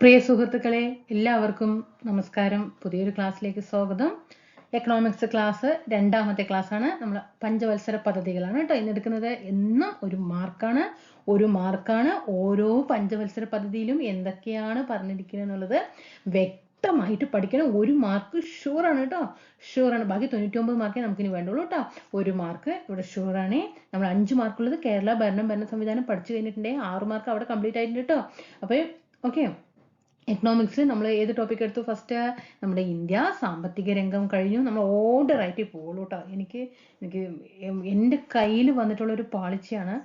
പ്രിയ സുഹൃത്തുക്കളെ, എല്ലാവർക്കും നമസ്കാരം. പുതിയൊരു ക്ലാസ്സിലേക്ക് സ്വാഗതം. എക്കണോമിക്സ് ക്ലാസ് രണ്ടാമത്തെ ക്ലാസ്സാണ്. നമ്മൾ പഞ്ചവത്സര പദ്ധതികളാണ് കേട്ടോ ഇന്ന് എടുക്കുന്നത്. എന്നും ഒരു മാർക്കാണ് ഓരോ പഞ്ചവത്സര പദ്ധതിയിലും എന്തൊക്കെയാണ് പറഞ്ഞിരിക്കുന്നത് എന്നുള്ളത് വ്യക്തമായിട്ട് പഠിക്കണം. ഒരു മാർക്ക് ഷുവറാണ് കേട്ടോ, ഷുവറാണ്. ബാക്കി 99 മാർക്കേ നമുക്കിനി വേണ്ടുള്ളൂ കേട്ടോ. ഒരു മാർക്ക് ഇവിടെ ഷുവറാണ്. നമ്മൾ 5 മാർക്കുള്ളത് കേരള ഭരണ സംവിധാനം പഠിച്ചു കഴിഞ്ഞിട്ടുണ്ടെങ്കിൽ 6 മാർക്ക് അവിടെ കംപ്ലീറ്റ് ആയിട്ടുണ്ട് കേട്ടോ. അപ്പോൾ ഓക്കെ, എക്കണോമിക്സ് നമ്മൾ ഏത് ടോപ്പിക് എടുത്തു? ഫസ്റ്റ് നമ്മുടെ ഇന്ത്യ സാമ്പത്തിക രംഗം കഴിഞ്ഞു. നമ്മൾ ഓർഡർ ആയിട്ട് പോകുള്ളൂ കേട്ടോ. എനിക്ക് എൻ്റെ കയ്യിൽ വന്നിട്ടുള്ള ഒരു പാളിച്ചയാണ്.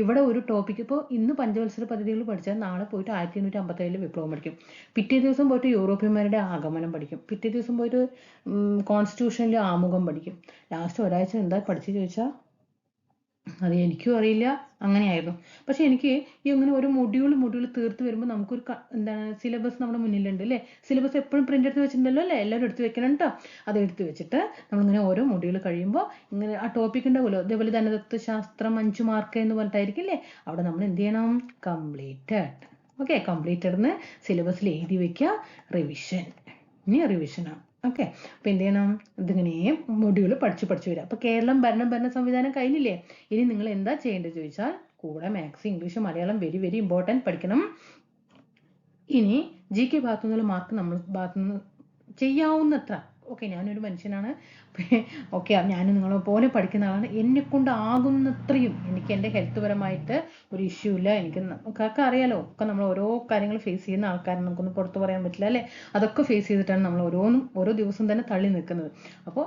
ഇവിടെ ഒരു ടോപ്പിക് ഇപ്പോൾ ഇന്ന് പഞ്ചവത്സര പദ്ധതികൾ പഠിച്ചാൽ നാളെ പോയിട്ട് 1857 വിപ്ലവം പഠിക്കും. പിറ്റേ ദിവസം പോയിട്ട് യൂറോപ്യന്മാരുടെ ആഗമനം പഠിക്കും. പിറ്റേ ദിവസം പോയിട്ട് കോൺസ്റ്റിറ്റ്യൂഷനിലെ ആമുഖം പഠിക്കും. ലാസ്റ്റ് ഒരാഴ്ച എന്താ പഠിച്ചു ചോദിച്ചാൽ അത് എനിക്കും അറിയില്ല. അങ്ങനെയായിരുന്നു. പക്ഷെ എനിക്ക് ഈ അങ്ങനെ ഒരു മൊഡ്യൂൾ തീർത്ത് വരുമ്പോൾ നമുക്കൊരു സിലബസ് നമ്മുടെ മുന്നിലുണ്ട് അല്ലേ? സിലബസ് എപ്പോഴും പ്രിന്റ് എടുത്ത് വെച്ചിട്ടുണ്ടല്ലോ അല്ലേ? എല്ലാവരും എടുത്ത് വെക്കണം കേട്ടോ. അത് എടുത്ത് വെച്ചിട്ട് നമ്മളിങ്ങനെ ഓരോ മൊഡ്യൂൾ കഴിയുമ്പോൾ ഇങ്ങനെ ആ ടോപ്പിക് ഉണ്ടാവുമല്ലോ. അതേപോലെ ധനതത്വശാസ്ത്രം 5 മാർക്ക് എന്ന് പറഞ്ഞിട്ടായിരിക്കും അല്ലേ? അവിടെ നമ്മൾ എന്ത് ചെയ്യണം? കംപ്ലീറ്റഡ്. ഓക്കെ, കംപ്ലീറ്റഡ് സിലബസിൽ എഴുതി വെക്കുക. റിവിഷൻ, ഇനി റിവിഷനാണ്. ഓക്കെ, അപ്പൊ എന്ത് ചെയ്യണം? ഇതിങ്ങനെ മൊഡ്യൂൾ പഠിച്ചു വരിക. അപ്പൊ കേരളം ഭരണ സംവിധാനം കഴിഞ്ഞില്ലേ? ഇനി നിങ്ങൾ എന്താ ചെയ്യേണ്ടത് ചോദിച്ചാൽ കൂടെ maths, English, Malayalam very very important പഠിക്കണം. ഇനി GK ഭാഗത്തു നിന്നുള്ള മാർക്ക് നമ്മൾ ഭാഗത്തുനിന്ന് ചെയ്യാവുന്നത്ര. ഓക്കെ, ഞാനൊരു മനുഷ്യനാണ്. ഓക്കെ, ഞാൻ നിങ്ങളെ പോലെ പഠിക്കുന്ന ആളാണ്. എന്നെ കൊണ്ട് ആകുന്നത്രയും എനിക്ക് എൻ്റെ ഹെൽത്ത് പരമായിട്ട് ഒരു ഇഷ്യൂ ഇല്ല. ഒക്കെ അറിയാലോ, ഒക്കെ നമ്മൾ ഓരോ കാര്യങ്ങൾ ഫേസ് ചെയ്യുന്ന ആൾക്കാരെ നമുക്കൊന്നും പുറത്ത് പറയാൻ പറ്റില്ല അല്ലേ? അതൊക്കെ ഫേസ് ചെയ്തിട്ടാണ് നമ്മൾ ഓരോ ദിവസം തന്നെ തള്ളി നിൽക്കുന്നത്. അപ്പോൾ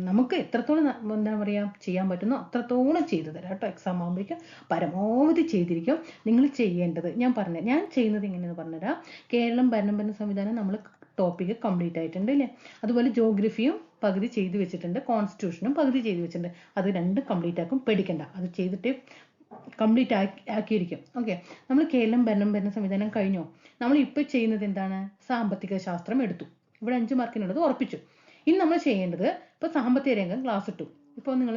നമുക്ക് എത്രത്തോളം എന്താ പറയുക ചെയ്യാൻ പറ്റുന്നോ അത്രത്തോളം ചെയ്തു തരാം കേട്ടോ. എക്സാം ആകുമ്പോഴേക്കും പരമാവധി ചെയ്തിരിക്കും. നിങ്ങൾ ചെയ്യേണ്ടത് ഞാൻ ചെയ്യുന്നത് എങ്ങനെയെന്ന് പറഞ്ഞുതരാം. കേരളം ഭരണ സംവിധാനം നമ്മൾ ടോപ്പിക് കംപ്ലീറ്റ് ആയിട്ടുണ്ട് അല്ലേ? അതുപോലെ ജോഗ്രഫിയും പകുതി ചെയ്തു വെച്ചിട്ടുണ്ട്, കോൺസ്റ്റിറ്റ്യൂഷനും പകുതി ചെയ്തു വെച്ചിട്ടുണ്ട്. അത് രണ്ടും കംപ്ലീറ്റ് ആക്കും, പേടിക്കണ്ട. അത് ചെയ്തിട്ട് കംപ്ലീറ്റ് ആക്കിയിരിക്കും. ഓക്കെ, നമ്മൾ കേരളം ഭരണ സംവിധാനം കഴിഞ്ഞോ? നമ്മൾ ഇപ്പോൾ ചെയ്യുന്നത് എന്താണ്? സാമ്പത്തിക ശാസ്ത്രം എടുത്തു. ഇവിടെ 5 മാർക്കിനുള്ളത് ഉറപ്പിച്ചു. ഇനി നമ്മൾ ചെയ്യേണ്ടത് ഇപ്പോൾ സാമ്പത്തിക രംഗം ക്ലാസ് ഇട്ടു. ഇപ്പോൾ നിങ്ങൾ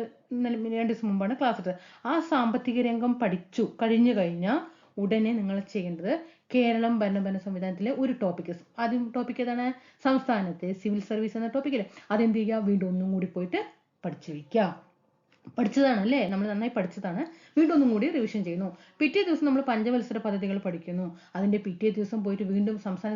2 ദിവസം മുമ്പാണ് ക്ലാസ് ഇട്ടത്. ആ സാമ്പത്തിക രംഗം പഠിച്ചു കഴിഞ്ഞാൽ ഉടനെ നിങ്ങൾ ചെയ്യേണ്ടത് കേരളം ഭരണ സംവിധാനത്തിലെ ഒരു ടോപ്പിക്. ആദ്യം ടോപ്പിക് ഏതാണ്? സംസ്ഥാനത്തെ സിവിൽ സർവീസ് എന്ന ടോപ്പിക്കില്ലേ? അതെന്ത് ചെയ്യുക? വീണ്ടും ഒന്നും കൂടി പോയിട്ട് പഠിച്ചു വയ്ക്കുക. പഠിച്ചതാണ് അല്ലേ? നമ്മൾ നന്നായി പഠിച്ചതാണ്. വീണ്ടും ഒന്നും കൂടി റിവിഷൻ ചെയ്യുന്നു. പിറ്റേ ദിവസം നമ്മൾ പഞ്ചവത്സര പദ്ധതികൾ പഠിക്കുന്നു. അതിന്റെ പിറ്റേ ദിവസം പോയിട്ട് വീണ്ടും സംസ്ഥാന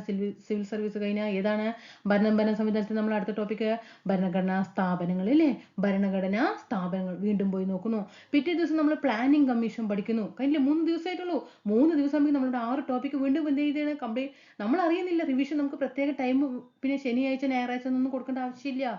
സിവിൽ സർവീസ് കഴിഞ്ഞാൽ ഏതാണ്? ഭരണ സംവിധാനത്തിൽ നമ്മൾ അടുത്ത ടോപ്പിക്ക് ഭരണഘടനാ സ്ഥാപനങ്ങൾ ഇല്ലേ? ഭരണഘടനാ സ്ഥാപനങ്ങൾ വീണ്ടും പോയി നോക്കുന്നു. പിറ്റേ ദിവസം നമ്മൾ പ്ലാനിംഗ് കമ്മീഷൻ പഠിക്കുന്നു. കഴിഞ്ഞില്ലേ? 3 ദിവസമായിട്ടുള്ളൂ. 3 ദിവസമാകുമ്പോൾ നമ്മുടെ 6 ടോപ്പിക്ക് വീണ്ടും എന്ത് ചെയ്താണ്? കംപ്ലീറ്റ്. നമ്മൾ അറിയുന്നില്ല റിവിഷൻ നമുക്ക് പ്രത്യേക ടൈം പിന്നെ ശനിയാഴ്ച ഞായറാഴ്ച ഒന്നും കൊടുക്കേണ്ട ആവശ്യമില്ല.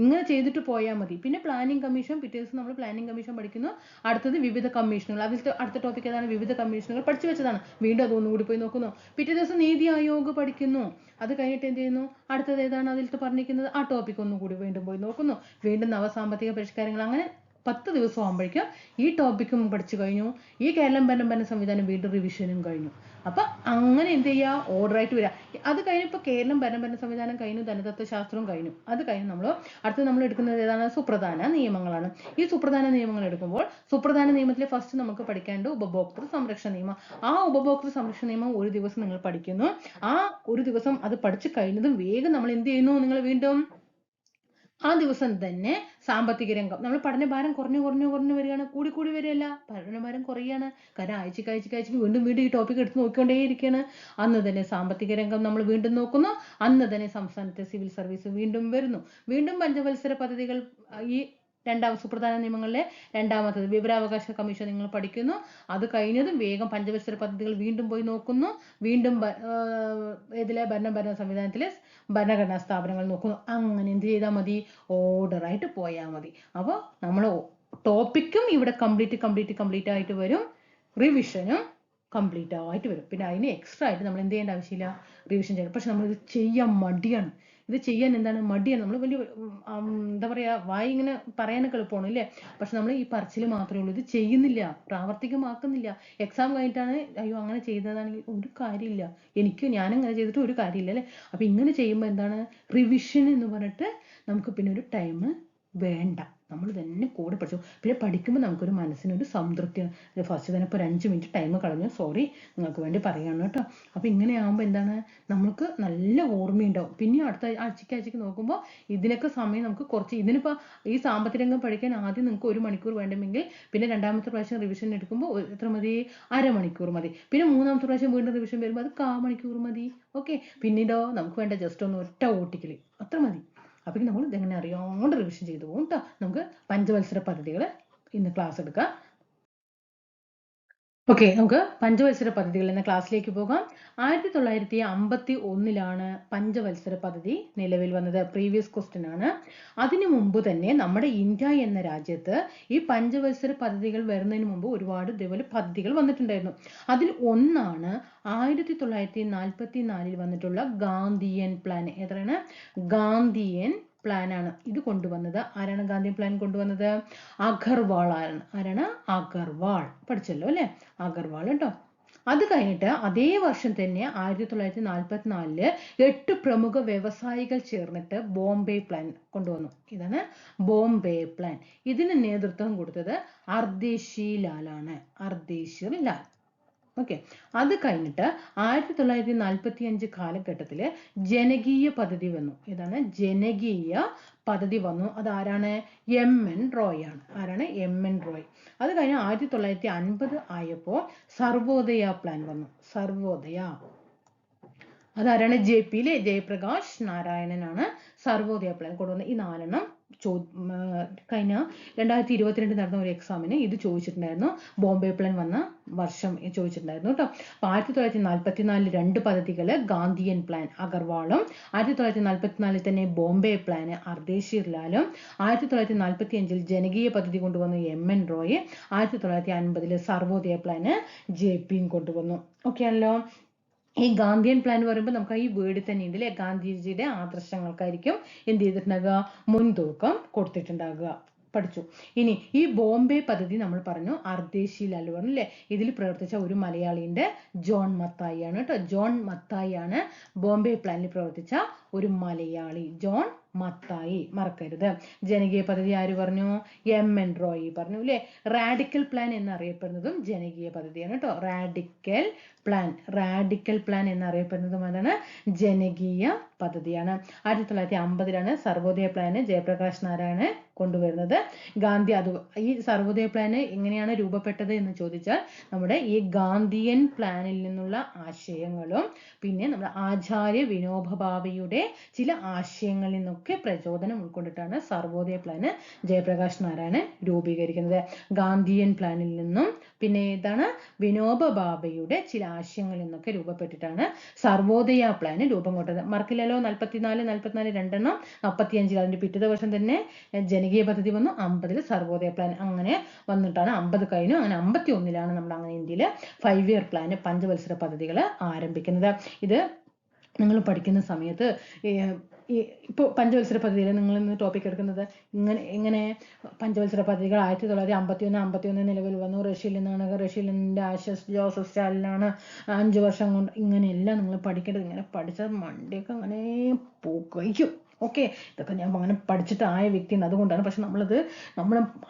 ഇങ്ങനെ ചെയ്തിട്ട് പോയാൽ മതി. പിന്നെ പ്ലാനിംഗ് കമ്മീഷൻ, പിറ്റേ ദിവസം നമ്മൾ പ്ലാനിംഗ് കമ്മീഷൻ പഠിക്കുന്നു. അടുത്തത് വിവിധ കമ്മീഷനുകൾ. അതിലത്തെ അടുത്ത ടോപ്പിക് ഏതാണ്? വിവിധ കമ്മീഷനുകൾ പഠിച്ചു വെച്ചതാണ്. വീണ്ടും അതൊന്നും കൂടി പോയി നോക്കുന്നു. പിറ്റേ ദിവസം നീതി ആയോഗ് പഠിക്കുന്നു. അത് കഴിഞ്ഞിട്ട് എന്ത് ചെയ്യുന്നു? അടുത്തത് ഏതാണ് അതിലത്തെ പറഞ്ഞിരിക്കുന്നത്? ആ ടോപ്പിക് ഒന്നും കൂടി വീണ്ടും പോയി നോക്കുന്നു. വീണ്ടും നവസാമ്പത്തിക പരിഷ്കാരങ്ങൾ. അങ്ങനെ 10 ദിവസം ആകുമ്പോഴേക്കും ഈ ടോപ്പിക്കും പഠിച്ചു കഴിഞ്ഞു. ഈ കേരളം ഭരണ സംവിധാനം വീണ്ടും റിവിഷനും കഴിഞ്ഞു. അപ്പൊ അങ്ങനെ എന്ത് ചെയ്യുക? ഓർഡറായിട്ട് വരിക. അത് കഴിഞ്ഞപ്പോൾ കേരളം ഭരണ സംവിധാനം കഴിഞ്ഞു, ധനതത്വശാസ്ത്രവും കഴിഞ്ഞു. അത് കഴിഞ്ഞ് അടുത്ത് നമ്മൾ എടുക്കുന്നത് ഏതാണ്? സുപ്രധാന നിയമങ്ങളാണ്. ഈ സുപ്രധാന നിയമങ്ങൾ എടുക്കുമ്പോൾ സുപ്രധാന നിയമത്തിലെ ഫസ്റ്റ് നമുക്ക് പഠിക്കേണ്ട ഉപഭോക്തൃ സംരക്ഷണ നിയമം. ആ ഉപഭോക്തൃ സംരക്ഷണ നിയമം ഒരു ദിവസം നിങ്ങൾ പഠിക്കുന്നു. ആ ഒരു ദിവസം അത് പഠിച്ചു കഴിഞ്ഞതും വേഗം നമ്മൾ എന്ത് ചെയ്യുന്നു? നിങ്ങൾ വീണ്ടും ആ ദിവസം തന്നെ സാമ്പത്തിക രംഗം. നമ്മൾ പഠനഭാരം കുറഞ്ഞു വരികയാണ്, കൂടി വരികയല്ല, പഠനഭാരം കുറയാണ്. കാരണം ആഴ്ചക്ക് വീണ്ടും ഈ ടോപ്പിക് എടുത്ത് നോക്കിക്കൊണ്ടേയിരിക്കുകയാണ്. അന്ന് തന്നെ സാമ്പത്തിക രംഗം നമ്മൾ വീണ്ടും നോക്കുന്നു. അന്ന് തന്നെ സംസ്ഥാനത്തെ സിവിൽ സർവീസ് വീണ്ടും വരുന്നു. വീണ്ടും പഞ്ചവത്സര പദ്ധതികൾ, ഈ സുപ്രധാന നിയമങ്ങളിലെ രണ്ടാമത്തത് വിവരാവകാശ കമ്മീഷൻ നിങ്ങൾ പഠിക്കുന്നു. അത് കഴിഞ്ഞതും വേഗം പഞ്ചവത്സര പദ്ധതികൾ വീണ്ടും പോയി നോക്കുന്നു. വീണ്ടും ഇതിലെ ഭരണ സംവിധാനത്തിലെ ഭരണഘടനാ സ്ഥാപനങ്ങൾ നോക്കുന്നു. അങ്ങനെ എന്ത് ചെയ്താൽ മതി? ഓർഡറായിട്ട് പോയാൽ മതി. അപ്പോൾ നമ്മൾ ടോപ്പിക്കും ഇവിടെ കംപ്ലീറ്റ് ആയിട്ട് വരും. റിവിഷനും കംപ്ലീറ്റ് ആയിട്ട് വരും. പിന്നെ അതിന് എക്സ്ട്രാ ആയിട്ട് നമ്മൾ എന്ത് ചെയ്യേണ്ട ആവശ്യമില്ല? റിവിഷൻ ചെയ്യണം. പക്ഷെ നമ്മൾ ഇത് ചെയ്യാൻ മടിയാണ്. ഇത് ചെയ്യാൻ എന്താണ് മടിയാണ്? നമ്മൾ വലിയ എന്താ പറയാ, വായി ഇങ്ങനെ പറയാനൊക്കെ എളുപ്പമാണ് അല്ലേ? പക്ഷെ നമ്മൾ ഈ പറച്ചിൽ മാത്രമേ ഉള്ളൂ. ഇത് ചെയ്യുന്നില്ല, പ്രാവർത്തികമാക്കുന്നില്ല. എക്സാം കഴിഞ്ഞിട്ടാണ് അയ്യോ അങ്ങനെ ചെയ്തതാണെങ്കിൽ ഒരു കാര്യമില്ല. ഞാനങ്ങനെ ചെയ്തിട്ട് ഒരു കാര്യമില്ല അല്ലേ? അപ്പൊ ഇങ്ങനെ ചെയ്യുമ്പോൾ എന്താണ്? റിവിഷൻ എന്ന് പറഞ്ഞിട്ട് നമുക്ക് പിന്നെ ഒരു ടൈം വേണ്ട. നമ്മൾ തന്നെ കൂടെ പഠിച്ചു. പിന്നെ പഠിക്കുമ്പോൾ നമുക്കൊരു മനസ്സിനൊരു സംതൃപ്തിയാണ്. ഫസ്റ്റ് തന്നെ ഇപ്പോൾ ഒരു 5 മിനിറ്റ് ടൈം കളഞ്ഞു, സോറി, നിങ്ങൾക്ക് വേണ്ടി പറയുകയാണ് കേട്ടോ. അപ്പോൾ ഇങ്ങനെ ആകുമ്പോൾ എന്താണ്, നമുക്ക് നല്ല ഓർമ്മയുണ്ടാവും. പിന്നെ അടുത്ത ആഴ്ചയ്ക്ക് നോക്കുമ്പോൾ ഇതിനൊക്കെ സമയം നമുക്ക് കുറച്ച്, ഇതിനിപ്പോൾ ഈ സാമ്പത്തിക രംഗം പഠിക്കാൻ ആദ്യം നിങ്ങൾക്ക് 1 മണിക്കൂർ വേണമെങ്കിൽ പിന്നെ രണ്ടാമത്തെ പ്രാവശ്യം റിവിഷൻ എടുക്കുമ്പോൾ എത്ര മതി, അരമണിക്കൂർ മതി. പിന്നെ മൂന്നാമത്തെ പ്രാവശ്യം വീണ്ടും റിവിഷൻ വരുമ്പോൾ അത് 1/4 മണിക്കൂർ മതി. ഓക്കെ, പിന്നീടോ നമുക്ക് വേണ്ട ജസ്റ്റ് ഒന്ന് ഒറ്റ ഓട്ടിക്കൽ അത്ര മതി. അപ്പോൾ നമ്മൾ ഇതെങ്ങനെ അറിയാണ്ട് റിവിഷൻ ചെയ്തു പോകും കേട്ടോ. നമുക്ക് പഞ്ചവത്സര പദ്ധതികൾ ഇന്ന് ക്ലാസ് എടുക്കാം. ഓക്കെ, നമുക്ക് പഞ്ചവത്സര പദ്ധതികൾ എന്ന ക്ലാസ്സിലേക്ക് പോകാം. 1951 പഞ്ചവത്സര പദ്ധതി നിലവിൽ വന്നത്. പ്രീവിയസ് ക്വസ്റ്റ്യൻ ആണ്. അതിനു മുമ്പ് തന്നെ നമ്മുടെ ഇന്ത്യ എന്ന രാജ്യത്ത് ഈ പഞ്ചവത്സര പദ്ധതികൾ വരുന്നതിന് മുമ്പ് ഒരുപാട് ഇതേപോലെ പദ്ധതികൾ വന്നിട്ടുണ്ടായിരുന്നു. അതിൽ ഒന്നാണ് 1944 വന്നിട്ടുള്ള ഗാന്ധിയൻ പ്ലാൻ. ഏതാണ്? ഗാന്ധിയൻ പ്ലാൻ ആണ് ഇത് കൊണ്ടുവന്നത്. ആരാണ് ഗാന്ധിയൻ പ്ലാൻ കൊണ്ടുവന്നത്? അഗർവാൾ ആണ്. ആരാണ്? അഗർവാൾ. പഠിച്ചല്ലോ അല്ലെ? അഗർവാൾ കേട്ടോ. അത് കഴിഞ്ഞിട്ട് അതേ വർഷം തന്നെ 1944 8 പ്രമുഖ വ്യവസായികൾ ചേർന്നിട്ട് ബോംബെ പ്ലാൻ കൊണ്ടുവന്നു. ഇതാണ് ബോംബെ പ്ലാൻ. ഇതിന് നേതൃത്വം കൊടുത്തത് അർദേശി ലാലാണ്. അർദേശി ലാൽ. ഓക്കെ, അത് കഴിഞ്ഞിട്ട് 1945 കാലഘട്ടത്തിൽ ജനകീയ പദ്ധതി വന്നു. ഇതാണ് ജനകീയ പദ്ധതി വന്നു. അത് ആരാണ്? MN റോയ് ആണ്. ആരാണ്? MN റോയ്. അത് കഴിഞ്ഞ് 1950 ആയപ്പോൾ സർവോദയ പ്ലാൻ വന്നു. സർവോദയ. അതാരാണ്? JP ജയപ്രകാശ് നാരായണനാണ് സർവോദയ പ്ലാൻ കൊണ്ടുവന്നത്. ഈ 4 കഴിഞ്ഞ 2022 നടന്ന ഒരു എക്സാമിന് ഇത് ചോദിച്ചിട്ടുണ്ടായിരുന്നു. ബോംബെ പ്ലാൻ വന്ന വർഷം ചോദിച്ചിട്ടുണ്ടായിരുന്നു കേട്ടോ. അപ്പോൾ 1944 2 പദ്ധതികൾ, ഗാന്ധിയൻ പ്ലാൻ അഗർവാളും, 1944 തന്നെ ബോംബെ പ്ലാൻ അർദേശി ലാലും, 1945 ജനകീയ പദ്ധതി കൊണ്ടുവന്നു MN Roy, 1950 Sarvodaya plan JP കൊണ്ടുവന്നു. ഓക്കെ ആണല്ലോ. ഈ ഗാന്ധിയൻ പ്ലാൻ എന്ന് പറയുമ്പോൾ നമുക്ക് ഈ വേർഡിൽ തന്നെ ഉണ്ട് അല്ലേ, ഗാന്ധിജിയുടെ ആദർശങ്ങൾക്കായിരിക്കും എന്ത് ചെയ്തിട്ടുണ്ടാകുക, മുൻതൂക്കം കൊടുത്തിട്ടുണ്ടാകുക. പഠിച്ചു. ഇനി ഈ ബോംബെ പദ്ധതി നമ്മൾ പറഞ്ഞു അർദേശി ലാൽ പറഞ്ഞു അല്ലേ. ഇതിൽ പ്രവർത്തിച്ച ഒരു മലയാളിന്റെ ജോൺ മത്തായി ആണ് കേട്ടോ. ജോൺ മത്തായി ആണ് ബോംബെ പ്ലാനിൽ പ്രവർത്തിച്ച ഒരു മലയാളി. ജോൺ മത്തായി, മറക്കരുത്. ജനകീയ പദ്ധതി ആര് പറഞ്ഞു? MN റോയ് പറഞ്ഞു അല്ലേ. റാഡിക്കൽ പ്ലാൻ എന്നറിയപ്പെടുന്നതും ജനകീയ പദ്ധതിയാണ് കേട്ടോ. Radical plan. റാഡിക്കൽ പ്ലാൻ എന്നറിയപ്പെടുന്നതും അതാണ് ജനകീയ പദ്ധതിയാണ്. 1950 സർവോദയ പ്ലാന് ജയപ്രകാശ് നാരായണൻ കൊണ്ടുവരുന്നത്. ഗാന്ധി അത് ഈ സർവോദയ പ്ലാന് എങ്ങനെയാണ് രൂപപ്പെട്ടത് എന്ന് ചോദിച്ചാൽ നമ്മുടെ ഈ ഗാന്ധിയൻ പ്ലാനിൽ നിന്നുള്ള ആശയങ്ങളും പിന്നെ നമ്മുടെ ആചാര്യ വിനോബ ഭാവെയുടെ ചില ആശയങ്ങളിൽ നിന്നൊക്കെ പ്രചോദനം ഉൾക്കൊണ്ടിട്ടാണ് സർവോദയ പ്ലാന് ജയപ്രകാശ് നാരായണൻ രൂപീകരിക്കുന്നത്. ഗാന്ധിയൻ പ്ലാനിൽ നിന്നും പിന്നെ ഏതാണ് വിനോബ ഭാവെയുടെ ചില ആശയങ്ങളിൽ നിന്നൊക്കെ രൂപപ്പെട്ടിട്ടാണ് സർവോദയ പ്ലാന് രൂപം കൊണ്ടത്. മറക്കില്ലല്ലോ. 44 രണ്ടെണ്ണം, 45 അതിന്റെ പിറ്റത്തെ വർഷം തന്നെ ജനകീയ പദ്ധതി വന്നു, 50 സർവോദയ പ്ലാൻ. അങ്ങനെ വന്നിട്ടാണ് 50 കഴിഞ്ഞു. അങ്ങനെ 51 നമ്മൾ അങ്ങനെ ഇന്ത്യയിൽ 5 ഇയർ പ്ലാന് പഞ്ചവത്സര പദ്ധതികൾ ആരംഭിക്കുന്നത്. ഇത് നിങ്ങൾ പഠിക്കുന്ന സമയത്ത് ഇപ്പോൾ പഞ്ചവത്സര പദ്ധതിയിൽ നിങ്ങൾ ഇന്ന് ടോപ്പിക് എടുക്കുന്നത് എങ്ങനെ പഞ്ചവത്സര പദ്ധതികൾ 1951 നിലവിൽ വന്നു. റഷ്യയിൽ നിന്നാണ്. റഷ്യയിൽ നിന്നിൻ്റെ ജോസഫ് സ്റ്റാലിനാണ് 5 വർഷം കൊണ്ട്. ഇങ്ങനെയെല്ലാം നിങ്ങൾ പഠിക്കേണ്ടത്. ഇങ്ങനെ പഠിച്ചാൽ മണ്ടിയൊക്കെ അങ്ങനെ പോക്കും. ഓക്കെ, ഇതൊക്കെ ഞാൻ അങ്ങനെ പഠിച്ചിട്ട് ആയ വ്യക്തിയാണ്, അതുകൊണ്ടാണ്. പക്ഷെ നമ്മൾ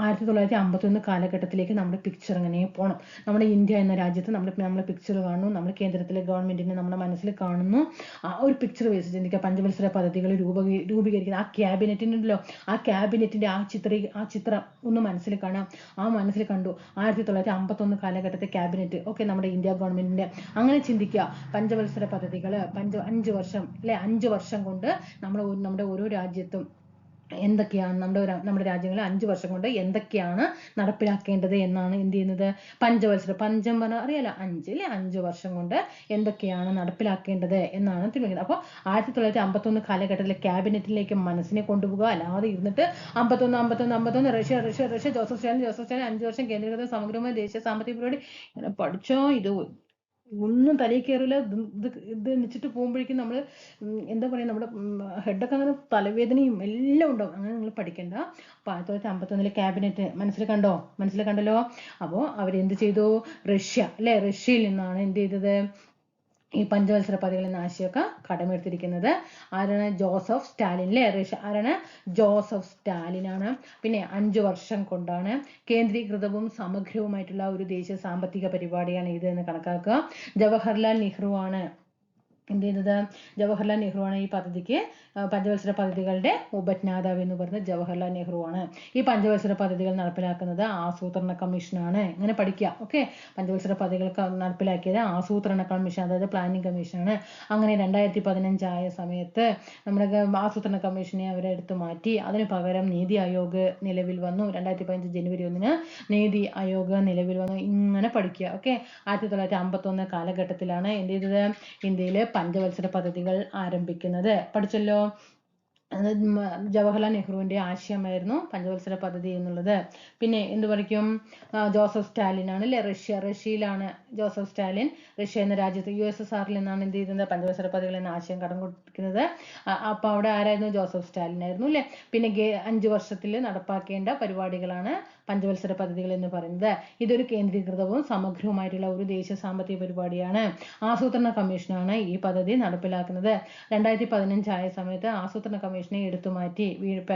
1951 കാലഘട്ടത്തിലേക്ക് നമ്മുടെ പിക്ചർ ഇങ്ങനെ പോകണം. നമ്മുടെ ഇന്ത്യ എന്ന രാജ്യത്ത് നമ്മളെ പിക്ചർ കാണുന്നു. നമ്മൾ കേന്ദ്രത്തിലെ ഗവൺമെന്റിനെ നമ്മുടെ മനസ്സിൽ കാണുന്നു. ആ ഒരു പിക്ചർ വെച്ച് ചിന്തിക്കുക. പഞ്ചവത്സര പദ്ധതികൾ രൂപീകരിക്കുന്ന ആ ക്യാബിനറ്റിനുണ്ടല്ലോ, ആ ക്യാബിനറ്റിന്റെ ആ ചിത്രം ഒന്ന് മനസ്സിൽ കാണാം. ആ മനസ്സിൽ കണ്ടു 1951 കാലഘട്ടത്തെ ക്യാബിനറ്റ്. ഓക്കെ, നമ്മുടെ ഇന്ത്യ ഗവൺമെന്റിന്റെ. അങ്ങനെ ചിന്തിക്കുക. പഞ്ചവത്സര പദ്ധതികൾ 5 വർഷം അല്ലെ, 5 വർഷം കൊണ്ട് നമ്മുടെ ഓരോ രാജ്യത്തും എന്തൊക്കെയാണ് നമ്മുടെ രാജ്യങ്ങളിൽ 5 വർഷം കൊണ്ട് എന്തൊക്കെയാണ് നടപ്പിലാക്കേണ്ടത് എന്നാണ് എന്ത് ചെയ്യുന്നത്, പഞ്ചം പറഞ്ഞാൽ അറിയാലോ 5 അല്ലേ. 5 വർഷം കൊണ്ട് എന്തൊക്കെയാണ് നടപ്പിലാക്കേണ്ടത് എന്നാണ് തീരുമാനിക്കുന്നത്. അപ്പോൾ 1951 കാലഘട്ടത്തിലെ ക്യാബിനറ്റിലേക്ക് മനസ്സിനെ കൊണ്ടുപോകുക. അല്ലാതെ ഇരുന്നിട്ട് 51 റഷ്യ ജോസഫ് സ്റ്റാലിൻ 5 വർഷം കേന്ദ്രീകൃത സമഗ്രമായ ദേശീയ സാമ്പത്തിക പരിപാടി ഇങ്ങനെ പഠിച്ചോ ഇത് ഒന്നും തലയിൽ കയറില്ല. ഇത് വെച്ചിട്ട് പോകുമ്പോഴേക്കും നമ്മൾ എന്താ പറയുക, നമ്മുടെ ഹെഡൊക്കെ അങ്ങനെ തലവേദനയും എല്ലാം ഉണ്ടാവും. അങ്ങനെ നിങ്ങൾ പഠിക്കണ്ട. അപ്പോൾ 1951 ക്യാബിനറ്റ് മനസ്സിൽ കണ്ടല്ലോ. അപ്പോൾ അവരെന്ത് ചെയ്തു? റഷ്യയിൽ നിന്നാണ് എന്ത് ചെയ്തത്, ഈ പഞ്ചവത്സര പദ്ധതികൾ എന്ന ആശയമൊക്കെ കടമെടുത്തിരിക്കുന്നത് ആരാണ്? ജോസഫ് സ്റ്റാലിൻ അല്ലേ? ആരാണ്? ജോസഫ് സ്റ്റാലിനാണ്. പിന്നെ 5 വർഷം കൊണ്ടാണ് കേന്ദ്രീകൃതവും സമഗ്രവുമായിട്ടുള്ള ഒരു ദേശീയ സാമ്പത്തിക പരിപാടിയാണ് ഇത് എന്ന് കണക്കാക്കുക. ജവഹർലാൽ നെഹ്റു ആണ് എന്ത് ചെയ്യുന്നത്? ജവഹർലാൽ നെഹ്റു ആണ് ഈ പദ്ധതിക്ക് പഞ്ചവത്സര പദ്ധതികളുടെ ഉപജ്ഞാതാവ് എന്ന് പറയുന്നത് ജവഹർലാൽ നെഹ്റു ആണ്. ഈ പഞ്ചവത്സര പദ്ധതികൾ നടപ്പിലാക്കുന്നത് ആസൂത്രണ കമ്മീഷനാണ്. ഇങ്ങനെ പഠിക്കുക. ഓക്കെ, പഞ്ചവത്സര പദ്ധതികൾ നടപ്പിലാക്കിയത് ആസൂത്രണ കമ്മീഷൻ, അതായത് പ്ലാനിംഗ് കമ്മീഷനാണ്. അങ്ങനെ 2015 ആയ സമയത്ത് നമ്മുടെ ആസൂത്രണ കമ്മീഷനെ അവരെ എടുത്തു മാറ്റി. അതിന് പകരം നീതി ആയോഗ് നിലവിൽ വന്നു. 2015 ജനുവരി 1 നീതി ആയോഗ് നിലവിൽ വന്നു. ഇങ്ങനെ പഠിക്കുക. ഓക്കെ, 1951 കാലഘട്ടത്തിലാണ് എന്ത് ചെയ്തത്? ഇന്ത്യയിലെ പഞ്ചവത്സര പദ്ധതികൾ ആരംഭിക്കുന്നത്. പഠിച്ചല്ലോ. ജവഹർലാൽ നെഹ്റുവിന്റെ ആശയമായിരുന്നു പഞ്ചവത്സര പദ്ധതി എന്നുള്ളത്. പിന്നെ എന്ത് പഠിക്കും? ജോസഫ് സ്റ്റാലിൻ ആണ് അല്ലെ? റഷ്യയിലാണ് ജോസഫ് സ്റ്റാലിൻ. റഷ്യ എന്ന രാജ്യത്ത് USSR നിന്നാണ് എന്ത് ചെയ്യുന്നത്? പഞ്ചവത്സര പദ്ധതികൾ എന്ന ആശയം കടം കൊടുക്കുന്നത്. അപ്പൊ അവിടെ ആരായിരുന്നു? ജോസഫ് സ്റ്റാലിൻ ആയിരുന്നു അല്ലെ? പിന്നെ 5 വർഷത്തിൽ നടപ്പാക്കേണ്ട പരിപാടികളാണ് പഞ്ചവത്സര പദ്ധതികൾ എന്ന് പറയുന്നത്. ഇതൊരു കേന്ദ്രീകൃതവും സമഗ്രവുമായിട്ടുള്ള ഒരു ദേശീയ സാമ്പത്തിക പരിപാടിയാണ്. ആസൂത്രണ കമ്മീഷനാണ് ഈ പദ്ധതി നടപ്പിലാക്കുന്നത്. 2015 ആയ സമയത്ത് ആസൂത്രണ കമ്മീഷനെ എടുത്തു മാറ്റി.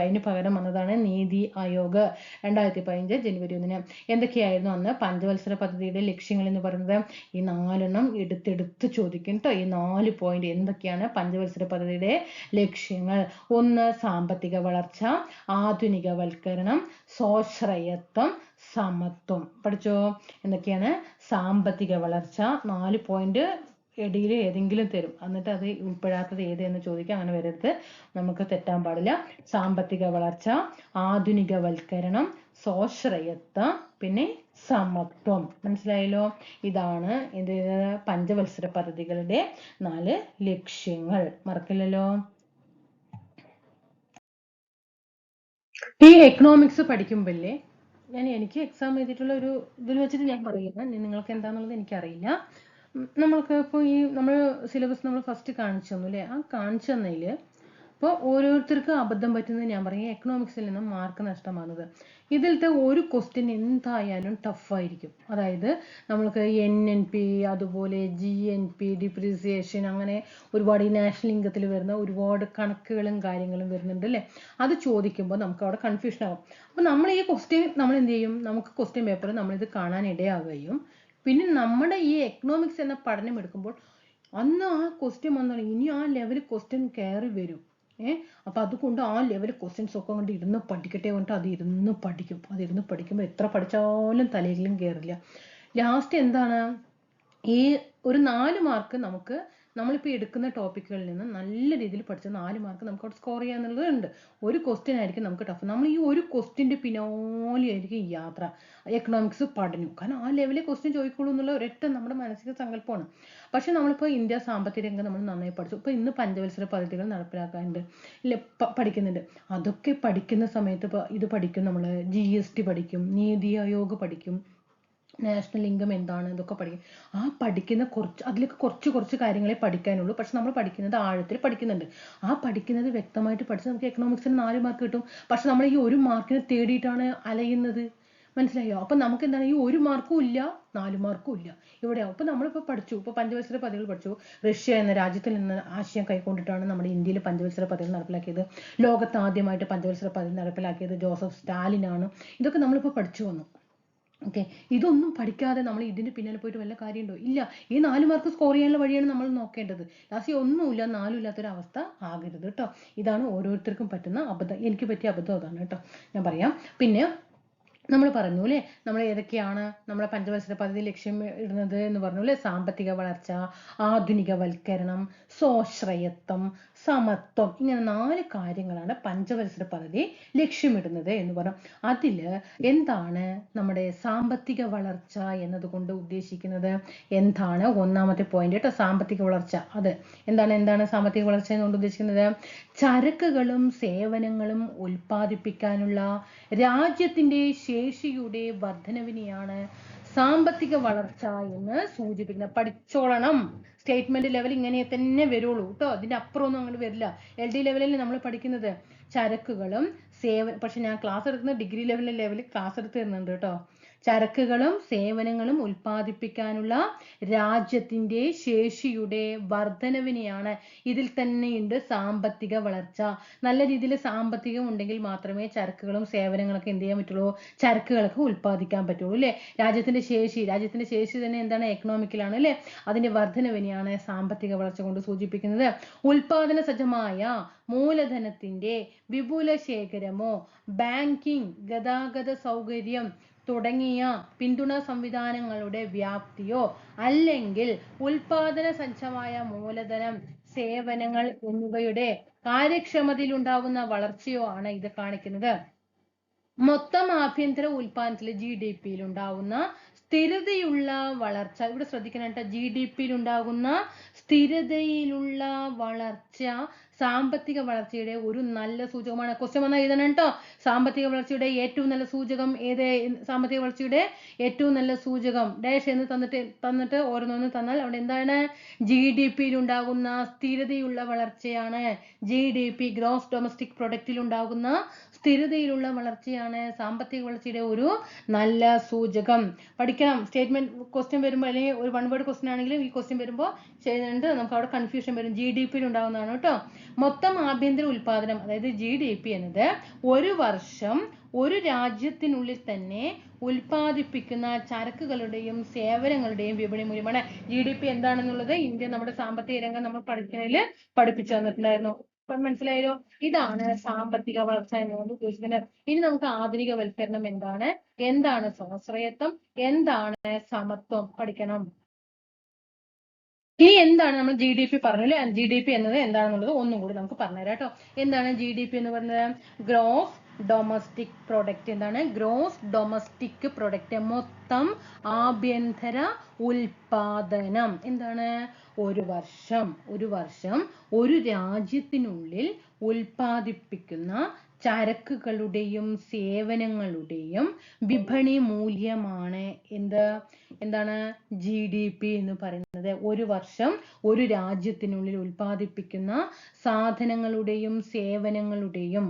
അതിന് പകരം വന്നതാണ് നീതി ആയോഗ് 2015 ജനുവരി 1. എന്തൊക്കെയായിരുന്നു അന്ന് പഞ്ചവത്സര പദ്ധതിയുടെ ലക്ഷ്യങ്ങൾ എന്ന് പറയുന്നത്? ഈ 4 എടുത്തെടുത്ത് ചോദിക്കും കേട്ടോ. ഈ 4 പോയിന്റ് എന്തൊക്കെയാണ് പഞ്ചവത്സര പദ്ധതിയുടെ ലക്ഷ്യങ്ങൾ? 1. സാമ്പത്തിക വളർച്ച, ആധുനികവൽക്കരണം, സ്വാശ്രയത്വം, സമത്വം. പഠിച്ചോ? എന്തൊക്കെയാണ്? സാമ്പത്തിക വളർച്ച 4 പോയിന്റ് ഇടയിൽ ഏതെങ്കിലും തരും, എന്നിട്ട് അത് ഉൾപ്പെടാത്തത് ഏതെന്ന് ചോദിക്കാം. അങ്ങനെ വരരുത്, നമുക്ക് തെറ്റാൻ പാടില്ല. സാമ്പത്തിക വളർച്ച, ആധുനികവൽക്കരണം, സ്വാശ്രയത്വം, പിന്നെ സമത്വം. മനസ്സിലായല്ലോ? ഇതാണ് എന്ത് പഞ്ചവത്സര പദ്ധതികളുടെ 4 ലക്ഷ്യങ്ങൾ. മറക്കില്ലല്ലോ. ഈ എക്കണോമിക്സ് പഠിക്കുമ്പോഴേ എനിക്ക് എക്സാം എഴുതിയിട്ടുള്ള ഒരു ഇതിൽ വെച്ചിട്ട് ഞാൻ പറയുന്നത്, നിങ്ങൾക്ക് എന്താണെന്നുള്ളത് എനിക്കറിയില്ല. നമ്മൾക്ക് ഇപ്പോൾ നമ്മൾ സിലബസ് നമ്മൾ ഫസ്റ്റ് കാണിച്ചു തന്നു അല്ലേ? ആ കാണിച്ചു തന്നതിൽ ഇപ്പോൾ ഓരോരുത്തർക്കും അബദ്ധം പറ്റുന്നത് ഞാൻ പറയും. എക്കണോമിക്സിൽ നിന്നും മാർക്ക് നഷ്ടമാകുന്നത് ഇതിലത്തെ ഒരു ക്വസ്റ്റ്യൻ എന്തായാലും ടഫായിരിക്കും. അതായത് നമ്മൾക്ക് NNP, അതുപോലെ GNP, ഡിപ്രീസിയേഷൻ, അങ്ങനെ ഒരുപാട് ഈ നാഷണൽ ഇൻകത്തിൽ വരുന്ന ഒരുപാട് കണക്കുകളും കാര്യങ്ങളും വരുന്നുണ്ട് അല്ലേ? അത് ചോദിക്കുമ്പോൾ നമുക്ക് അവിടെ കൺഫ്യൂഷൻ ആകും. അപ്പോൾ നമ്മൾ ഈ ക്വസ്റ്റ്യൻ നമ്മൾ എന്ത് ചെയ്യും? നമുക്ക് ക്വസ്റ്റ്യൻ പേപ്പർ നമ്മളിത് കാണാൻ ഇടയാവുകയും പിന്നെ നമ്മുടെ ഈ എക്കണോമിക്സ് എന്ന പഠനം എടുക്കുമ്പോൾ അന്ന് ആ ക്വസ്റ്റ്യൻ വന്നാൽ ഇനി ആ ലെവൽ ക്വസ്റ്റ്യൻ കയറി വരും. അപ്പൊ അതുകൊണ്ട് ആ ലെവൽ ക്വസ്റ്റ്യൻസ് ഒക്കെ കൊണ്ട് ഇരുന്ന് പഠിക്കട്ടെ കൊണ്ട് അതിരുന്ന് പഠിക്കുമ്പോൾ എത്ര പഠിച്ചാലും തലയിലും കയറില്ല. ലാസ്റ്റ് എന്താണ്? ഈ ഒരു 4 മാർക്ക് നമുക്ക് നമ്മളിപ്പോൾ എടുക്കുന്ന ടോപ്പിക്കുകളിൽ നിന്ന് നല്ല രീതിയിൽ പഠിച്ച 4 മാർക്ക് നമുക്ക് അവിടെ സ്കോർ ചെയ്യാന്നുള്ളതുണ്ട്. ഒരു ക്വസ്റ്റ്യൻ ആയിരിക്കും നമുക്ക് ടഫ്. നമ്മൾ ഈ ഒരു ക്വസ്റ്റ്യൻ്റെ പിന്നാലെ ആയിരിക്കും യാത്ര എക്കണോമിക്സ് പഠനം. കാരണം ആ ലെവലിൽ ക്വസ്റ്റ്യൻ ചോദിക്കുള്ളൂ എന്നുള്ള ഒരൊറ്റ നമ്മുടെ മാനസിക സങ്കല്പമാണ്. പക്ഷെ നമ്മളിപ്പോൾ ഇന്ത്യ സാമ്പത്തിക രംഗം നമ്മൾ നന്നായി പഠിച്ചു. ഇപ്പോൾ ഇന്ന് പഞ്ചവത്സര പദ്ധതികൾ നടപ്പിലാക്കാനുണ്ട് ഇല്ല, പഠിക്കുന്നുണ്ട്. അതൊക്കെ പഠിക്കുന്ന സമയത്ത് ഇപ്പോൾ ഇത് പഠിക്കും, നമ്മൾ GST പഠിക്കും, നീതി ആയോഗ് പഠിക്കും, നാഷണൽ ഇൻകം എന്താണ്, ഇതൊക്കെ പഠിക്കും. ആ പഠിക്കുന്ന അതിലേക്ക് കുറച്ച് കാര്യങ്ങളെ പഠിക്കാനുള്ളൂ. പക്ഷെ നമ്മൾ പഠിക്കുന്നത് ആഴത്തിൽ പഠിക്കുന്നുണ്ട്. ആ പഠിക്കുന്നത് വ്യക്തമായിട്ട് പഠിച്ച് നമുക്ക് എക്കണോമിക്സിന് 4 മാർക്ക് കിട്ടും. പക്ഷെ നമ്മൾ ഈ 1 മാർക്കിന് തേടിയിട്ടാണ് അലയുന്നത്. മനസ്സിലായോ? അപ്പൊ നമുക്ക് എന്താണ്? ഈ 1 മാർക്കും ഇല്ല, 4 മാർക്കും ഇല്ല. ഇവിടെയാവും. അപ്പൊ നമ്മളിപ്പോൾ പഠിച്ചു, ഇപ്പോൾ പഞ്ചവത്സര പദ്ധതികൾ പഠിച്ചു. റഷ്യ എന്ന രാജ്യത്തിൽ നിന്ന് ആശയം കൈക്കൊണ്ടിട്ടാണ് നമ്മുടെ ഇന്ത്യയിൽ പഞ്ചവത്സര പദ്ധതികൾ നടപ്പിലാക്കിയത്. ലോകത്ത് ആദ്യമായിട്ട് പഞ്ചവത്സര പദ്ധതി നടപ്പിലാക്കിയത് ജോസഫ് സ്റ്റാലിൻ ആണ്. ഇതൊക്കെ നമ്മളിപ്പോൾ പഠിച്ചു വന്നു. ഓക്കെ, ഇതൊന്നും പഠിക്കാതെ നമ്മൾ ഇതിന്റെ പിന്നാലെ പോയിട്ട് വല്ല കാര്യമുണ്ടോ? ഇല്ല. ഈ 4 മാർക്ക് സ്കോർ ചെയ്യാനുള്ള വഴിയാണ് നമ്മൾ നോക്കേണ്ടത്. ലാസ്റ്റ് ഒന്നുമില്ല, 4 ഇല്ലാത്തൊരവസ്ഥ ആകരുത് കേട്ടോ. ഇതാണ് ഓരോരുത്തർക്കും പറ്റുന്ന അബദ്ധം. എനിക്ക് പറ്റിയ അബദ്ധം അതാണ് കേട്ടോ, ഞാൻ പറയാം. പിന്നെ നമ്മൾ പറഞ്ഞു അല്ലേ, നമ്മൾ ഏതൊക്കെയാണ് നമ്മളെ പഞ്ചവത്സര പദ്ധതി ലക്ഷ്യം ഇടുന്നത് എന്ന് പറഞ്ഞു അല്ലേ? സാമ്പത്തിക വളർച്ച, ആധുനികവൽക്കരണം, സ്വാശ്രയത്വം, സമത്വം, ഇങ്ങനെ 4 കാര്യങ്ങളാണ് പഞ്ചവത്സര പദ്ധതി ലക്ഷ്യമിടുന്നത് എന്ന് പറഞ്ഞു. അതിൽ എന്താണ് നമ്മുടെ സാമ്പത്തിക വളർച്ച എന്നതുകൊണ്ട് ഉദ്ദേശിക്കുന്നത്? എന്താണ്? ഒന്നാമത്തെ പോയിന്റ് കേട്ടോ, സാമ്പത്തിക വളർച്ച. അത് എന്താണ് സാമ്പത്തിക വളർച്ച എന്നുകൊണ്ട് ഉദ്ദേശിക്കുന്നത്? ചരക്കുകളും സേവനങ്ങളും ഉൽപ്പാദിപ്പിക്കാനുള്ള രാജ്യത്തിന്റെ ശേഷിയുടെ വർധനവിനെയാണ് സാമ്പത്തിക വളർച്ച എന്ന് സൂചിപ്പിക്കുന്നത്. പഠിച്ചോളണം. സ്റ്റേറ്റ്മെന്റ് ലെവൽ ഇങ്ങനെ തന്നെ വരുള്ളൂ കേട്ടോ, അതിന്റെ അപ്പുറമൊന്നും അങ്ങോട്ട് വരില്ല. LD ലെവലിൽ നമ്മൾ പഠിക്കുന്നത് ചരക്കുകളും പക്ഷെ ഞാൻ ക്ലാസ് എടുക്കുന്ന ഡിഗ്രി ലെവലിൽ ക്ലാസ് എടുത്ത് തരുന്നുണ്ട് കേട്ടോ. ചരക്കുകളും സേവനങ്ങളും ഉൽപ്പാദിപ്പിക്കാനുള്ള രാജ്യത്തിന്റെ ശേഷിയുടെ വർധനവിനെയാണ്. ഇതിൽ തന്നെയുണ്ട് സാമ്പത്തിക വളർച്ച. നല്ല രീതിയിൽ സാമ്പത്തികം ഉണ്ടെങ്കിൽ മാത്രമേ ചരക്കുകളും സേവനങ്ങളൊക്കെ എന്ത് ചെയ്യാൻ പറ്റുള്ളൂ, ചരക്കുകളൊക്കെ ഉൽപ്പാദിക്കാൻ പറ്റുള്ളൂ അല്ലെ. രാജ്യത്തിന്റെ ശേഷി തന്നെ എന്താണ്, എക്കണോമിക്കലാണ് അല്ലെ. അതിന്റെ വർധനവിനെയാണ് സാമ്പത്തിക വളർച്ച കൊണ്ട് സൂചിപ്പിക്കുന്നത്. ഉൽപാദന സജ്ജമായ മൂലധനത്തിന്റെ വിപുല ശേഖരമോ ബാങ്കിംഗ്, ഗതാഗത സൗകര്യം തുടങ്ങിയ പിന്തുണ സംവിധാനങ്ങളുടെ വ്യാപ്തിയോ അല്ലെങ്കിൽ ഉൽപാദന സജ്ജമായ മൂലധനം, സേവനങ്ങൾ എന്നിവയുടെ കാര്യക്ഷമതയിൽ ഉണ്ടാകുന്ന വളർച്ചയോ ആണ് ഇത് കാണിക്കുന്നത്. മൊത്തം ആഭ്യന്തര ഉൽപാദനത്തിൽ GDP യിൽ ഉണ്ടാകുന്ന സ്ഥിരതയുള്ള വളർച്ച, ഇവിടെ ശ്രദ്ധിക്കണം കേട്ടോ, GDP യിൽ ഉണ്ടാകുന്ന സ്ഥിരതയിലുള്ള വളർച്ച സാമ്പത്തിക വളർച്ചയുടെ ഒരു നല്ല സൂചകമാണ്. ക്വസ്റ്റ്യൻ വന്നാൽ എഴുതണം കേട്ടോ. സാമ്പത്തിക വളർച്ചയുടെ ഏറ്റവും നല്ല സൂചകം ഏത്? സാമ്പത്തിക വളർച്ചയുടെ ഏറ്റവും നല്ല സൂചകം ഡാഷ് എന്ന് തന്നിട്ട് ഓരോന്നോന്ന് തന്നാൽ അവിടെ എന്താണ്, GDP യിൽ ഉണ്ടാകുന്ന സ്ഥിരതയുള്ള വളർച്ചയാണ്. GDP, ഗ്രോസ് ഡൊമസ്റ്റിക് പ്രൊഡക്റ്റിൽ ഉണ്ടാകുന്ന സ്ഥിരതയിലുള്ള വളർച്ചയാണ് സാമ്പത്തിക വളർച്ചയുടെ ഒരു നല്ല സൂചകം. പഠിക്കണം. സ്റ്റേറ്റ്മെന്റ് ക്വസ്റ്റ്യൻ വരുമ്പോൾ അല്ലെങ്കിൽ ഒരു വൺ വേർഡ് ക്വസ്റ്റ്യൻ ആണെങ്കിലും ഈ ക്വസ്റ്റ്യൻ വരുമ്പോൾ ചെയ്യുന്നുണ്ട്, നമുക്ക് അവിടെ കൺഫ്യൂഷൻ വരും. GDP യിൽ ഉണ്ടാകുന്നതാണ് കേട്ടോ. മൊത്തം ആഭ്യന്തര ഉൽപാദനം അതായത് GDP എന്നത് ഒരു വർഷം ഒരു രാജ്യത്തിനുള്ളിൽ തന്നെ ഉൽപ്പാദിപ്പിക്കുന്ന ചരക്കുകളുടെയും സേവനങ്ങളുടെയും വിപണി മൂല്യമാണ്. GDP എന്താണെന്നുള്ളത് ഇന്ത്യ നമ്മുടെ സാമ്പത്തിക രംഗം നമ്മൾ പഠിക്കുന്നതിൽ പഠിപ്പിച്ചു തന്നിട്ടുണ്ടായിരുന്നു. മനസ്സിലായല്ലോ. ഇതാണ് സാമ്പത്തിക വളർച്ച എന്നുകൊണ്ട് ഉദ്ദേശിക്കുന്നത്. ഇനി നമുക്ക് ആധുനികവൽക്കരണം എന്താണ് സ്വാശ്രയത്വം, എന്താണ് സമത്വം പഠിക്കണം. ഇനി എന്താണ് നമ്മൾ GDP പറഞ്ഞല്ലോ, GDP എന്നത് എന്താണെന്നുള്ളത് ഒന്നും കൂടി നമുക്ക് പറഞ്ഞുതരാം കേട്ടോ. എന്താണ് GDP എന്ന് പറയുന്നത്? Gross domestic product. എന്താണ് ഗ്രോസ് ഡൊമസ്റ്റിക് പ്രൊഡക്റ്റ്? മൊത്തം ആഭ്യന്തര ഉൽപാദനം. എന്താണ്? ഒരു വർഷം ഒരു രാജ്യത്തിനുള്ളിൽ ഉൽപ്പാദിപ്പിക്കുന്ന ചരക്കുകളുടെയും സേവനങ്ങളുടെയും വിപണി മൂല്യമാണ് എന്താണ് GDP എന്ന് പറയുന്നത്. ഒരു വർഷം ഒരു രാജ്യത്തിനുള്ളിൽ ഉൽപ്പാദിപ്പിക്കുന്ന സാധനങ്ങളുടെയും സേവനങ്ങളുടെയും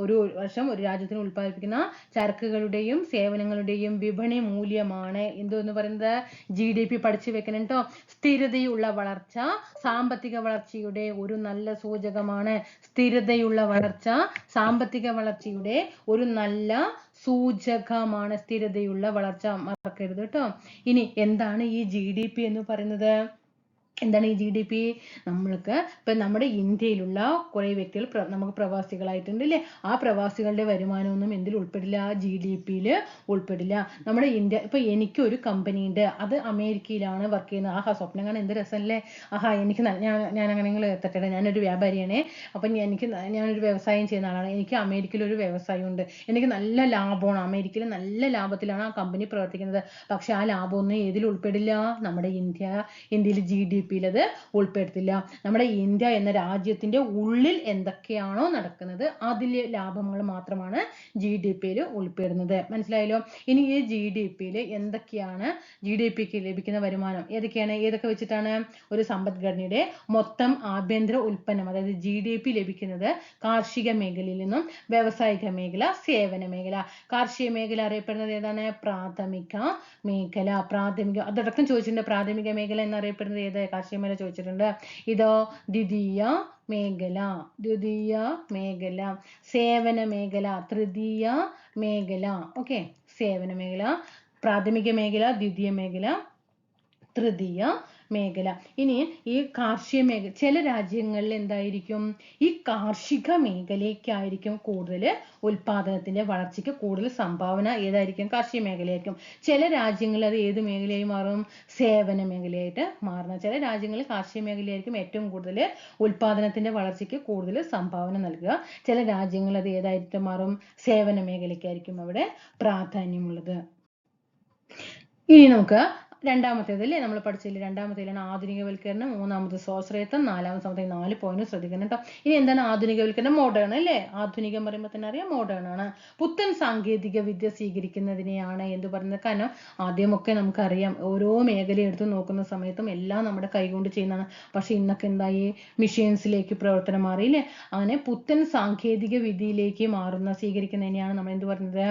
ഒരു വർഷം ഒരു രാജ്യത്തിന് ഉൽപ്പാദിപ്പിക്കുന്ന ചരക്കുകളുടെയും സേവനങ്ങളുടെയും വിപണി മൂല്യമാണ് എന്ന് പറയുന്നത് GDP. പഠിച്ചു വെക്കണം കേട്ടോ. സ്ഥിരതയുള്ള വളർച്ച സാമ്പത്തിക വളർച്ചയുടെ ഒരു നല്ല സൂചകമാണ്. സ്ഥിരതയുള്ള വളർച്ച സാമ്പത്തിക വളർച്ചയുടെ ഒരു നല്ല സൂചകമാണ്. സ്ഥിരതയുള്ള വളർച്ച മറക്കരുത് കേട്ടോ. ഇനി എന്താണ് ഈ GDP എന്ന് പറയുന്നത്? എന്താണ് ഈ GDP? നമ്മൾക്ക് ഇപ്പൊ നമ്മുടെ ഇന്ത്യയിലുള്ള കുറെ വ്യക്തികൾ നമുക്ക് പ്രവാസികളായിട്ടുണ്ട് അല്ലേ. ആ പ്രവാസികളുടെ വരുമാനമൊന്നും എന്തിൽ ഉൾപ്പെടില്ല? GDP യിൽ ഉൾപ്പെടില്ല. നമ്മുടെ ഇന്ത്യ ഇപ്പൊ എനിക്ക് ഒരു കമ്പനി ഉണ്ട്, അത് അമേരിക്കയിലാണ് വർക്ക് ചെയ്യുന്നത്. ആഹാ, സ്വപ്നം കാണാൻ എന്ത് രസമല്ലേ. ആഹാ, എനിക്ക് ഞാൻ അങ്ങനെ എത്തട്ടെ, ഞാനൊരു വ്യാപാരിയാണേ. അപ്പൊ ഞാനൊരു വ്യവസായം ചെയ്യുന്ന ആളാണ്. എനിക്ക് അമേരിക്കയിൽ ഒരു വ്യവസായം ഉണ്ട്, എനിക്ക് നല്ല ലാഭമാണ്, അമേരിക്കയിൽ നല്ല ലാഭത്തിലാണ് ആ കമ്പനി പ്രവർത്തിക്കുന്നത്. പക്ഷെ ആ ലാഭമൊന്നും ഏതിൽ ഉൾപ്പെടില്ല? നമ്മുടെ ഇന്ത്യയിൽ GDP അത് ഉൾപ്പെടുത്തില്ല. നമ്മുടെ ഇന്ത്യ എന്ന രാജ്യത്തിന്റെ ഉള്ളിൽ എന്തൊക്കെയാണോ നടക്കുന്നത് അതിലെ ലാഭങ്ങൾ മാത്രമാണ് GDP യിൽ ഉൾപ്പെടുന്നത്. മനസ്സിലായല്ലോ. ഇനി ഈ GDP യിൽ എന്തൊക്കെയാണ് GDPക്ക് ലഭിക്കുന്ന വരുമാനം ഏതൊക്കെ വെച്ചിട്ടാണ്? ഒരു സമ്പദ്ഘടനയുടെ മൊത്തം ആഭ്യന്തര ഉൽപ്പന്നം അതായത് GDP ലഭിക്കുന്നത് കാർഷിക മേഖലയിൽ നിന്നും വ്യവസായിക മേഖല, സേവന മേഖല. കാർഷിക മേഖല അറിയപ്പെടുന്നത് ഏതാണ്? പ്രാഥമിക മേഖല. അതടക്കം ചോദിച്ചിട്ടുണ്ട്. പ്രാഥമിക മേഖല എന്നറിയപ്പെടുന്നത് ഏത്? കാർഷിക മേഖല ചോദിച്ചിട്ടുണ്ട്. ഇതോ ദ്വിതീയ മേഖല. സേവന മേഖല തൃതീയ മേഖല. സേവന മേഖല, പ്രാഥമിക മേഖല, ദ്വിതീയ മേഖല, തൃതീയ മേഖല. ഇനി ഈ കാർഷിക മേഖല ചില രാജ്യങ്ങളിൽ എന്തായിരിക്കും? ഈ കാർഷിക മേഖലയ്ക്കായിരിക്കും കൂടുതൽ ഉൽപാദനത്തിന്റെ വളർച്ചയ്ക്ക് കൂടുതൽ സംഭാവന ഏതായിരിക്കും? കാർഷിക മേഖലയായിരിക്കും. ചില രാജ്യങ്ങളിൽ അത് ഏത് മേഖലയായി മാറും? സേവന മേഖലയായിട്ട് മാറുന്നത്. ചില രാജ്യങ്ങളിൽ കാർഷിക മേഖലയായിരിക്കും ഏറ്റവും കൂടുതൽ ഉൽപാദനത്തിന്റെ വളർച്ചയ്ക്ക് കൂടുതൽ സംഭാവന നൽകുക. ചില രാജ്യങ്ങളിൽ അത് ഏതായിട്ട് മാറും? സേവന മേഖലയ്ക്കായിരിക്കും അവിടെ പ്രാധാന്യമുള്ളത്. ഇനി നമുക്ക് രണ്ടാമത്തേത് അല്ലേ നമ്മൾ പഠിച്ചില്ലേ, രണ്ടാമത്തേലാണ് ആധുനികവൽക്കരണം, മൂന്നാമത് സ്വാശ്രയത്വം, നാലാമത്തെ 4 പോയിന്റ് ശ്രദ്ധിക്കണം കേട്ടോ. ഇനി എന്താണ് ആധുനികവൽക്കരണം? മോഡേൺ അല്ലേ, ആധുനികം പറയുമ്പോൾ തന്നെ അറിയാം മോഡേൺ ആണ്. പുത്തൻ സാങ്കേതിക വിദ്യ സ്വീകരിക്കുന്നതിനെയാണ് എന്ത് പറയുന്നത്? കാരണം ആദ്യമൊക്കെ നമുക്കറിയാം ഓരോ മേഖല എടുത്ത് നോക്കുന്ന സമയത്തും എല്ലാം നമ്മുടെ കൈകൊണ്ട് ചെയ്യുന്നതാണ്. പക്ഷെ ഇന്നൊക്കെ എന്തായി? മെഷീൻസിലേക്ക് പ്രവർത്തനം മാറിയില്ലേ? അങ്ങനെ പുത്തൻ സാങ്കേതിക വിദ്യയിലേക്ക് സ്വീകരിക്കുന്നതിനെയാണ് നമ്മൾ എന്ത് പറയുന്നത്?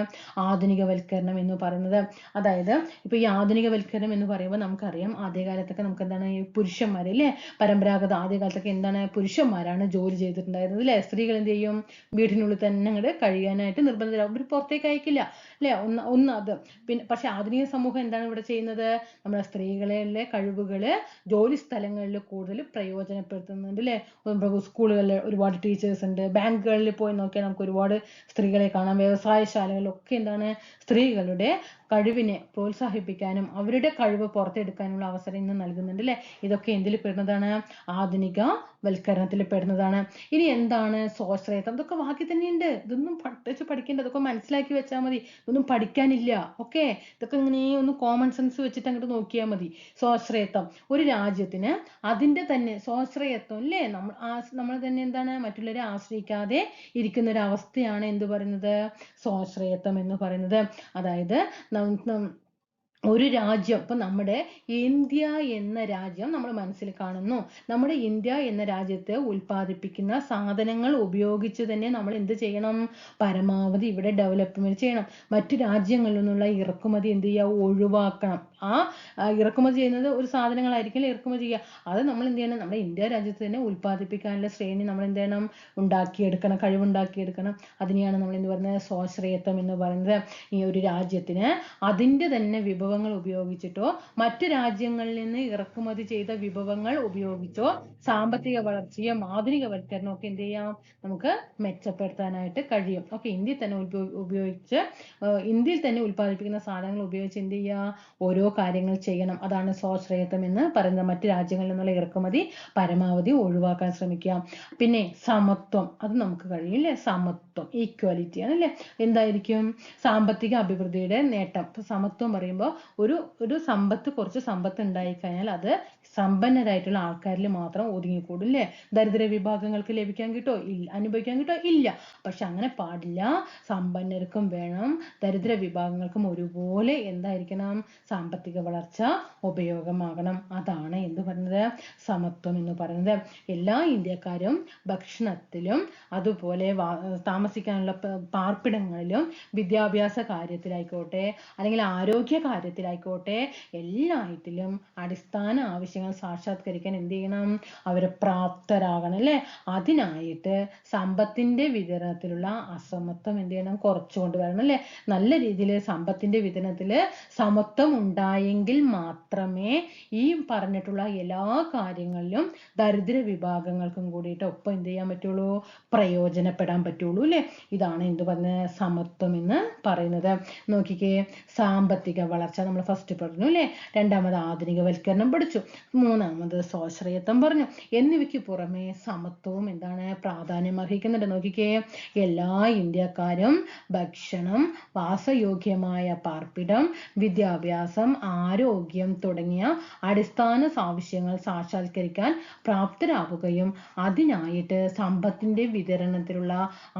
ആധുനികവൽക്കരണം എന്ന് പറയുന്നത്. അതായത് ഇപ്പൊ ഈ ആധുനികവൽക്കരണം എന്ന് പറയുമ്പോൾ നമുക്കറിയാം ആദ്യകാലത്തൊക്കെ നമുക്ക് എന്താണ് ഈ പുരുഷന്മാര് അല്ലേ, പരമ്പരാഗത ആദ്യകാലത്തൊക്കെ എന്താണ് പുരുഷന്മാരാണ് ജോലി ചെയ്തിട്ടുണ്ടായിരുന്നത് അല്ലേ. സ്ത്രീകൾ എന്ത് ചെയ്യും? വീടിനുള്ളിൽ തന്നെ അങ്ങോട്ട് കഴിയാനായിട്ട് നിർബന്ധിതരാകും, അവർ പുറത്തേക്ക് അയക്കില്ല അല്ലേ. ഒന്ന് അത്. പിന്നെ പക്ഷെ ആധുനിക സമൂഹം എന്താണ് ഇവിടെ ചെയ്യുന്നത്? നമ്മുടെ സ്ത്രീകളിലെ കഴിവുകള് ജോലി സ്ഥലങ്ങളിൽ കൂടുതൽ പ്രയോജനപ്പെടുത്തുന്നുണ്ട് അല്ലേ. സ്കൂളുകളിൽ ഒരുപാട് ടീച്ചേഴ്സ് ഉണ്ട്, ബാങ്കുകളിൽ പോയി നോക്കിയാൽ നമുക്ക് ഒരുപാട് സ്ത്രീകളെ കാണാം, വ്യവസായശാലകളിലൊക്കെ എന്താണ് സ്ത്രീകളുടെ കഴിവിനെ പ്രോത്സാഹിപ്പിക്കാനും അവരുടെ കഴിവ് പുറത്തെടുക്കാനുള്ള അവസരം ഇന്ന് നൽകുന്നുണ്ട് അല്ലേ. ഇതൊക്കെ എന്തിൽ പെടുന്നതാണ്? ആധുനിക വൽക്കരണത്തിൽ പെടുന്നതാണ്. ഇനി എന്താണ് സ്വാശ്രയത്വം? ഇതൊക്കെ ബാക്കി തന്നെയുണ്ട്, ഇതൊന്നും പഠിക്കേണ്ട, ഇതൊക്കെ മനസ്സിലാക്കി വെച്ചാൽ മതി, ഇതൊന്നും പഠിക്കാനില്ല. ഓക്കെ, ഇതൊക്കെ ഇങ്ങനെ ഒന്ന് കോമൺ സെൻസ് വെച്ചിട്ട് അങ്ങോട്ട് നോക്കിയാൽ മതി. സ്വാശ്രയത്വം ഒരു രാജ്യത്തിന് അതിന്റെ തന്നെ സ്വാശ്രയത്വം അല്ലേ, നമ്മൾ തന്നെ എന്താണ് മറ്റുള്ളവരെ ആശ്രയിക്കാതെ ഇരിക്കുന്ന ഒരു അവസ്ഥയാണ് എന്ത് പറയുന്നത്? സ്വാശ്രയത്വം എന്ന് പറയുന്നത്. അതായത് ഒരു രാജ്യം, ഇപ്പൊ നമ്മുടെ ഇന്ത്യ എന്ന രാജ്യം നമ്മൾ മനസ്സിൽ കാണുന്നു. നമ്മുടെ ഇന്ത്യ എന്ന രാജ്യത്ത് ഉൽപ്പാദിപ്പിക്കുന്ന സാധനങ്ങൾ ഉപയോഗിച്ച് തന്നെ നമ്മൾ എന്ത് ചെയ്യണം? പരമാവധി ഇവിടെ ഡെവലപ്മെന്റ് ചെയ്യണം. മറ്റു രാജ്യങ്ങളിൽ നിന്നുള്ള ഇറക്കുമതി എന്ത് ചെയ്യുക? ഒഴിവാക്കണം. ആ ഇറക്കുമതി ചെയ്യുന്നത് ഒരു സാധനങ്ങളായിരിക്കും ഇറക്കുമതി ചെയ്യുക, അത് നമ്മൾ എന്ത് ചെയ്യണം? നമ്മുടെ ഇന്ത്യ രാജ്യത്ത് തന്നെ ഉൽപ്പാദിപ്പിക്കാനുള്ള ശ്രേണി നമ്മൾ എന്ത് ചെയ്യണം? ഉണ്ടാക്കിയെടുക്കണം, കഴിവുണ്ടാക്കിയെടുക്കണം. അതിനെയാണ് നമ്മൾ എന്ത് പറയുന്നത്? സ്വാശ്രയത്വം എന്ന് പറയുന്നത്. ഈ ഒരു രാജ്യത്തിന് അതിന്റെ തന്നെ വിഭവങ്ങൾ ഉപയോഗിച്ചിട്ടോ മറ്റു രാജ്യങ്ങളിൽ നിന്ന് ഇറക്കുമതി ചെയ്ത വിഭവങ്ങൾ ഉപയോഗിച്ചോ സാമ്പത്തിക വളർച്ചയും ആധുനികവൽക്കരണവും ഒക്കെ എന്ത് ചെയ്യാം? നമുക്ക് മെച്ചപ്പെടുത്താനായിട്ട് കഴിയും. ഓക്കെ, ഇന്ത്യയിൽ തന്നെ ഉൽപ്പാദിപ്പിക്കുന്ന സാധനങ്ങൾ ഉപയോഗിച്ച് എന്ത് ചെയ്യുക? ഓരോ കാര്യങ്ങൾ ചെയ്യണം. അതാണ് സ്വാശ്രയത്വം എന്ന് പറയുന്നത്. മറ്റു രാജ്യങ്ങളിൽ നിന്നുള്ള ഇറക്കുമതി പരമാവധി ഒഴിവാക്കാൻ ശ്രമിക്കുക. പിന്നെ സമത്വം, അത് നമുക്ക് കഴിയില്ലേ. സമത്വം, ഈക്വാലിറ്റി ആണല്ലേ. എന്തായിരിക്കും? സാമ്പത്തിക അഭിവൃദ്ധിയുടെ നേട്ടം. ഇപ്പൊ സമത്വം പറയുമ്പോൾ ഒരു കുറച്ച് സമ്പത്ത് ഉണ്ടായിക്കഴിഞ്ഞാൽ അത് സമ്പന്നരായിട്ടുള്ള ആൾക്കാരിൽ മാത്രം ഒതുങ്ങിക്കൂടും അല്ലേ. ദരിദ്ര വിഭാഗങ്ങൾക്ക് ലഭിക്കാൻ കിട്ടോ? ഇല്ല. അനുഭവിക്കാൻ കിട്ടോ? ഇല്ല. പക്ഷെ അങ്ങനെ പാടില്ല, സമ്പന്നർക്കും വേണം ദരിദ്ര വിഭാഗങ്ങൾക്കും ഒരുപോലെ എന്തായിരിക്കണം? സാമ്പത്തിക വളർച്ച ഉപയോഗമാകണം. അതാണ് എന്ത് പറയുന്നത്? സമത്വം എന്ന് പറയുന്നത്. എല്ലാ ഇന്ത്യക്കാരും ഭക്ഷണത്തിലും അതുപോലെ താമസിക്കാനുള്ള പാർപ്പിടങ്ങളിലും വിദ്യാഭ്യാസ കാര്യത്തിലായിക്കോട്ടെ അല്ലെങ്കിൽ ആരോഗ്യ കാര്യത്തിലായിക്കോട്ടെ എല്ലാറ്റിലും അടിസ്ഥാന ആവശ്യങ്ങൾ സാക്ഷാത്കരിക്കാൻ എന്ത് ചെയ്യണം? അവരെ പ്രാപ്തരാകണം അല്ലേ. അതിനായിട്ട് സമ്പത്തിന്റെ വിതരണത്തിലുള്ള അസമത്വം എന്ത് ചെയ്യണം? കുറച്ചു കൊണ്ടുവരണം അല്ലേ. നല്ല രീതിയിൽ സമ്പത്തിന്റെ വിതരണത്തിൽ സമത്വം ഉണ്ടായെങ്കിൽ മാത്രമേ ഈ പറഞ്ഞിട്ടുള്ള എല്ലാ കാര്യങ്ങളിലും ദരിദ്ര വിഭാഗങ്ങൾക്കും കൂടിയിട്ട് ഒപ്പം എന്ത് ചെയ്യാൻ പറ്റുള്ളൂ? പ്രയോജനപ്പെടാൻ പറ്റുള്ളൂ അല്ലേ. ഇതാണ് എന്ത് പറഞ്ഞത്? സമത്വം എന്ന് പറയുന്നത്. നോക്കിക്കേ, സാമ്പത്തിക വളർച്ച നമ്മൾ ഫസ്റ്റ് പറഞ്ഞു അല്ലേ. രണ്ടാമത് ആധുനികവൽക്കരണം പഠിച്ചു, മൂന്നാമത് സ്വാശ്രയത്വം പറഞ്ഞു. എന്നിവയ്ക്ക് പുറമെ സമത്വവും എന്താണ്? പ്രാധാന്യം അർഹിക്കുന്നുണ്ട്. നോക്കിക്കേ, എല്ലാ ഇന്ത്യക്കാരും ഭക്ഷണം, വാസയോഗ്യമായ പാർപ്പിടം, വിദ്യാഭ്യാസം, ആരോഗ്യം തുടങ്ങിയ അടിസ്ഥാന ആവശ്യങ്ങൾ സാക്ഷാത്കരിക്കാൻ പ്രാപ്തരാവുകയും അതിനായിട്ട് സമ്പത്തിന്റെ വിതരണത്തിലുള്ള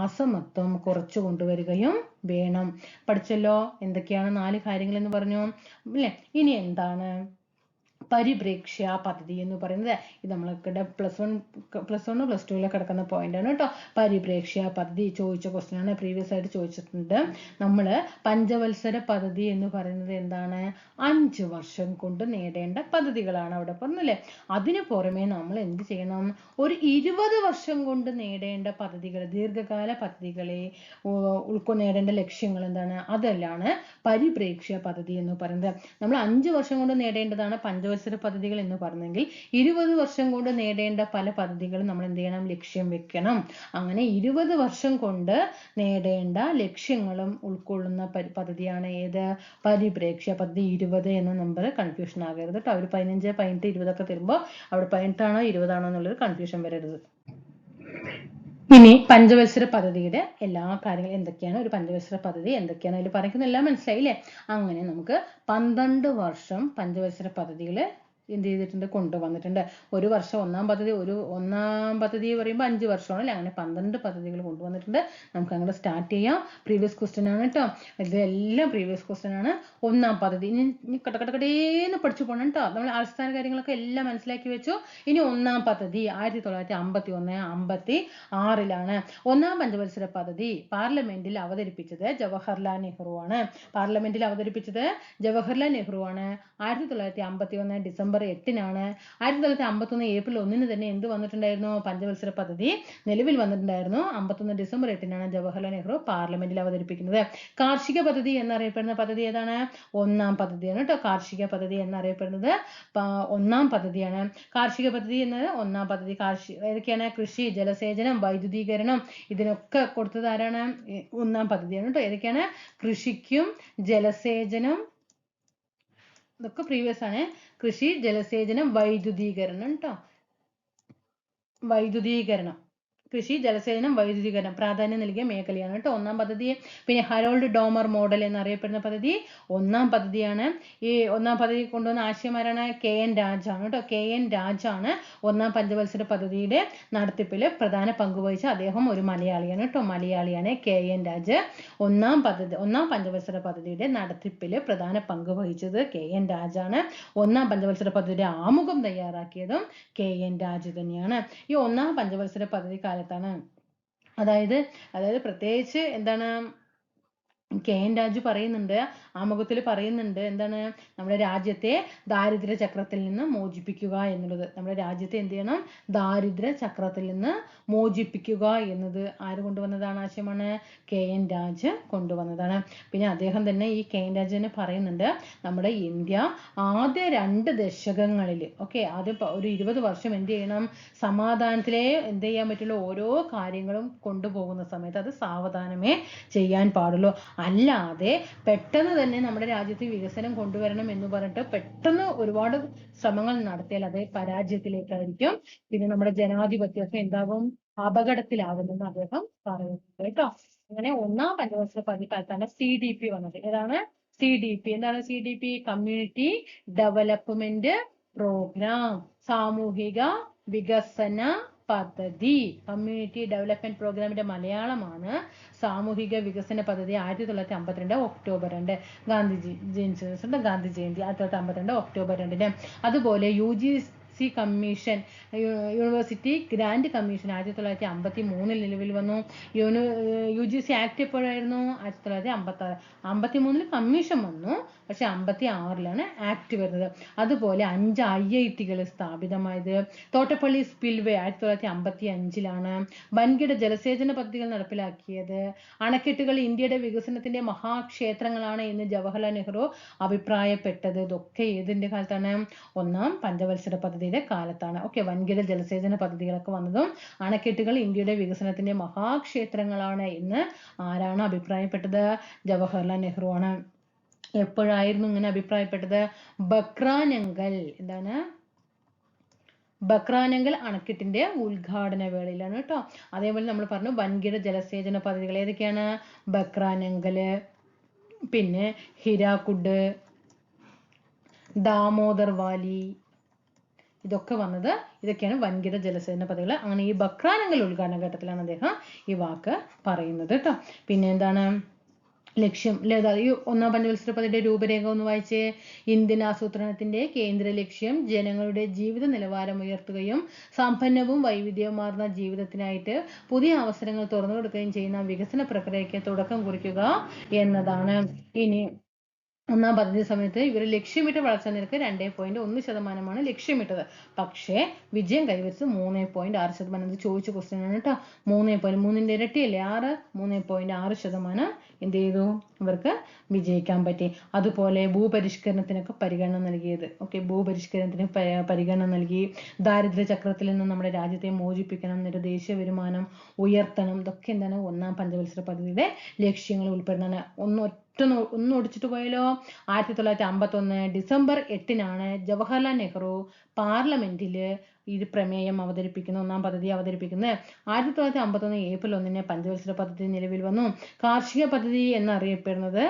അസമത്വം കുറച്ചു കൊണ്ടുവരികയും വേണം. പഠിച്ചല്ലോ എന്തൊക്കെയാണ് 4 കാര്യങ്ങൾ എന്ന് പറഞ്ഞു അല്ലേ. ഇനി എന്താണ് പരിപ്രേക്ഷ്യ പദ്ധതി എന്ന് പറയുന്നത്? ഇത് നമ്മൾക്കിടെ +1 +2 കിടക്കുന്ന പോയിന്റ് ആണ് കേട്ടോ. പരിപ്രേക്ഷ്യ പദ്ധതി ചോദിച്ച ക്വസ്റ്റ്യൻ ആണ്, പ്രീവിയസ് ആയിട്ട് ചോദിച്ചിട്ടുണ്ട്. നമ്മൾ പഞ്ചവത്സര പദ്ധതി എന്ന് പറയുന്നത് എന്താണ്? 5 വർഷം കൊണ്ട് നേടേണ്ട പദ്ധതികളാണ് അവിടെ പറഞ്ഞല്ലേ. അതിന് പുറമെ നമ്മൾ എന്ത് ചെയ്യണം? ഒരു 20 വർഷം കൊണ്ട് നേടേണ്ട പദ്ധതികൾ, ദീർഘകാല പദ്ധതികളെ നേടേണ്ട ലക്ഷ്യങ്ങൾ എന്താണ്? അതെല്ലാണ് പരിപ്രേക്ഷ്യ പദ്ധതി എന്ന് പറയുന്നത്. നമ്മൾ 5 വർഷം കൊണ്ട് നേടേണ്ടതാണ് പഞ്ചവത്സര പദ്ധതികൾ എന്ന് പറഞ്ഞെങ്കിൽ 20 വർഷം കൊണ്ട് നേടേണ്ട പല പദ്ധതികളും നമ്മൾ എന്ത് ചെയ്യണം? ലക്ഷ്യം വെക്കണം. അങ്ങനെ 20 വർഷം കൊണ്ട് നേടേണ്ട ലക്ഷ്യങ്ങളും ഉൾക്കൊള്ളുന്ന പദ്ധതിയാണ് ഏത്? പരിപ്രേക്ഷ്യ പദ്ധതി. 20 എന്ന നമ്പർ കൺഫ്യൂഷൻ ആകരുത് കേട്ടോ. അവർ 15, 18, 20 ഒക്കെ തരുമ്പോൾ അവിടെ 18 ആണോ 20 ആണോ എന്നുള്ളൊരു കൺഫ്യൂഷൻ വരരുത്. ഇനി പഞ്ചവത്സര പദ്ധതിയുടെ എല്ലാ കാര്യങ്ങളും എന്തൊക്കെയാണ്, ഒരു പഞ്ചവത്സര പദ്ധതി എന്തൊക്കെയാണ് അതിൽ പറയുന്നത് എല്ലാം മനസ്സിലായില്ലേ. അങ്ങനെ നമുക്ക് 12 വർഷം പഞ്ചവത്സര പദ്ധതികൾ എന്ത് ചെയ്തിട്ടുണ്ട്, കൊണ്ടുവന്നിട്ടുണ്ട്. ഒരു വർഷം ഒന്നാം പദ്ധതി പറയുമ്പോൾ 5 വർഷമാണ് അല്ലേ. അങ്ങനെ 12 പദ്ധതികൾ കൊണ്ടുവന്നിട്ടുണ്ട്. നമുക്ക് അങ്ങോട്ട് സ്റ്റാർട്ട് ചെയ്യാം. പ്രീവിയസ് ക്വസ്റ്റ്യൻ ആണ് കേട്ടോ, ഇതെല്ലാം പ്രീവിയസ് ക്വസ്റ്റ്യൻ ആണ്. ഒന്നാം പദ്ധതി ഇനി കടകടകടേന്ന് പഠിച്ചു പോകണം കേട്ടോ. നമ്മൾ അടിസ്ഥാന കാര്യങ്ങളൊക്കെ എല്ലാം മനസ്സിലാക്കി വെച്ചു. ഇനി ഒന്നാം പദ്ധതി 1951-56 ഒന്നാം പഞ്ചവത്സര പദ്ധതി പാർലമെന്റിൽ അവതരിപ്പിച്ചത് ജവഹർലാൽ നെഹ്റു ആണ്. 1951 ഡിസംബർ 8-നാണ്. 1951 ഏപ്രിൽ 1-ന് തന്നെ എന്ത് വന്നിട്ടുണ്ടായിരുന്നു, പഞ്ചവത്സര പദ്ധതി നിലവിൽ വന്നിട്ടുണ്ടായിരുന്നു. 51 ഡിസംബർ 8-നാണ് ജവഹർലാൽ നെഹ്റു പാർലമെന്റിൽ അവതരിപ്പിക്കുന്നത്. കാർഷിക പദ്ധതി എന്നറിയപ്പെടുന്ന പദ്ധതി ഏതാണ്, ഒന്നാം പദ്ധതിയാണ് കേട്ടോ. കാർഷിക പദ്ധതി എന്നറിയപ്പെടുന്നത് ഒന്നാം പദ്ധതിയാണ്. കാർഷിക പദ്ധതി എന്നത് ഒന്നാം പദ്ധതി. ഏതൊക്കെയാണ്, കൃഷി, ജലസേചനം, വൈദ്യുതീകരണം, ഇതിനൊക്കെ കൊടുത്തത് ആരാണ്, ഒന്നാം പദ്ധതിയാണ് കേട്ടോ. ഏതൊക്കെയാണ്, കൃഷിക്കും ജലസേചനം, ഇതൊക്കെ പ്രീവിയസ് ആണ്. കൃഷി, ജലസേചനം, വൈദ്യുതീകരണം കേട്ടോ. വൈദ്യുതീകരണം, കൃഷി, ജലസേചനം, വൈദ്യുതീകരണം പ്രാധാന്യം നൽകിയ മേഖലയാണ് കേട്ടോ ഒന്നാം പദ്ധതി. പിന്നെ ഹരോൾഡ് ഡോമർ മോഡൽ എന്നറിയപ്പെടുന്ന പദ്ധതി ഒന്നാം പദ്ധതിയാണ്. ഈ ഒന്നാം പദ്ധതി കൊണ്ടുവന്ന ആശയമാരാണ്, KN രാജാണ് കേട്ടോ. KN രാജാണ് ഒന്നാം പഞ്ചവത്സര പദ്ധതിയുടെ നടത്തിപ്പിൽ പ്രധാന പങ്ക് വഹിച്ച അദ്ദേഹം ഒരു മലയാളിയാണ് കേട്ടോ. മലയാളിയാണ് KN രാജ്. ഒന്നാം പഞ്ചവത്സര പദ്ധതിയുടെ നടത്തിപ്പിൽ പ്രധാന പങ്ക് വഹിച്ചത് KN രാജാണ്. ഒന്നാം പഞ്ചവത്സര പദ്ധതിയുടെ ആമുഖം തയ്യാറാക്കിയതും KN രാജ് തന്നെയാണ്. ഈ ഒന്നാം പഞ്ചവത്സര പദ്ധതി കാലത്താണ്, അതായത് പ്രത്യേകിച്ച് എന്താണ്, KN രാജു പറയുന്നുണ്ട്, ആമുഖത്തിൽ പറയുന്നുണ്ട് എന്താണ്, നമ്മുടെ രാജ്യത്തെ ദാരിദ്ര്യ ചക്രത്തിൽ നിന്ന് മോചിപ്പിക്കുക എന്നുള്ളത്. നമ്മുടെ രാജ്യത്തെ എന്ത് ചെയ്യണം, ദാരിദ്ര്യ ചക്രത്തിൽ നിന്ന് മോചിപ്പിക്കുക എന്നത് ആര് കൊണ്ടുവന്നതാണ്, ആശയമാണ്, KN രാജ് കൊണ്ടുവന്നതാണ്. പിന്നെ അദ്ദേഹം തന്നെ ഈ KN രാജ് തന്നെ പറയുന്നുണ്ട്, നമ്മുടെ ഇന്ത്യ ആദ്യ 2 ദശകങ്ങളിൽ ആദ്യം ഒരു 20 വർഷം എന്ത് ചെയ്യണം, സമാധാനത്തിലേ എന്ത് ചെയ്യാൻ പറ്റുള്ളൂ, ഓരോ കാര്യങ്ങളും കൊണ്ടുപോകുന്ന സമയത്ത് അത് സാവധാനമേ ചെയ്യാൻ പാടുള്ളൂ. അല്ലാതെ പെട്ടെന്ന് തന്നെ നമ്മുടെ രാജ്യത്ത് വികസനം കൊണ്ടുവരണം എന്ന് പറഞ്ഞിട്ട് പെട്ടെന്ന് ഒരുപാട് ശ്രമങ്ങൾ നടത്തിയാൽ അത് പരാജയത്തിലേക്കായിരിക്കും. പിന്നെ നമ്മുടെ ജനാധിപത്യമൊക്കെ എന്താകും, അപകടത്തിലാകുമെന്ന് അദ്ദേഹം പറയുന്നുണ്ട് കേട്ടോ. അങ്ങനെ ഒന്നാം പഞ്ചവത്സര പദ്ധതി കാലത്താണ് CDP വന്നത്. ഏതാണ് CDP? എന്താണ് CDP? കമ്മ്യൂണിറ്റി ഡെവലപ്മെന്റ് പ്രോഗ്രാം, സാമൂഹിക വികസന പദ്ധതി. കമ്മ്യൂണിറ്റി ഡെവലപ്മെന്റ് പ്രോഗ്രാമിന്റെ മലയാളമാണ് സാമൂഹിക വികസന പദ്ധതി. 1952 ഒക്ടോബർ 2 ഗാന്ധിജി ജനിച്ചത്, ഗാന്ധി ജയന്തി 1952 ഒക്ടോബർ 2-ന്. അതുപോലെ UGC commission, university grant commission 1953 നിലവിൽ വന്നു. UGC act എപ്പോഴായിരുന്നു, 1956. 53 കമ്മീഷൻ വന്നു, പക്ഷെ 56 ആക്ട് വരുന്നത്. അതുപോലെ 5 IIT സ്ഥാപിതമായത്. തോട്ടപ്പള്ളി സ്പിൽവേ 1955 വൻകിട ജലസേചന പദ്ധതികൾ നടപ്പിലാക്കിയത്. അണക്കെട്ടുകൾ ഇന്ത്യയുടെ വികസനത്തിന്റെ മഹാക്ഷേത്രങ്ങളാണ് എന്ന് ജവഹർലാൽ നെഹ്റു അഭിപ്രായപ്പെട്ടത്. ഇതൊക്കെ ഏതിന്റെ കാലത്താണ്, ഒന്നാം പഞ്ചവത്സര പദ്ധതിയുടെ കാലത്താണ്. വൻകിട ജലസേചന പദ്ധതികളൊക്കെ വന്നതും അണക്കെട്ടുകൾ ഇന്ത്യയുടെ വികസനത്തിന്റെ മഹാക്ഷേത്രങ്ങളാണ് എന്ന് ആരാണ് അഭിപ്രായപ്പെട്ടത്, ജവഹർലാൽ നെഹ്റു ആണ്. എപ്പോഴായിരുന്നു ഇങ്ങനെ അഭിപ്രായപ്പെട്ടത്, ബക്രാനങ്കൽ, എന്താണ്, ബക്രാനങ്കൽ അണക്കെട്ടിന്റെ ഉദ്ഘാടന വേളയിലാണ് കേട്ടോ. അതേപോലെ നമ്മൾ പറഞ്ഞു വൻകിട ജലസേചന പദ്ധതികൾ ഏതൊക്കെയാണ്, ബക്രാനങ്കല്, പിന്നെ ഹിരാക്കുഡ്, ദാമോദർ വാലി, ഇതൊക്കെയാണ് വൻകിട ജലസേചന പദ്ധതികൾ. അങ്ങനെ ഈ ബക്രാനങ്കൽ ഉദ്ഘാടന ഘട്ടത്തിലാണ് അദ്ദേഹം ഈ വാക്ക് പറയുന്നത് കേട്ടോ. പിന്നെ എന്താണ് ലക്ഷ്യം, ഈ ഒന്നാം പഞ്ചവത്സര പദ്ധതിയുടെ രൂപരേഖ ഒന്ന് വായിച്ചേ. ഇന്ത്യൻ ആസൂത്രണത്തിന്റെ കേന്ദ്ര ലക്ഷ്യം ജനങ്ങളുടെ ജീവിത നിലവാരം ഉയർത്തുകയും സമ്പന്നവും വൈവിധ്യമാർന്ന ജീവിതത്തിനായിട്ട് പുതിയ അവസരങ്ങൾ തുറന്നു കൊടുക്കുകയും ചെയ്യുന്ന വികസന പ്രക്രിയയ്ക്ക് തുടക്കം കുറിക്കുക എന്നതാണ്. ഇനി ഒന്നാം പദ്ധതി സമയത്ത് ഇവർ ലക്ഷ്യമിട്ട വളർച്ചാ നിരക്ക് 2.1% ലക്ഷ്യമിട്ടത്. പക്ഷേ വിജയം കൈവരിച്ചത് 3.6%. ഇത് ചോദിച്ച ക്വസ്റ്റ്യൻ ആണ് കേട്ടോ. 3.3ന്റെ ഇരട്ടിയല്ലേ 6, 3.6% എന്ത് ചെയ്തു, ഇവർക്ക് വിജയിക്കാൻ പറ്റി. അതുപോലെ ഭൂപരിഷ്കരണത്തിനൊക്കെ പരിഗണന നൽകിയത്. ഭൂപരിഷ്കരണത്തിന് പരിഗണന നൽകി. ദാരിദ്ര്യ ചക്രത്തിൽ നിന്ന് നമ്മുടെ രാജ്യത്തെ മോചിപ്പിക്കണം, ദേശീയ വരുമാനം ഉയർത്തണം. ഇതൊക്കെ എന്താണ്, ഒന്നാം പഞ്ചവത്സര പദ്ധതിയുടെ ലക്ഷ്യങ്ങൾ ഉൾപ്പെടുന്നതാണ്. ഒന്ന് ഓടിച്ചിട്ട് പോയാലോ. 1951 ഡിസംബർ 8-നാണ് ജവഹർലാൽ നെഹ്റു പാർലമെന്റില് ഈ പ്രമേയം അവതരിപ്പിക്കുന്നത്, ഒന്നാം പദ്ധതി അവതരിപ്പിക്കുന്നത്? 1951 ഏപ്രിൽ 1 പഞ്ചവത്സര പദ്ധതി നിലവിൽ വന്നു. കാർഷിക പദ്ധതി എന്നറിയപ്പെടുന്നത്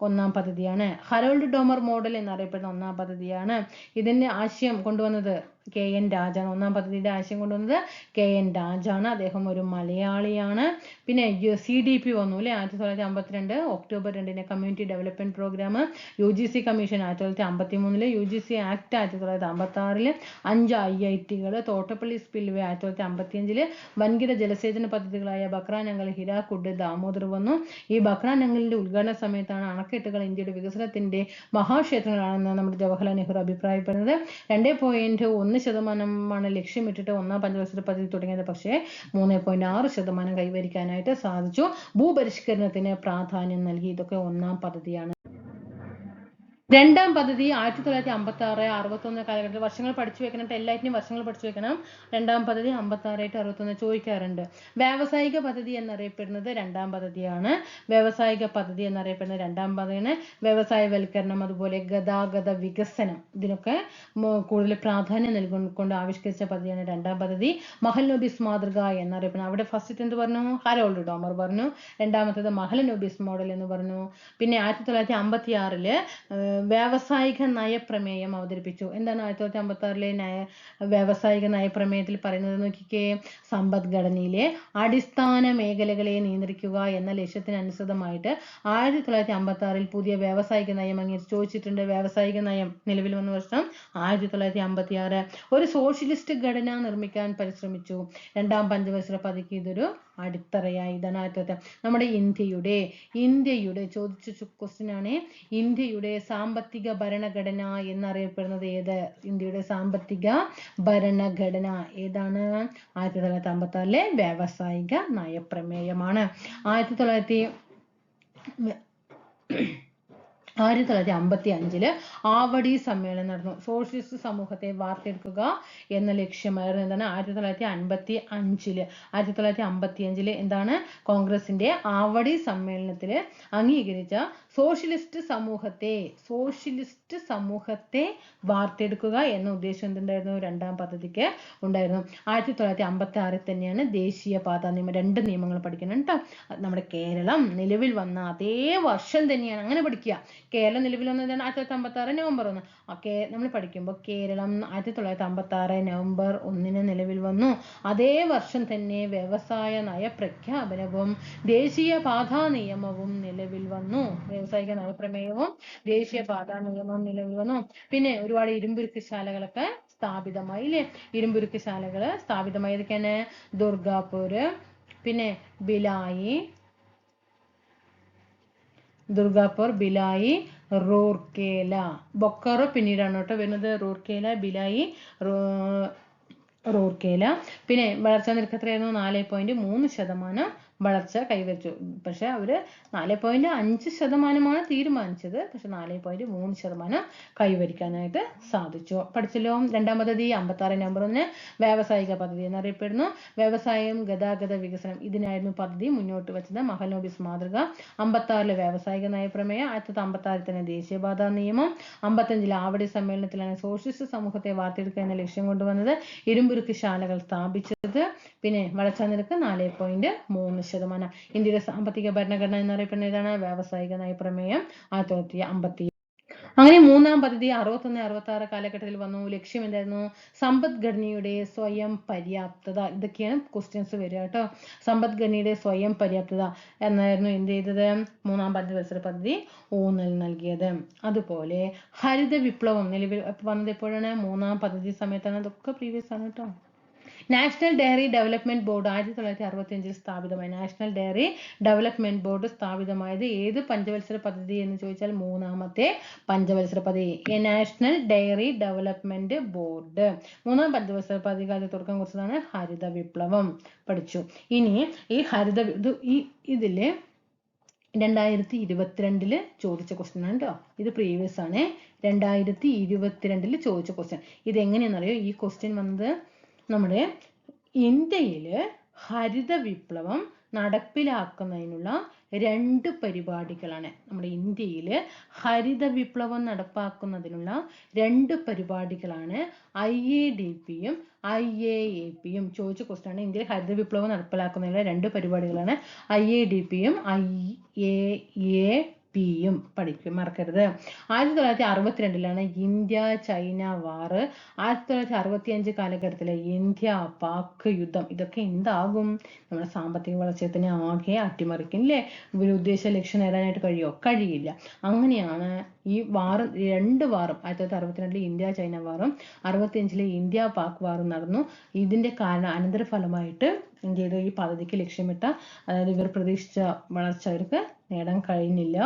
ഒന്നാം പദ്ധതിയാണ്. ഹരോൾഡ് ഡോമർ മോഡൽ എന്നറിയപ്പെടുന്ന ഒന്നാം പദ്ധതിയാണ്. ഇതിന്റെ ആശയം കൊണ്ടുവന്നത് KN രാജാണ്. ഒന്നാം പദ്ധതിയുടെ ആശയം കൊണ്ടുവന്നത് KN രാജാണ്. അദ്ദേഹം ഒരു മലയാളിയാണ്. പിന്നെ CDP വന്നു അല്ലെ 1952 October 2 community development programme. UGC commission 1953, UGC act 1956, 5 IIT-കൾ, തോട്ടപ്പള്ളി സ്പിൽവേ 1955, വൻകിട ജലസേചന പദ്ധതികളായ ബക്രാനങ്കൽ, ഹിരാക്കുഡ്, ദാമോദർ വന്നു. ഈ ബക്രാനങ്കലിന്റെ ഉദ്ഘാടന സമയത്താണ് അണക്കെട്ടുകൾ ഇന്ത്യയുടെ വികസനത്തിന്റെ മഹാക്ഷേത്രങ്ങളാണെന്ന് നമ്മുടെ ജവഹർലാൽ നെഹ്റു അഭിപ്രായപ്പെടുന്നത്. 2.1% ലക്ഷ്യമിട്ടിട്ട് ഒന്നാം പഞ്ചവത്സര പദ്ധതി തുടങ്ങിയത്. പക്ഷേ 3.6% കൈവരിക്കാനായിട്ട് സാധിച്ചു. ഭൂപരിഷ്കരണത്തിന് പ്രാധാന്യം നൽകി. ഇതൊക്കെ ഒന്നാം പദ്ധതിയാണ്. രണ്ടാം പദ്ധതി 1956, 61 കാലഘട്ടത്തിൽ. വർഷങ്ങൾ പഠിച്ചു വെക്കണം, എല്ലാറ്റിനും വർഷങ്ങൾ പഠിച്ചു വെക്കണം. രണ്ടാം പദ്ധതി 56 61 ചോദിക്കാറുണ്ട്. വ്യാവസായിക പദ്ധതി എന്നറിയപ്പെടുന്നത് രണ്ടാം പദ്ധതിയാണ്. വ്യാവസായിക പദ്ധതി എന്നറിയപ്പെടുന്നത് രണ്ടാം പദ്ധതിയാണ്. വ്യവസായവൽക്കരണം, അതുപോലെ ഗതാഗത വികസനം, ഇതിനൊക്കെ കൂടുതൽ പ്രാധാന്യം നൽകിക്കൊണ്ട് ആവിഷ്കരിച്ച പദ്ധതിയാണ് രണ്ടാം പദ്ധതി. മഹൽനോബിസ് മാതൃക എന്നറിയപ്പെടുന്നത്. അവിടെ ഫസ്റ്റ് എന്ത് പറഞ്ഞു? ഹരോൾഡ് ഡോമർ പറഞ്ഞു. രണ്ടാമത്തേത് മഹൽനോബിസ് മോഡൽ എന്ന് പറഞ്ഞു. പിന്നെ 1956 വ്യാവസായിക നയപ്രമേയം അവതരിപ്പിച്ചു. എന്താണ് 1956 വ്യാവസായിക നയപ്രമേയത്തിൽ പറയുന്നത് നോക്കിക്കേ? സമ്പദ്ഘടനയിലെ അടിസ്ഥാന മേഖലകളെ നിയന്ത്രിക്കുക എന്ന ലക്ഷ്യത്തിനനുസൃതമായിട്ട് 1956 പുതിയ വ്യാവസായിക നയം അംഗീകരിച്ചു. ചോദിച്ചിട്ടുണ്ട്. വ്യാവസായിക നയം നിലവിൽ വന്ന വർഷം 1956. ഒരു സോഷ്യലിസ്റ്റ് ഘടന നിർമ്മിക്കാൻ പരിശ്രമിച്ചു. രണ്ടാം പഞ്ചവത്സര പദ്ധതിക്ക് ഇതൊരു അടിത്തറയായി. ഇതാണ് നമ്മുടെ ഇന്ത്യയുടെ ചോദിച്ച ക്വസ്റ്റ്യൻ ആണ്. ഇന്ത്യയുടെ സാമ്പത്തിക ഭരണഘടന എന്നറിയപ്പെടുന്നത് ഏത്? ഇന്ത്യയുടെ സാമ്പത്തിക ഭരണഘടന ഏതാണ്? 1956 വ്യാവസായിക നയപ്രമേയമാണ്. 1955 ആവടി സമ്മേളനം നടന്നു. സോഷ്യലിസ്റ്റ് സമൂഹത്തെ വാർത്തെടുക്കുക എന്ന ലക്ഷ്യമായിരുന്നു. എന്താണ്? 1955 എന്താണ്? കോൺഗ്രസിന്റെ ആവടി സമ്മേളനത്തിൽ അംഗീകരിച്ച സോഷ്യലിസ്റ്റ് സമൂഹത്തെ വാർത്തെടുക്കുക എന്ന ഉദ്ദേശം എന്തുണ്ടായിരുന്നു? രണ്ടാം പദ്ധതിക്ക് ഉണ്ടായിരുന്നു. 1956 തന്നെയാണ് ദേശീയപാത നിയമം. 2 നിയമങ്ങൾ പഠിക്കണം കേട്ടോ. നമ്മുടെ കേരളം നിലവിൽ വന്ന അതേ വർഷം തന്നെയാണ്. അങ്ങനെ പഠിക്കുക. കേരളം നിലവിൽ വന്നതാണ് 1956 നവംബർ 1. നമ്മൾ പഠിക്കുമ്പോൾ കേരളം 1956 നവംബർ 1 നിലവിൽ വന്നു. അതേ വർഷം തന്നെ വ്യവസായ നയ പ്രഖ്യാപനവും ദേശീയപാതാ നിയമവും നിലവിൽ വന്നു. വ്യാവസായിക നയപ്രമേയവും ദേശീയപാതാ നിയമവും നിലവിൽ വന്നു. പിന്നെ ഒരുപാട് ഇരുമ്പുരുക്കുശാലകളൊക്കെ സ്ഥാപിതമായി അല്ലേ? ഇരുമ്പുരുക്കുശാലകൾ സ്ഥാപിതമായിരിക്കാണ്. ദുർഗാപൂർ, പിന്നെ ഭിലായി, റൂർക്കേല. ബൊക്കാറോ പിന്നീടാണ് കേട്ടോ വരുന്നത്. റൂർക്കേല, ഭിലായി, റൂർക്കേല. പിന്നെ വളർച്ചാ നിരക്ക് എത്രയായിരുന്നു? 4.3% വളർച്ച കൈവരിച്ചു. പക്ഷെ അവര് 4.5% തീരുമാനിച്ചത്. പക്ഷെ 4.3% കൈവരിക്കാനായിട്ട് സാധിച്ചു. പഠിച്ചല്ലോ. രണ്ടാം പദ്ധതി 56 നവംബർ 1 വ്യാവസായിക പദ്ധതി എന്നറിയപ്പെടുന്നു. വ്യവസായം, ഗതാഗത വികസനം, ഇതിനായിരുന്നു പദ്ധതി മുന്നോട്ട് വെച്ചത്. മഹൽനോബിസ് മാതൃക. 56 വ്യാവസായിക നയപ്രമേയം. 1956 തന്നെ ദേശീയപാതാ നിയമം. 55 ആവടി സമ്മേളനത്തിലാണ് സോഷ്യലിസ്റ്റ് സമൂഹത്തെ വാർത്തെടുക്കുക എന്ന ലക്ഷ്യം കൊണ്ടുവന്നത്. ഇരുമ്പുരുക്ക് ശാലകൾ സ്ഥാപിച്ചത്. പിന്നെ വളർച്ചാ നിരക്ക് 4.3%. ഇന്ത്യയുടെ സാമ്പത്തിക ഭരണഘടന എന്നറിയപ്പെടുന്ന ഇതാണ് വ്യാവസായിക നയപ്രമേയം 1950. അങ്ങനെ മൂന്നാം പദ്ധതി 61, 66 കാലഘട്ടത്തിൽ വന്നു. ലക്ഷ്യം എന്തായിരുന്നു? സമ്പദ്ഘടനയുടെ സ്വയം പര്യാപ്തത. ഇതൊക്കെയാണ് ക്വസ്റ്റ്യൻസ് വരിക കേട്ടോ. സമ്പദ്ഘടനയുടെ സ്വയം പര്യാപ്തത എന്നായിരുന്നു എന്ത് ചെയ്തത്? മൂന്നാം പഞ്ചവത്സര പദ്ധതി ഊന്നൽ നൽകിയത്. അതുപോലെ ഹരിത വിപ്ലവം നിലവിൽ വന്നത് എപ്പോഴാണ്? മൂന്നാം പദ്ധതി സമയത്താണ്. അതൊക്കെ പ്രീവിയസ് ആണ് കേട്ടോ. നാഷണൽ ഡയറി ഡെവലപ്മെന്റ് ബോർഡ് 1965 സ്ഥാപിതമായി. നാഷണൽ ഡയറി ഡെവലപ്മെന്റ് ബോർഡ് സ്ഥാപിതമായത് ഏത് പഞ്ചവത്സര പദ്ധതി എന്ന് ചോദിച്ചാൽ മൂന്നാമത്തെ പഞ്ചവത്സര പദ്ധതി. നാഷണൽ ഡയറി ഡെവലപ്മെന്റ് ബോർഡ് മൂന്നാം പഞ്ചവത്സര പദ്ധതിക്ക് തുടക്കം കുറിച്ചതാണ് ഹരിത വിപ്ലവം. പഠിച്ചു. ഇനി ഈ ഇതില് 2022 ചോദിച്ച ക്വസ്റ്റ്യൻ ആണ് കേട്ടോ. ഇത് പ്രീവിയസ് ആണ്. 2022 ചോദിച്ച ക്വസ്റ്റ്യൻ. ഇത് എങ്ങനെയാണെന്നറിയോ? ഈ ക്വസ്റ്റ്യൻ വന്നത് നമ്മുടെ ഇന്ത്യയില് ഹരിത വിപ്ലവം നടപ്പിലാക്കുന്നതിനുള്ള 2 പരിപാടികളാണ്. നമ്മുടെ ഇന്ത്യയിൽ ഹരിത വിപ്ലവം നടപ്പാക്കുന്നതിനുള്ള 2 പരിപാടികളാണ് IADPയും IAAPയും. ചോദിച്ച ക്വസ്റ്റ്യൻ ആണ്. ഇന്ത്യയിൽ ഹരിത വിപ്ലവം നടപ്പിലാക്കുന്നതിനുള്ള 2 പരിപാടികളാണ് IADPയും IAAPയും. പഠിക്കും, മറക്കരുത്. 1962 ഇന്ത്യ ചൈന വാർ, 1965 കാലഘട്ടത്തിലെ ഇന്ത്യ പാക് യുദ്ധം. ഇതൊക്കെ എന്താകും? നമ്മുടെ സാമ്പത്തിക വളർച്ചയെ തന്നെ ആകെ അട്ടിമറിക്കും അല്ലേ? ഇവർ ഉദ്ദേശിച്ച ലക്ഷ്യം നേടാനായിട്ട് കഴിയില്ല. അങ്ങനെയാണ് ഈ വാറും, 2 വാറും, 1962 ഇന്ത്യ ചൈന വാറും 65 ഇന്ത്യ പാക് വാറും നടന്നു. ഇതിന്റെ അനന്തരഫലമായിട്ട് ഇന്ത്യയുടെ ഈ പദ്ധതിക്ക് ലക്ഷ്യമിട്ട, അതായത് ഇവർ പ്രതീക്ഷിച്ച വളർച്ച അവർക്ക് നേടാൻ കഴിഞ്ഞില്ല.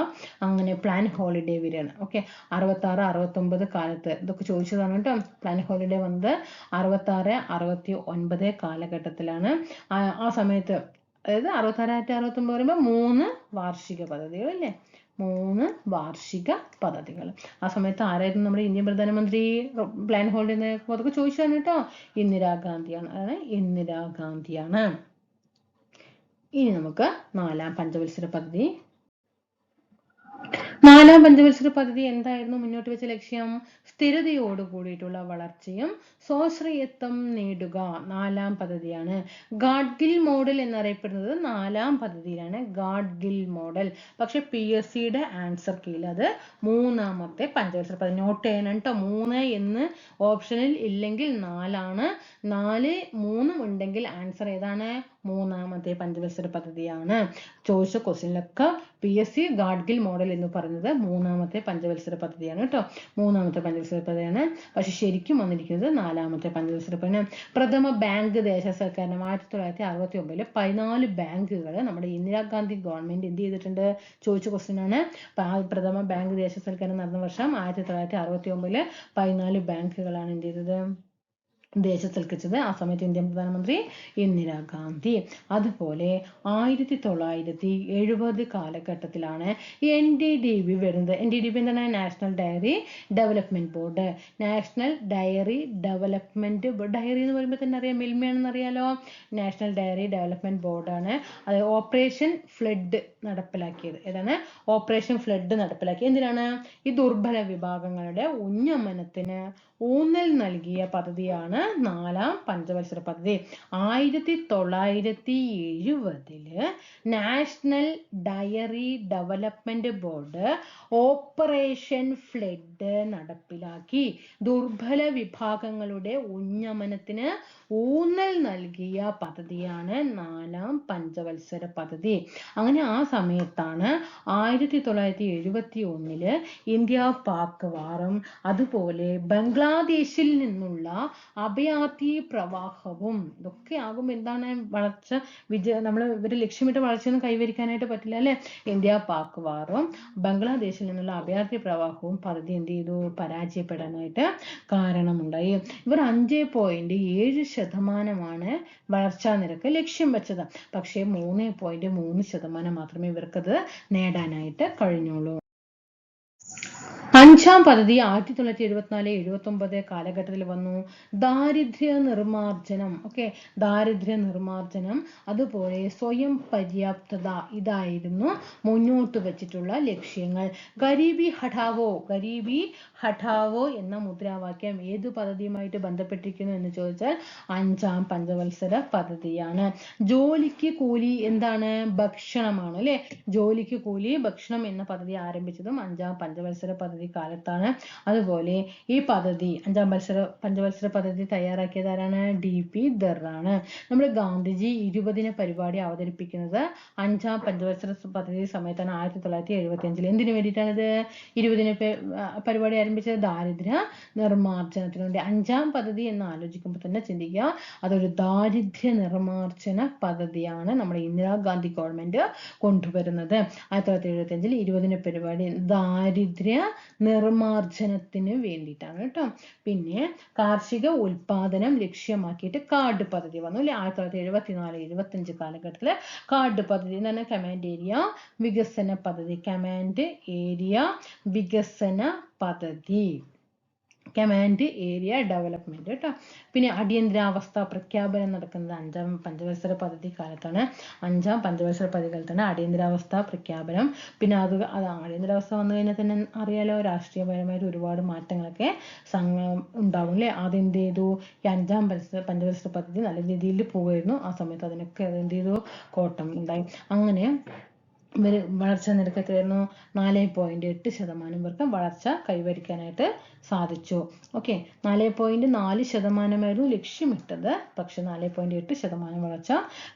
അങ്ങനെ പ്ലാൻ ഹോളിഡേ വരികയാണ്. ഓക്കെ, 66-69 കാലത്ത് ഇതൊക്കെ ചോദിച്ചതാണ് കേട്ടോ. പ്ലാൻ ഹോളിഡേ വന്നത് 66-69 കാലഘട്ടത്തിലാണ്. ആ സമയത്ത്, അതായത് 66-69 പറയുമ്പോൾ 3 വാർഷിക പദ്ധതികൾ അല്ലേ? 3 വാർഷിക പദ്ധതികൾ. ആ സമയത്ത് ആരായിരുന്നു നമ്മുടെ ഇന്ത്യൻ പ്രധാനമന്ത്രി? പ്ലാൻ ഹോളിഡേ അതൊക്കെ ചോദിച്ചതാണ് കേട്ടോ. ഇന്ദിരാഗാന്ധിയാണ്. അതാണ് ഇന്ദിരാഗാന്ധിയാണ്. ഇനി നമുക്ക് 4ാം പഞ്ചവത്സര പദ്ധതി. 4ാം പഞ്ചവത്സര പദ്ധതി എന്തായിരുന്നു മുന്നോട്ട് വെച്ച ലക്ഷ്യം? സ്ഥിരതയോട് കൂടിയിട്ടുള്ള വളർച്ചയും സ്വാശ്രയത്വം നേടുക. 4ാം പദ്ധതിയാണ്. ഗാഡ്ഗിൽ മോഡൽ എന്നറിയപ്പെടുന്നത് 4ാം പദ്ധതിയിലാണ്. ഗാഡ്ഗിൽ മോഡൽ. പക്ഷെ PSCയുടെ ആൻസർ കീയിൽ അത് 3ാമത്തെ പഞ്ചവത്സര പദ്ധതി. നോട്ട് ചെയ്യണം കേട്ടോ. 3 എന്ന് ഓപ്ഷനിൽ ഇല്ലെങ്കിൽ 4 ആണ്. 4, 3 ഉണ്ടെങ്കിൽ ആൻസർ ഏതാണ്? 3ാമത്തെ പഞ്ചവത്സര പദ്ധതിയാണ്. ചോദിച്ച ക്വസ്റ്റ്യനിലൊക്കെ PSC ഗാഡ്ഗിൽ മോഡൽ എന്ന് പറയുന്നത് 3ാമത്തെ പഞ്ചവത്സര പദ്ധതിയാണ് കേട്ടോ. 3ാമത്തെ പഞ്ചവത്സര പദ്ധതിയാണ്. പക്ഷെ ശരിക്കും വന്നിരിക്കുന്നത് 4ാമത്തെ പഞ്ചവത്സര പദ്ധതിയാണ്. പ്രഥമ ബാങ്ക് ദേശസാൽക്കരണം. 1969 14 ബാങ്കുകൾ നമ്മുടെ ഇന്ദിരാഗാന്ധി ഗവൺമെന്റ് എന്ത് ചെയ്തിട്ടുണ്ട്? ചോദിച്ച ക്വസ്റ്റ്യൻ ആണ്. പ്രഥമ ബാങ്ക് ദേശസാൽക്കരണം നടന്ന വർഷം 1969 14 ബാങ്കുകളാണ് എന്ത് ചെയ്തത്? ദേശസൽക്കരിച്ചത്. ആ സമയത്ത് ഇന്ത്യൻ പ്രധാനമന്ത്രി ഇന്ദിരാഗാന്ധി. അതുപോലെ 1970 കാലഘട്ടത്തിലാണ് NDDB വരുന്നത്. NDDB എന്താണ്? National dairy development board. National dairy development board. Dairy എന്ന് പറയുമ്പോൾ തന്നെ അറിയാം, മിൽമയാണെന്ന് അറിയാലോ. നാഷണൽ ഡയറി ഡെവലപ്മെന്റ് ബോർഡാണ്. അത് ഓപ്പറേഷൻ ഫ്ലഡ് നടപ്പിലാക്കിയത്. ഏതാണ്? ഓപ്പറേഷൻ ഫ്ലഡ് നടപ്പിലാക്കി. എന്തിനാണ്? ഈ ദുർബല വിഭാഗങ്ങളുടെ ഉന്നമനത്തിന് ഊന്നൽ നൽകിയ പദ്ധതിയാണ് 4ാം പഞ്ചവത്സര പദ്ധതി. 1970 national dairy development board operation flood നടപ്പിലാക്കി. ദുർബല വിഭാഗങ്ങളുടെ ഉന്നമനത്തിന് ഊന്നൽ നൽകിയ പദ്ധതിയാണ് 4ാം പഞ്ചവത്സര പദ്ധതി. അങ്ങനെ ആ സമയത്താണ് 1971 ഇന്ത്യ പാക് വാറും അതുപോലെ ബംഗ്ലാദേശിൽ നിന്നുള്ള അഭയാർത്ഥി പ്രവാഹവും. ഇതൊക്കെ ആകുമ്പോൾ എന്താണ്? വളർച്ച നമ്മൾ ഇവര് ലക്ഷ്യമിട്ട വളർച്ചയൊന്നും കൈവരിക്കാനായിട്ട് പറ്റില്ല അല്ലെ? ഇന്ത്യ പാക് വാറും ബംഗ്ലാദേശിൽ നിന്നുള്ള അഭയാർത്ഥി പ്രവാഹവും പദ്ധതി എന്ത് ചെയ്തു? പരാജയപ്പെടാനായിട്ട് കാരണമുണ്ടായി. ഇവർ 5.7% വളർച്ചാ നിരക്ക് ലക്ഷ്യം വെച്ചത്. പക്ഷേ 3.3% മാത്രമേ ഇവർക്കത് നേടാനായിട്ട് കഴിഞ്ഞുള്ളൂ. 5ാം പദ്ധതി 1974-79 കാലഘട്ടത്തിൽ വന്നു. ദാരിദ്ര്യ നിർമാർജനം. ഓക്കെ, ദാരിദ്ര്യ നിർമാർജനം അതുപോലെ സ്വയം പര്യാപ്തത, ഇതായിരുന്നു മുന്നോട്ട് വെച്ചിട്ടുള്ള ലക്ഷ്യങ്ങൾ. ഗരീബി ഹഠാവോ എന്ന മുദ്രാവാക്യം ഏത് പദ്ധതിയുമായിട്ട് ബന്ധപ്പെട്ടിരിക്കുന്നു എന്ന് ചോദിച്ചാൽ 5ാം പഞ്ചവത്സര പദ്ധതിയാണ്. ജോലിക്ക് കൂലി എന്താണ്? ഭക്ഷണമാണ് അല്ലെ? ജോലിക്ക് കൂലി ഭക്ഷണം എന്ന പദ്ധതി ആരംഭിച്ചതും 5ാം പഞ്ചവത്സര പദ്ധതി കാലത്താണ്. അതുപോലെ ഈ പദ്ധതി 5ാം പഞ്ചവത്സര പദ്ധതി തയ്യാറാക്കിയത് ആരാണ്? DP ധർ ആണ്. നമ്മുടെ ഗാന്ധിജി 20 പരിപാടി അവതരിപ്പിക്കുന്നത് 5ാം പഞ്ചവത്സര പദ്ധതി സമയത്താണ്. 1975. എന്തിനു വേണ്ടിയിട്ടാണിത് 20 പരിപാടി ആരംഭിച്ചത്? ദാരിദ്ര്യ നിർമാർജനത്തിന് വേണ്ടി. 5ാം പദ്ധതി എന്ന് ആലോചിക്കുമ്പോൾ തന്നെ ചിന്തിക്കുക, അതൊരു ദാരിദ്ര്യ നിർമാർജന പദ്ധതിയാണ് നമ്മുടെ ഇന്ദിരാഗാന്ധി ഗവൺമെന്റ് കൊണ്ടുവരുന്നത്. 1975 20 പരിപാടി ദാരിദ്ര്യ നിർമാർജനത്തിന് വേണ്ടിയിട്ടാണ് കേട്ടോ. പിന്നെ കാർഷിക ഉൽപാദനം ലക്ഷ്യമാക്കിയിട്ട് കാർഡ് പദ്ധതി വന്നു അല്ലെ? 1974-75 കാലഘട്ടത്തില് കാർഡ് പദ്ധതി എന്ന് പറഞ്ഞാൽ കമാൻഡ് ഏരിയ വികസന പദ്ധതി. കമാൻഡ് ഏരിയ വികസന പദ്ധതി. കമാൻഡ് ഏരിയ ഡെവലപ്മെന്റ് കേട്ടോ. പിന്നെ അടിയന്തരാവസ്ഥ പ്രഖ്യാപനം നടക്കുന്നത് അഞ്ചാം പഞ്ചവത്സര പദ്ധതി കാലത്താണ്. അഞ്ചാം പഞ്ചവത്സര പദ്ധതി കാലത്താണ് അടിയന്തരാവസ്ഥ പ്രഖ്യാപനം. പിന്നെ അത് അടിയന്തരാവസ്ഥ വന്നു കഴിഞ്ഞാൽ തന്നെ അറിയാലോ, രാഷ്ട്രീയപരമായിട്ട് ഒരുപാട് മാറ്റങ്ങളൊക്കെ ഉണ്ടാവും അല്ലേ. അതെന്ത് ചെയ്തു, ഈ അഞ്ചാം പഞ്ചവത്സര പദ്ധതി നല്ല രീതിയിൽ പോകുമായിരുന്നു. ആ സമയത്ത് അതിനൊക്കെ അതെന്ത് ചെയ്തു, കോട്ടം ഉണ്ടായി. അങ്ങനെ വളർച്ചാ നിരക്ക് എത്രയായിരുന്നു, 4.8% പേർക്ക് വളർച്ച കൈവരിക്കാനായിട്ട് സാധിച്ചു. ഓക്കെ, 4.4% ലക്ഷ്യമിട്ടത്, പക്ഷെ 4.8% വളർച്ച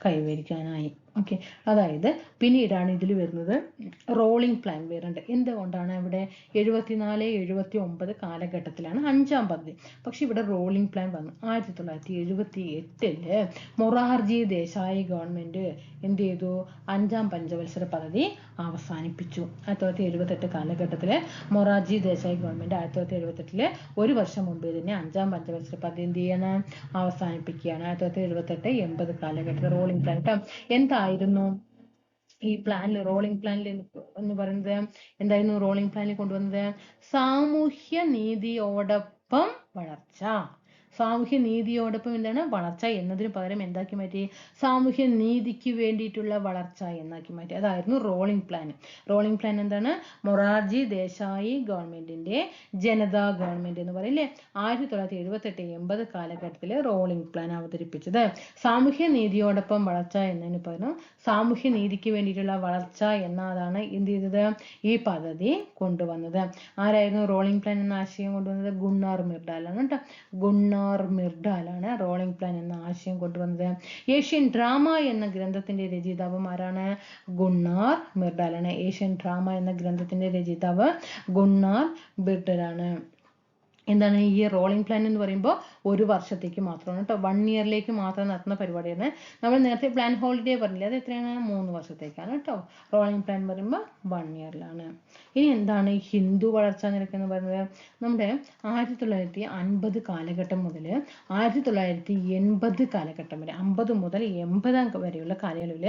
കൈവരിക്കാനായി. ഓക്കെ, അതായത് പിന്നീടാണ് ഇതിൽ വരുന്നത് റോളിംഗ് പ്ലാൻ വരുന്നുണ്ട്. എന്തുകൊണ്ടാണ് ഇവിടെ 74-79 കാലഘട്ടത്തിലാണ് അഞ്ചാം പദ്ധതി, പക്ഷെ ഇവിടെ റോളിംഗ് പ്ലാൻ വന്നു 1978 മൊറാർജി ദേശായി ഗവൺമെന്റ് എന്ത് ചെയ്തു, അഞ്ചാം പഞ്ചവത്സര പദ്ധതി അവസാനിപ്പിച്ചു. 1978 കാലഘട്ടത്തില് മൊറാർജി ദേശായി ഗവൺമെന്റ് 1978 ഒരു വർഷം മുമ്പേ തന്നെ അഞ്ചാം പഞ്ചവത്സര പദ്ധതി എന്ത് ചെയ്യണം, അവസാനിപ്പിക്കുകയാണ്. 1978-80 കാലഘട്ടത്തിൽ റോളിംഗ് പ്ലാൻ കേട്ടോ. എന്തായിരുന്നു ഈ പ്ലാനിൽ, റോളിംഗ് പ്ലാനിൽ എന്ന് പറയുന്നത് എന്തായിരുന്നു, റോളിംഗ് പ്ലാനിൽ കൊണ്ടുവന്നത് സാമൂഹ്യ നീതിയോടൊപ്പം വളർച്ച. സാമൂഹ്യ നീതിയോടൊപ്പം എന്താണ്, വളർച്ച എന്നതിന് പകരം എന്താക്കി മാറ്റി, സാമൂഹ്യ നീതിക്ക് വേണ്ടിയിട്ടുള്ള വളർച്ച എന്നാക്കി മാറ്റി. അതായിരുന്നു റോളിംഗ് പ്ലാൻ. റോളിംഗ് പ്ലാൻ എന്താണ്, മൊറാർജി ദേശായി ഗവൺമെന്റിന്റെ ജനതാ ഗവൺമെന്റ് എന്ന് പറയില്ലേ, 1978-80 കാലഘട്ടത്തിൽ റോളിംഗ് പ്ലാൻ അവതരിപ്പിച്ചത്. സാമൂഹ്യ നീതിയോടൊപ്പം വളർച്ച എന്നതിന് പകരം സാമൂഹ്യ നീതിക്ക് വേണ്ടിയിട്ടുള്ള വളർച്ച എന്നതാണ് എന്ത് ചെയ്തത്, ഈ പദ്ധതി കൊണ്ടുവന്നത്. ആരായിരുന്നു റോളിംഗ് പ്ലാൻ എന്ന ആശയം കൊണ്ടുവന്നത്, ഗുണ്ണാർ മിർഡാലാണ് കേട്ടോ. ഗുണ്ണാർ മിർഡാലാണ് റോളിംഗ് പ്ലാൻ എന്ന ആശയം കൊണ്ടുവന്നത്. ഏഷ്യൻ ഡ്രാമ എന്ന ഗ്രന്ഥത്തിന്റെ രചയിതാവ് ആരാണ്, ഗുണ്ണാർ മിർഡാലാണ്. ഏഷ്യൻ ഡ്രാമ എന്ന ഗ്രന്ഥത്തിന്റെ രചയിതാവ് ഗുണ്ണാർ മിർഡാലാണ്. എന്താണ് ഈ റോളിംഗ് പ്ലാൻ എന്ന് പറയുമ്പോൾ ഒരു വർഷത്തേക്ക് മാത്രമാണ് കേട്ടോ, 1 ഇയറിലേക്ക് മാത്രം നടത്തുന്ന പരിപാടിയാണ്. നമ്മൾ നേരത്തെ പ്ലാൻ ഹോളിഡേ പറഞ്ഞില്ലേ, അത് എത്രയാണ്, 3 വർഷത്തേക്കാണ് കേട്ടോ. റോളിംഗ് പ്ലാൻ പറയുമ്പോൾ 1 ഇയറിലാണ്. ഇനി എന്താണ് ഈ ഹിന്ദു വളർച്ചാ നിരക്ക് എന്ന് പറയുന്നത്, നമ്മുടെ 1950 കാലഘട്ടം മുതൽ 1980 കാലഘട്ടം വരെ, 50 മുതൽ 80 വരെയുള്ള കാലയളവിൽ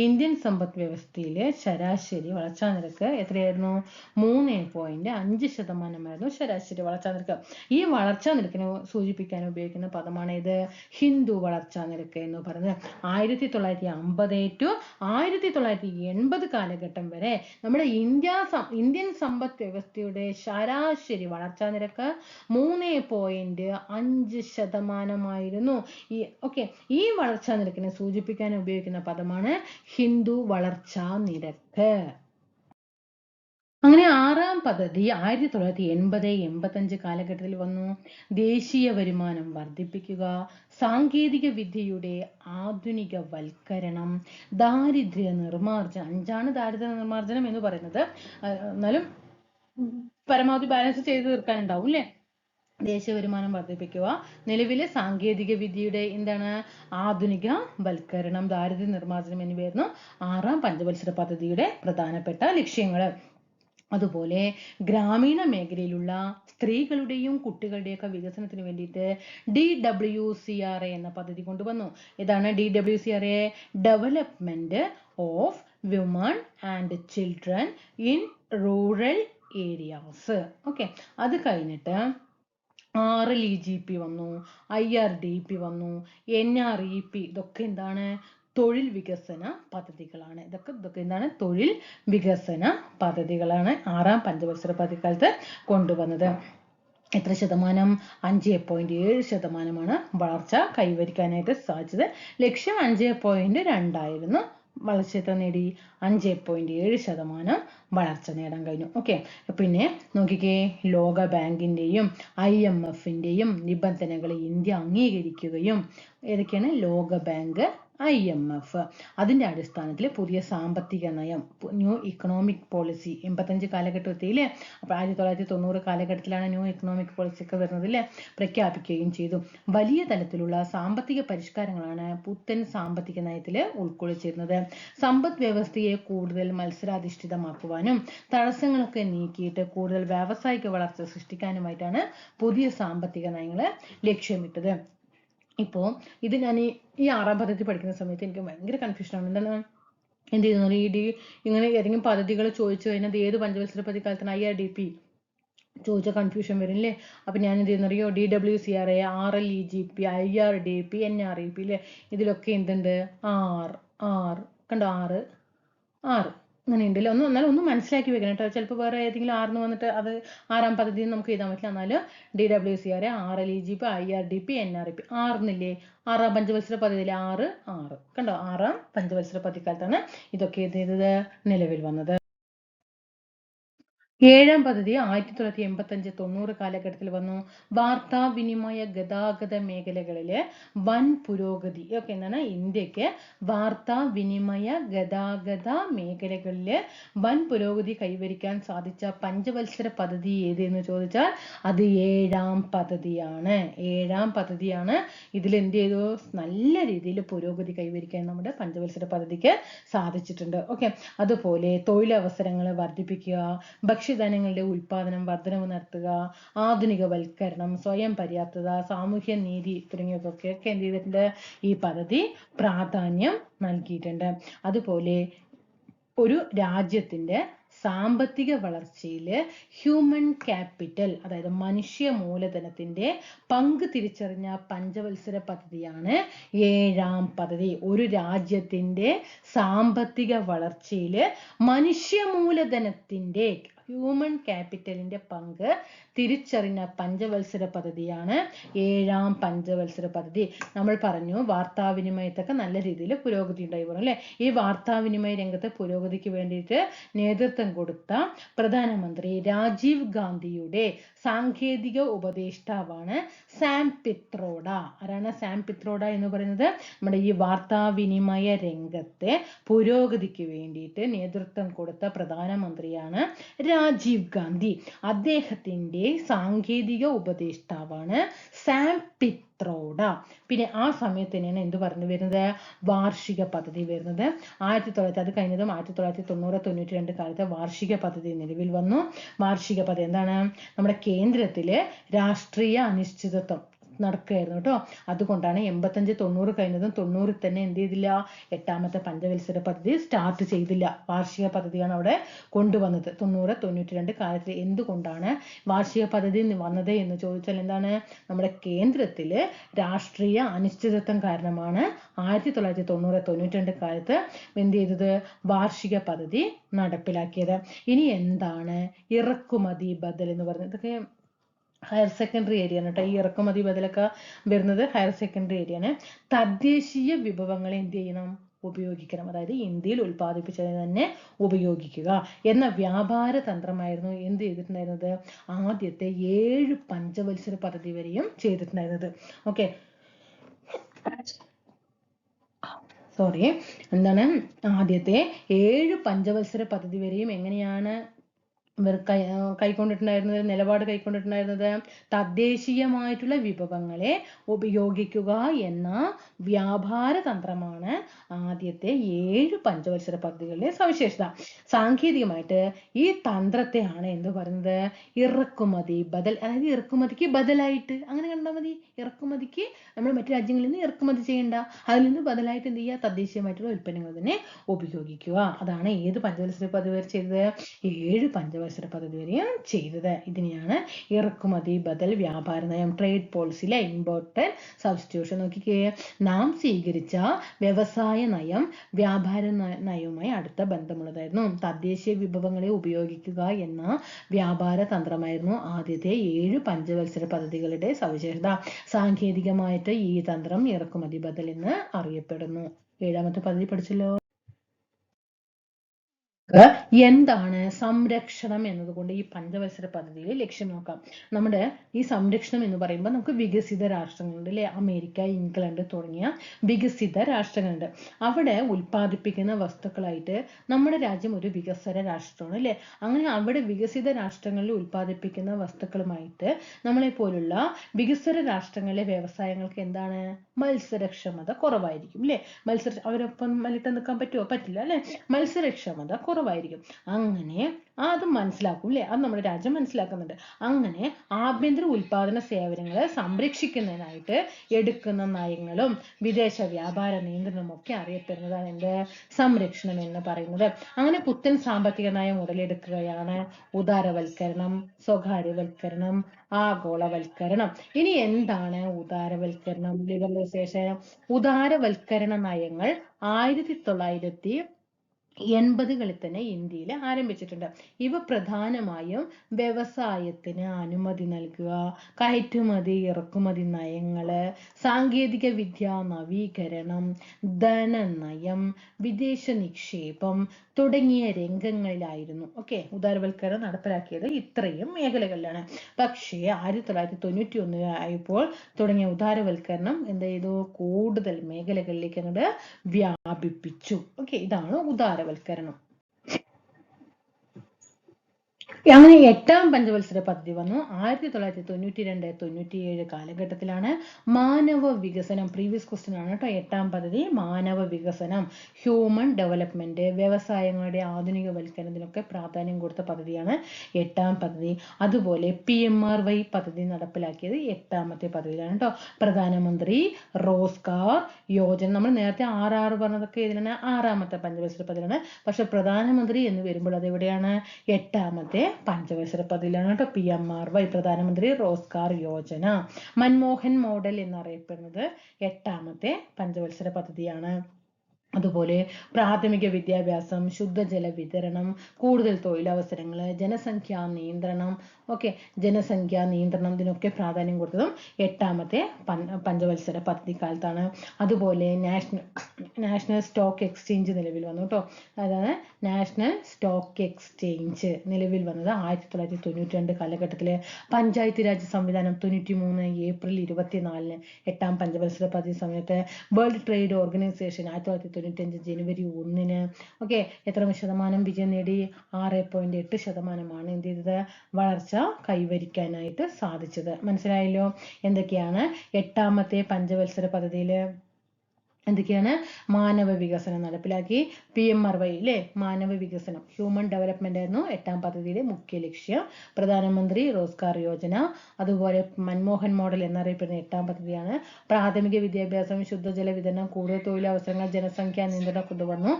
ഇന്ത്യൻ സമ്പദ് വ്യവസ്ഥയിലെ ശരാശരി വളർച്ചാ നിരക്ക് എത്രയായിരുന്നു, 3.5% ശരാശരി വളർച്ചാ നിരക്ക്. ഈ വളർച്ചാ നിരക്കിനെ സൂചിപ്പിക്കാൻ ഉപയോഗിക്കുന്ന പദമാണ് ഇത്, ഹിന്ദു വളർച്ചാ നിരക്ക് എന്ന് പറയുന്നത്. 1950-1980 കാലഘട്ടം വരെ നമ്മുടെ ഇന്ത്യൻ സമ്പദ് വ്യവസ്ഥയുടെ ശരാശരി വളർച്ചാ നിരക്ക് 3.5% ഈ വളർച്ചാ നിരക്കിനെ സൂചിപ്പിക്കാൻ ഉപയോഗിക്കുന്ന പദമാണ് ഹിന്ദു വളർച്ചാ നിരക്ക്. അങ്ങനെ ആറാം പദ്ധതി 1980-85 കാലഘട്ടത്തിൽ വന്നു. ദേശീയ വരുമാനം വർദ്ധിപ്പിക്കുക, സാങ്കേതിക വിദ്യയുടെ ആധുനികവൽക്കരണം, ദാരിദ്ര്യ നിർമ്മാർജ്ജനം. 5ആണ് ദാരിദ്ര്യ നിർമ്മാർജ്ജനം എന്ന് പറയുന്നത്, എന്നാലും പരമാവധി ബാലൻസ് ചെയ്ത് തീർക്കാനുണ്ടാവും അല്ലേ. ദേശീയ വരുമാനം വർദ്ധിപ്പിക്കുക, നിലവിലെ സാങ്കേതിക വിദ്യയുടെ എന്താണ് ആധുനിക വൽക്കരണം, ദാരിദ്ര്യ നിർമ്മാർജ്ജനം എന്നിവയായിരുന്നു ആറാം പഞ്ചവത്സര പദ്ധതിയുടെ പ്രധാനപ്പെട്ട ലക്ഷ്യങ്ങൾ. അതുപോലെ ഗ്രാമീണ മേഖലയിലുള്ള സ്ത്രീകളുടെയും കുട്ടികളുടെയൊക്കെ വികസനത്തിന് വേണ്ടിയിട്ട് DWCRA എന്ന പദ്ധതി കൊണ്ടുവന്നു. ഇതാണ് DWCRA, development of women and children in rural areas. Okay, അത് കഴിഞ്ഞിട്ട് RLEGP വന്നു, IRDP വന്നു, NREP. ഇതൊക്കെ എന്താണ്, തൊഴിൽ വികസന പദ്ധതികളാണ്. ഇതൊക്കെ എന്താണ്, തൊഴിൽ വികസന പദ്ധതികളാണ് ആറാം പഞ്ചവത്സര പദ്ധതിക്കാലത്ത് കൊണ്ടുവന്നത്. എത്ര ശതമാനം, 5.7% വളർച്ച കൈവരിക്കാനായിട്ട് സാധിച്ചത്. ലക്ഷ്യം 5.2 ആയിരുന്നു. വളർച്ച എത്ര നേടി, 5.7% വളർച്ച നേടാൻ കഴിഞ്ഞു. ഓക്കെ, പിന്നെ നോക്കിക്കേ, ലോക ബാങ്കിന്റെയും IMFന്റെയും നിബന്ധനകൾ ഇന്ത്യ അംഗീകരിക്കുകയും, ഏതൊക്കെയാണ്, ലോക ബാങ്ക്, IMF, അതിന്റെ അടിസ്ഥാനത്തിൽ പുതിയ സാമ്പത്തിക നയം, ന്യൂ ഇക്കണോമിക് പോളിസി 85 കാലഘട്ടം എത്തിയില്ലേ. അപ്പോൾ 1990 കാലഘട്ടത്തിലാണ് ന്യൂ ഇക്കണോമിക് പോളിസി ഒക്കെ വരുന്നത് അല്ലേ, പ്രഖ്യാപിക്കുകയും ചെയ്തു. വലിയ തലത്തിലുള്ള സാമ്പത്തിക പരിഷ്കാരങ്ങളാണ് പുത്തൻ സാമ്പത്തിക നയത്തിൽ ഉൾക്കൊള്ളിച്ചിരുന്നത്. സമ്പദ് വ്യവസ്ഥയെ കൂടുതൽ മത്സരാധിഷ്ഠിതമാക്കുവാനും തടസ്സങ്ങളൊക്കെ നീക്കിയിട്ട് കൂടുതൽ വ്യാവസായിക വളർച്ച സൃഷ്ടിക്കാനുമായിട്ടാണ് പുതിയ സാമ്പത്തിക നയങ്ങൾ ലക്ഷ്യമിട്ടത്. ഇപ്പോൾ ഇത് ഞാൻ ഈ ആറാം പദ്ധതി പഠിക്കുന്ന സമയത്ത് എനിക്ക് ഭയങ്കര കൺഫ്യൂഷനാണ്. എന്താണ് എന്ത് ചെയ്യുന്നത്, ഇങ്ങനെ ഏതെങ്കിലും പദ്ധതികൾ ചോദിച്ചു കഴിഞ്ഞാൽ ഏത് പഞ്ചവത്സര പദ്ധതി കാലത്താണ്, IRDP ചോദിച്ച കൺഫ്യൂഷൻ വരും അല്ലേ. അപ്പം ഞാൻ എന്ത് ചെയ്യുന്നറിയോ, DWCRA, RLEGP, IRDP, NREP അല്ലേ, ഇതിലൊക്കെ എന്തുണ്ട്, ആറ് കണ്ടോ, ആറ് അങ്ങനെ ഉണ്ടല്ലോ. എന്നാലും ഒന്ന് മനസ്സിലാക്കി വെക്കണം കേട്ടോ. ചിലപ്പോൾ വേറെ ഏതെങ്കിലും ആറിന് വന്നിട്ട് അത് 6ാം പദ്ധതി നമുക്ക് എഴുതാൻ പറ്റില്ല. എന്നാലും DWCRA, RLEGP, IRDP, NREP, ആറിനില്ലേ, 6ാം പഞ്ചവത്സര പദ്ധതിയിലെ ആറ് കണ്ടോ, 6ാം പഞ്ചവത്സര പദ്ധതിക്കാലത്താണ് ഇതൊക്കെ എന്ത് ചെയ്തത്, നിലവിൽ വന്നത്. 7ാം പദ്ധതി 1985-90 കാലഘട്ടത്തിൽ വന്നു. വാർത്താവിനിമയ ഗതാഗത മേഖലകളില് വൻ പുരോഗതി. ഒക്കെ എന്താണ്, ഇന്ത്യക്ക് വാർത്താവിനിമയ ഗതാഗത മേഖലകളില് വൻ പുരോഗതി കൈവരിക്കാൻ സാധിച്ച പഞ്ചവത്സര പദ്ധതി ഏതെന്ന് ചോദിച്ചാൽ അത് 7ാം പദ്ധതിയാണ്. 7ാം പദ്ധതിയാണ്. ഇതിൽ എന്ത് ചെയ്തു, നല്ല രീതിയിൽ പുരോഗതി കൈവരിക്കാൻ നമ്മുടെ പഞ്ചവത്സര പദ്ധതിക്ക് സാധിച്ചിട്ടുണ്ട്. ഓക്കെ. അതുപോലെ തൊഴിലവസരങ്ങൾ വർദ്ധിപ്പിക്കുക, ഭക്ഷ്യധാന്യങ്ങളുടെ ഉൽപാദനം വർധനവ് നടത്തുക, ആധുനികവൽക്കരണം, സ്വയം പര്യാപ്തത, സാമൂഹ്യ നീതി തുടങ്ങിയവയൊക്കെ എന്ത് ചെയ്തിട്ടുണ്ട്, ഈ പദ്ധതി പ്രാധാന്യം നൽകിയിട്ടുണ്ട്. അതുപോലെ ഒരു രാജ്യത്തിന്റെ സാമ്പത്തിക വളർച്ചയിൽ ഹ്യൂമൻ ക്യാപിറ്റൽ, അതായത് മനുഷ്യ മൂലധനത്തിന്റെ പങ്ക് തിരിച്ചറിഞ്ഞ പഞ്ചവത്സര പദ്ധതിയാണ് 7ാം പദ്ധതി. ഒരു രാജ്യത്തിന്റെ സാമ്പത്തിക വളർച്ചയിൽ മനുഷ്യ മൂലധനത്തിന്റെ ഹ്യൂമൻ ക്യാപിറ്റലിന്റെ പങ്ക് തിരിച്ചറിഞ്ഞ പഞ്ചവത്സര പദ്ധതിയാണ് 7ാം പഞ്ചവത്സര പദ്ധതി. നമ്മൾ പറഞ്ഞു വാർത്താവിനിമയത്തൊക്കെ നല്ല രീതിയിൽ പുരോഗതി ഉണ്ടായി പറഞ്ഞു അല്ലേ. ഈ വാർത്താവിനിമയ രംഗത്തെ പുരോഗതിക്ക് വേണ്ടിയിട്ട് നേതൃത്വം കൊടുത്ത പ്രധാനമന്ത്രി രാജീവ് ഗാന്ധിയുടെ സാങ്കേതിക ഉപദേഷ്ടാവാണ് സാം പിത്രോഡ. ആരാണ് സാം പിത്രോഡ എന്ന് പറയുന്നത്? നമ്മുടെ ഈ വാർത്താവിനിമയ രംഗത്തെ പുരോഗതിക്ക് വേണ്ടിയിട്ട് നേതൃത്വം കൊടുത്ത പ്രധാനമന്ത്രിയാണ് രാജീവ് ഗാന്ധി. അദ്ദേഹത്തിന്റെ സാങ്കേതിക ഉപദേഷ്ടാവാണ് സാം പിത്രോഡ. പിന്നെ ആ സമയത്ത് തന്നെയാണ് എന്ത് പറഞ്ഞു വരുന്നത്, വാർഷിക പദ്ധതി വരുന്നത്. 1900 അത് കഴിഞ്ഞതും 1990-92 കാലത്ത് വാർഷിക പദ്ധതി നിലവിൽ വന്നു. വാർഷിക പദ്ധതി എന്താണ്, നമ്മുടെ കേന്ദ്രത്തില് രാഷ്ട്രീയ അനിശ്ചിതത്വം നടക്കുകയായിരുന്നു കേട്ടോ. അതുകൊണ്ടാണ് 85-90 കഴിഞ്ഞതും 90 തന്നെ എന്ത് ചെയ്തില്ല, 8ാമത്തെ പഞ്ചവത്സര പദ്ധതി സ്റ്റാർട്ട് ചെയ്തില്ല. വാർഷിക പദ്ധതിയാണ് അവിടെ കൊണ്ടുവന്നത് 90-92 കാലത്തിൽ. എന്തുകൊണ്ടാണ് വാർഷിക പദ്ധതി വന്നത് എന്ന് ചോദിച്ചാൽ എന്താണ്, നമ്മുടെ കേന്ദ്രത്തില് രാഷ്ട്രീയ അനിശ്ചിതത്വം കാരണമാണ് 1990-92 കാലത്ത് എന്ത് ചെയ്തത്, വാർഷിക പദ്ധതി നടപ്പിലാക്കിയത്. ഇനി എന്താണ് ഇറക്കുമതി ബദൽ എന്ന് പറയുന്നത്? ഇതൊക്കെ ഹയർ സെക്കൻഡറി ഏരിയ ആണ് കേട്ടോ. ഈ ഇറക്കുമതി ബദലൊക്കെ വരുന്നത് ഹയർ സെക്കൻഡറി ഏരിയ ആണ്. തദ്ദേശീയ വിഭവങ്ങളെ എന്ത് ചെയ്യണം, ഉപയോഗിക്കണം. അതായത് ഇന്ത്യയിൽ ഉൽപ്പാദിപ്പിച്ചത് തന്നെ ഉപയോഗിക്കുക എന്ന വ്യാപാര തന്ത്രമായിരുന്നു എന്ത് ചെയ്തിട്ടുണ്ടായിരുന്നത്, ആദ്യത്തെ 7 പഞ്ചവത്സര പദ്ധതി വരെയും ചെയ്തിട്ടുണ്ടായിരുന്നത്. ഓക്കെ, എന്താണ്, ആദ്യത്തെ 7 പഞ്ചവത്സര പദ്ധതി വരെയും എങ്ങനെയാണ് കൈക്കൊണ്ടിട്ടുണ്ടായിരുന്നത്, നിലപാട് കൈക്കൊണ്ടിട്ടുണ്ടായിരുന്നത്, തദ്ദേശീയമായിട്ടുള്ള വിഭവങ്ങളെ ഉപയോഗിക്കുക എന്ന വ്യാപാര തന്ത്രമാണ് ആദ്യത്തെ 7 പഞ്ചവത്സര പദ്ധതികളുടെ സവിശേഷത. സാങ്കേതികമായിട്ട് ഈ തന്ത്രത്തെയാണ് എന്ത് പറയുന്നത്, ഇറക്കുമതി ബദൽ. അതായത് ഇറക്കുമതിക്ക് ബദലായിട്ട്, അങ്ങനെ കണ്ടാൽ മതി. ഇറക്കുമതിക്ക് നമ്മൾ മറ്റു രാജ്യങ്ങളിൽ നിന്ന് ഇറക്കുമതി ചെയ്യേണ്ട, അതിൽ നിന്ന് ബദലായിട്ട് എന്ത് ചെയ്യുക, തദ്ദേശീയമായിട്ടുള്ള ഉൽപ്പന്നങ്ങൾ തന്നെ ഉപയോഗിക്കുക. അതാണ് ഏത് പഞ്ചവത്സര പദ്ധതി വരെ ചെയ്തത്, 7 പഞ്ചവത്സര പദ്ധതി വരെയും ചെയ്തത്. ഇതിനെയാണ് ഇറക്കുമതി ബദൽ വ്യാപാര നയം, ട്രേഡ് പോളിസിയിലെ ഇമ്പോർട്ടന്റ് സബ്സ്റ്റിറ്റ്യൂഷൻ. നോക്കിക്കേ, നാം സ്വീകരിച്ച വ്യവസായ നയം വ്യാപാര നയവുമായി അടുത്ത ബന്ധമുള്ളതായിരുന്നു. തദ്ദേശീയ വിഭവങ്ങളെ ഉപയോഗിക്കുക എന്ന വ്യാപാര തന്ത്രമായിരുന്നു ആദ്യത്തെ 7 പഞ്ചവത്സര പദ്ധതികളുടെ സവിശേഷത. സാങ്കേതികമായിട്ട് ഈ തന്ത്രം ഇറക്കുമതി ബദൽ എന്ന് അറിയപ്പെടുന്നു. 7ാമത്തെ പദ്ധതി പഠിച്ചല്ലോ. എന്താണ് സംരക്ഷണം എന്നതുകൊണ്ട് ഈ പഞ്ചവത്സര പദ്ധതിയിൽ ലക്ഷ്യം നോക്കാം. നമ്മുടെ ഈ സംരക്ഷണം എന്ന് പറയുമ്പോൾ നമുക്ക് വികസിത രാഷ്ട്രങ്ങളുണ്ട് അല്ലെ, അമേരിക്ക, ഇംഗ്ലണ്ട് തുടങ്ങിയ വികസിത രാഷ്ട്രങ്ങളുണ്ട്. അവിടെ ഉൽപ്പാദിപ്പിക്കുന്ന വസ്തുക്കളായിട്ട് നമ്മുടെ രാജ്യം ഒരു വികസ്വര രാഷ്ട്രമാണ് അല്ലെ. അങ്ങനെ അവിടെ വികസിത രാഷ്ട്രങ്ങളിൽ ഉൽപ്പാദിപ്പിക്കുന്ന വസ്തുക്കളുമായിട്ട് നമ്മളെ പോലുള്ള വികസ്വര രാഷ്ട്രങ്ങളിലെ വ്യവസായങ്ങൾക്ക് എന്താണ്, മത്സരക്ഷമത കുറവായിരിക്കും അല്ലെ. അവരൊപ്പം മല്ലിട്ട് നിൽക്കാൻ പറ്റുമോ, പറ്റില്ല അല്ലെ. മത്സരക്ഷമത കുറവായിരിക്കും. കുറവായിരിക്കും. അങ്ങനെ അത് മനസ്സിലാക്കും അല്ലേ, അത് നമ്മുടെ രാജ്യം മനസ്സിലാക്കുന്നുണ്ട്. അങ്ങനെ ആഭ്യന്തര ഉൽപാദന സേവനങ്ങളെ സംരക്ഷിക്കുന്നതിനായിട്ട് എടുക്കുന്ന നയങ്ങളും വിദേശ വ്യാപാര നിയന്ത്രണവും ഒക്കെ അറിയപ്പെടുന്നതാണ് എന്ത്, സംരക്ഷണം എന്ന് പറയുന്നത്. അങ്ങനെ പുത്തൻ സാമ്പത്തിക നയം ഉടലെടുക്കുകയാണ് ഉദാരവൽക്കരണം, സ്വകാര്യവൽക്കരണം, ആഗോളവൽക്കരണം. ഇനി എന്താണ് ഉദാരവൽക്കരണം, ലിബറലൈസേഷൻ? ഉദാരവൽക്കരണ നയങ്ങൾ 1980-കളിൽ തന്നെ ഇന്ത്യയിൽ ആരംഭിച്ചിട്ടുണ്ട്. ഇവ പ്രധാനമായും വ്യവസായത്തിന് അനുമതി നൽകുക, കയറ്റുമതി ഇറക്കുമതി നയങ്ങള്, സാങ്കേതിക വിദ്യ നവീകരണം, ധനനയം, വിദേശ നിക്ഷേപം തുടങ്ങിയ രംഗങ്ങളിലായിരുന്നു. ഉദാരവൽക്കരണം നടപ്പിലാക്കിയത് ഇത്രയും മേഖലകളിലാണ്. പക്ഷേ 1991 ആയപ്പോൾ തുടങ്ങിയ ഉദാരവൽക്കരണം എന്ത് ചെയ്തു, കൂടുതൽ മേഖലകളിലേക്ക് അങ്ങോട്ട് വ്യാപിപ്പിച്ചു. ഇതാണ് ഉദാരവൽക്കരണം. അങ്ങനെ 8ാം പഞ്ചവത്സര പദ്ധതി വന്നു 1992-97 കാലഘട്ടത്തിലാണ്. മാനവ വികസനം, പ്രീവിയസ് ക്വസ്റ്റ്യൻ ആണ് കേട്ടോ. 8ാം പദ്ധതി മാനവ വികസനം, ഹ്യൂമൻ ഡെവലപ്മെന്റ്, വ്യവസായങ്ങളുടെ ആധുനികവൽക്കരണത്തിനൊക്കെ പ്രാധാന്യം കൊടുത്ത പദ്ധതിയാണ് 8ാം പദ്ധതി. അതുപോലെ PMRY പദ്ധതി നടപ്പിലാക്കിയത് 8ാമത്തെ പദ്ധതിയിലാണ് കേട്ടോ. പ്രധാനമന്ത്രി റോസ്ഗാർ യോജന, നമ്മൾ നേരത്തെ RR പറഞ്ഞതൊക്കെ ഇതിനാണ് 6ാമത്തെ പഞ്ചവത്സര പദ്ധതിയാണ്. പക്ഷെ പ്രധാനമന്ത്രി എന്ന് വരുമ്പോൾ അതെവിടെയാണ്, 8ാമത്തെ പഞ്ചവത്സര പദ്ധതിയിലാണ് കേട്ടോ. PMRY, പ്രധാനമന്ത്രി റോസ്ഗാർ യോജന. മൻമോഹൻ മോഡൽ എന്നറിയപ്പെടുന്നത് 8ാമത്തെ പഞ്ചവത്സര പദ്ധതിയാണ്. അതുപോലെ പ്രാഥമിക വിദ്യാഭ്യാസം, ശുദ്ധജല വിതരണം, കൂടുതൽ തൊഴിലവസരങ്ങൾ, ജനസംഖ്യാ നിയന്ത്രണം, ജനസംഖ്യാ നിയന്ത്രണം, ഇതിനൊക്കെ പ്രാധാന്യം കൊടുത്തതും 8ാമത്തെ പഞ്ചവത്സര പദ്ധതി കാലത്താണ്. അതുപോലെ നാഷണൽ സ്റ്റോക്ക് എക്സ്ചേഞ്ച് നിലവിൽ വന്നു കേട്ടോ. അതായത് നാഷണൽ സ്റ്റോക്ക് എക്സ്ചേഞ്ച് നിലവിൽ വന്നത് 1992 കാലഘട്ടത്തിൽ. പഞ്ചായത്ത് രാജ് സംവിധാനം 93 ഏപ്രിൽ 24 8ാം പഞ്ചവത്സര പദ്ധതി സമയത്ത്. വേൾഡ് ട്രേഡ് ഓർഗനൈസേഷൻ 1995 ജനുവരി 1 എത്ര ശതമാനം വിജയം നേടി, 6.8% എന്ത് ചെയ്തത്, വളർച്ച കൈവരിക്കാനായിട്ട് സാധിച്ചത്. മനസ്സിലായല്ലോ എന്തൊക്കെയാണ് 8ാമത്തെ പഞ്ചവത്സര പദ്ധതിയിൽ എന്തൊക്കെയാണ്? മാനവ വികസനം നടപ്പിലാക്കി. PMRY അല്ലേ, മാനവ വികസനം, ഹ്യൂമൻ ഡെവലപ്മെന്റ് ആയിരുന്നു 8ാം പദ്ധതിയുടെ മുഖ്യ ലക്ഷ്യം. പ്രധാനമന്ത്രി റോസ്ഗാർ യോജന, അതുപോലെ മൻമോഹൻ മോഡൽ എന്നറിയപ്പെടുന്ന 8ാം പദ്ധതിയാണ്. പ്രാഥമിക വിദ്യാഭ്യാസം, ശുദ്ധജല വിതരണം, കൂടുതൽ തൊഴിലവസരങ്ങൾ, ജനസംഖ്യാ നിയന്ത്രണം കൊണ്ടുവന്നു.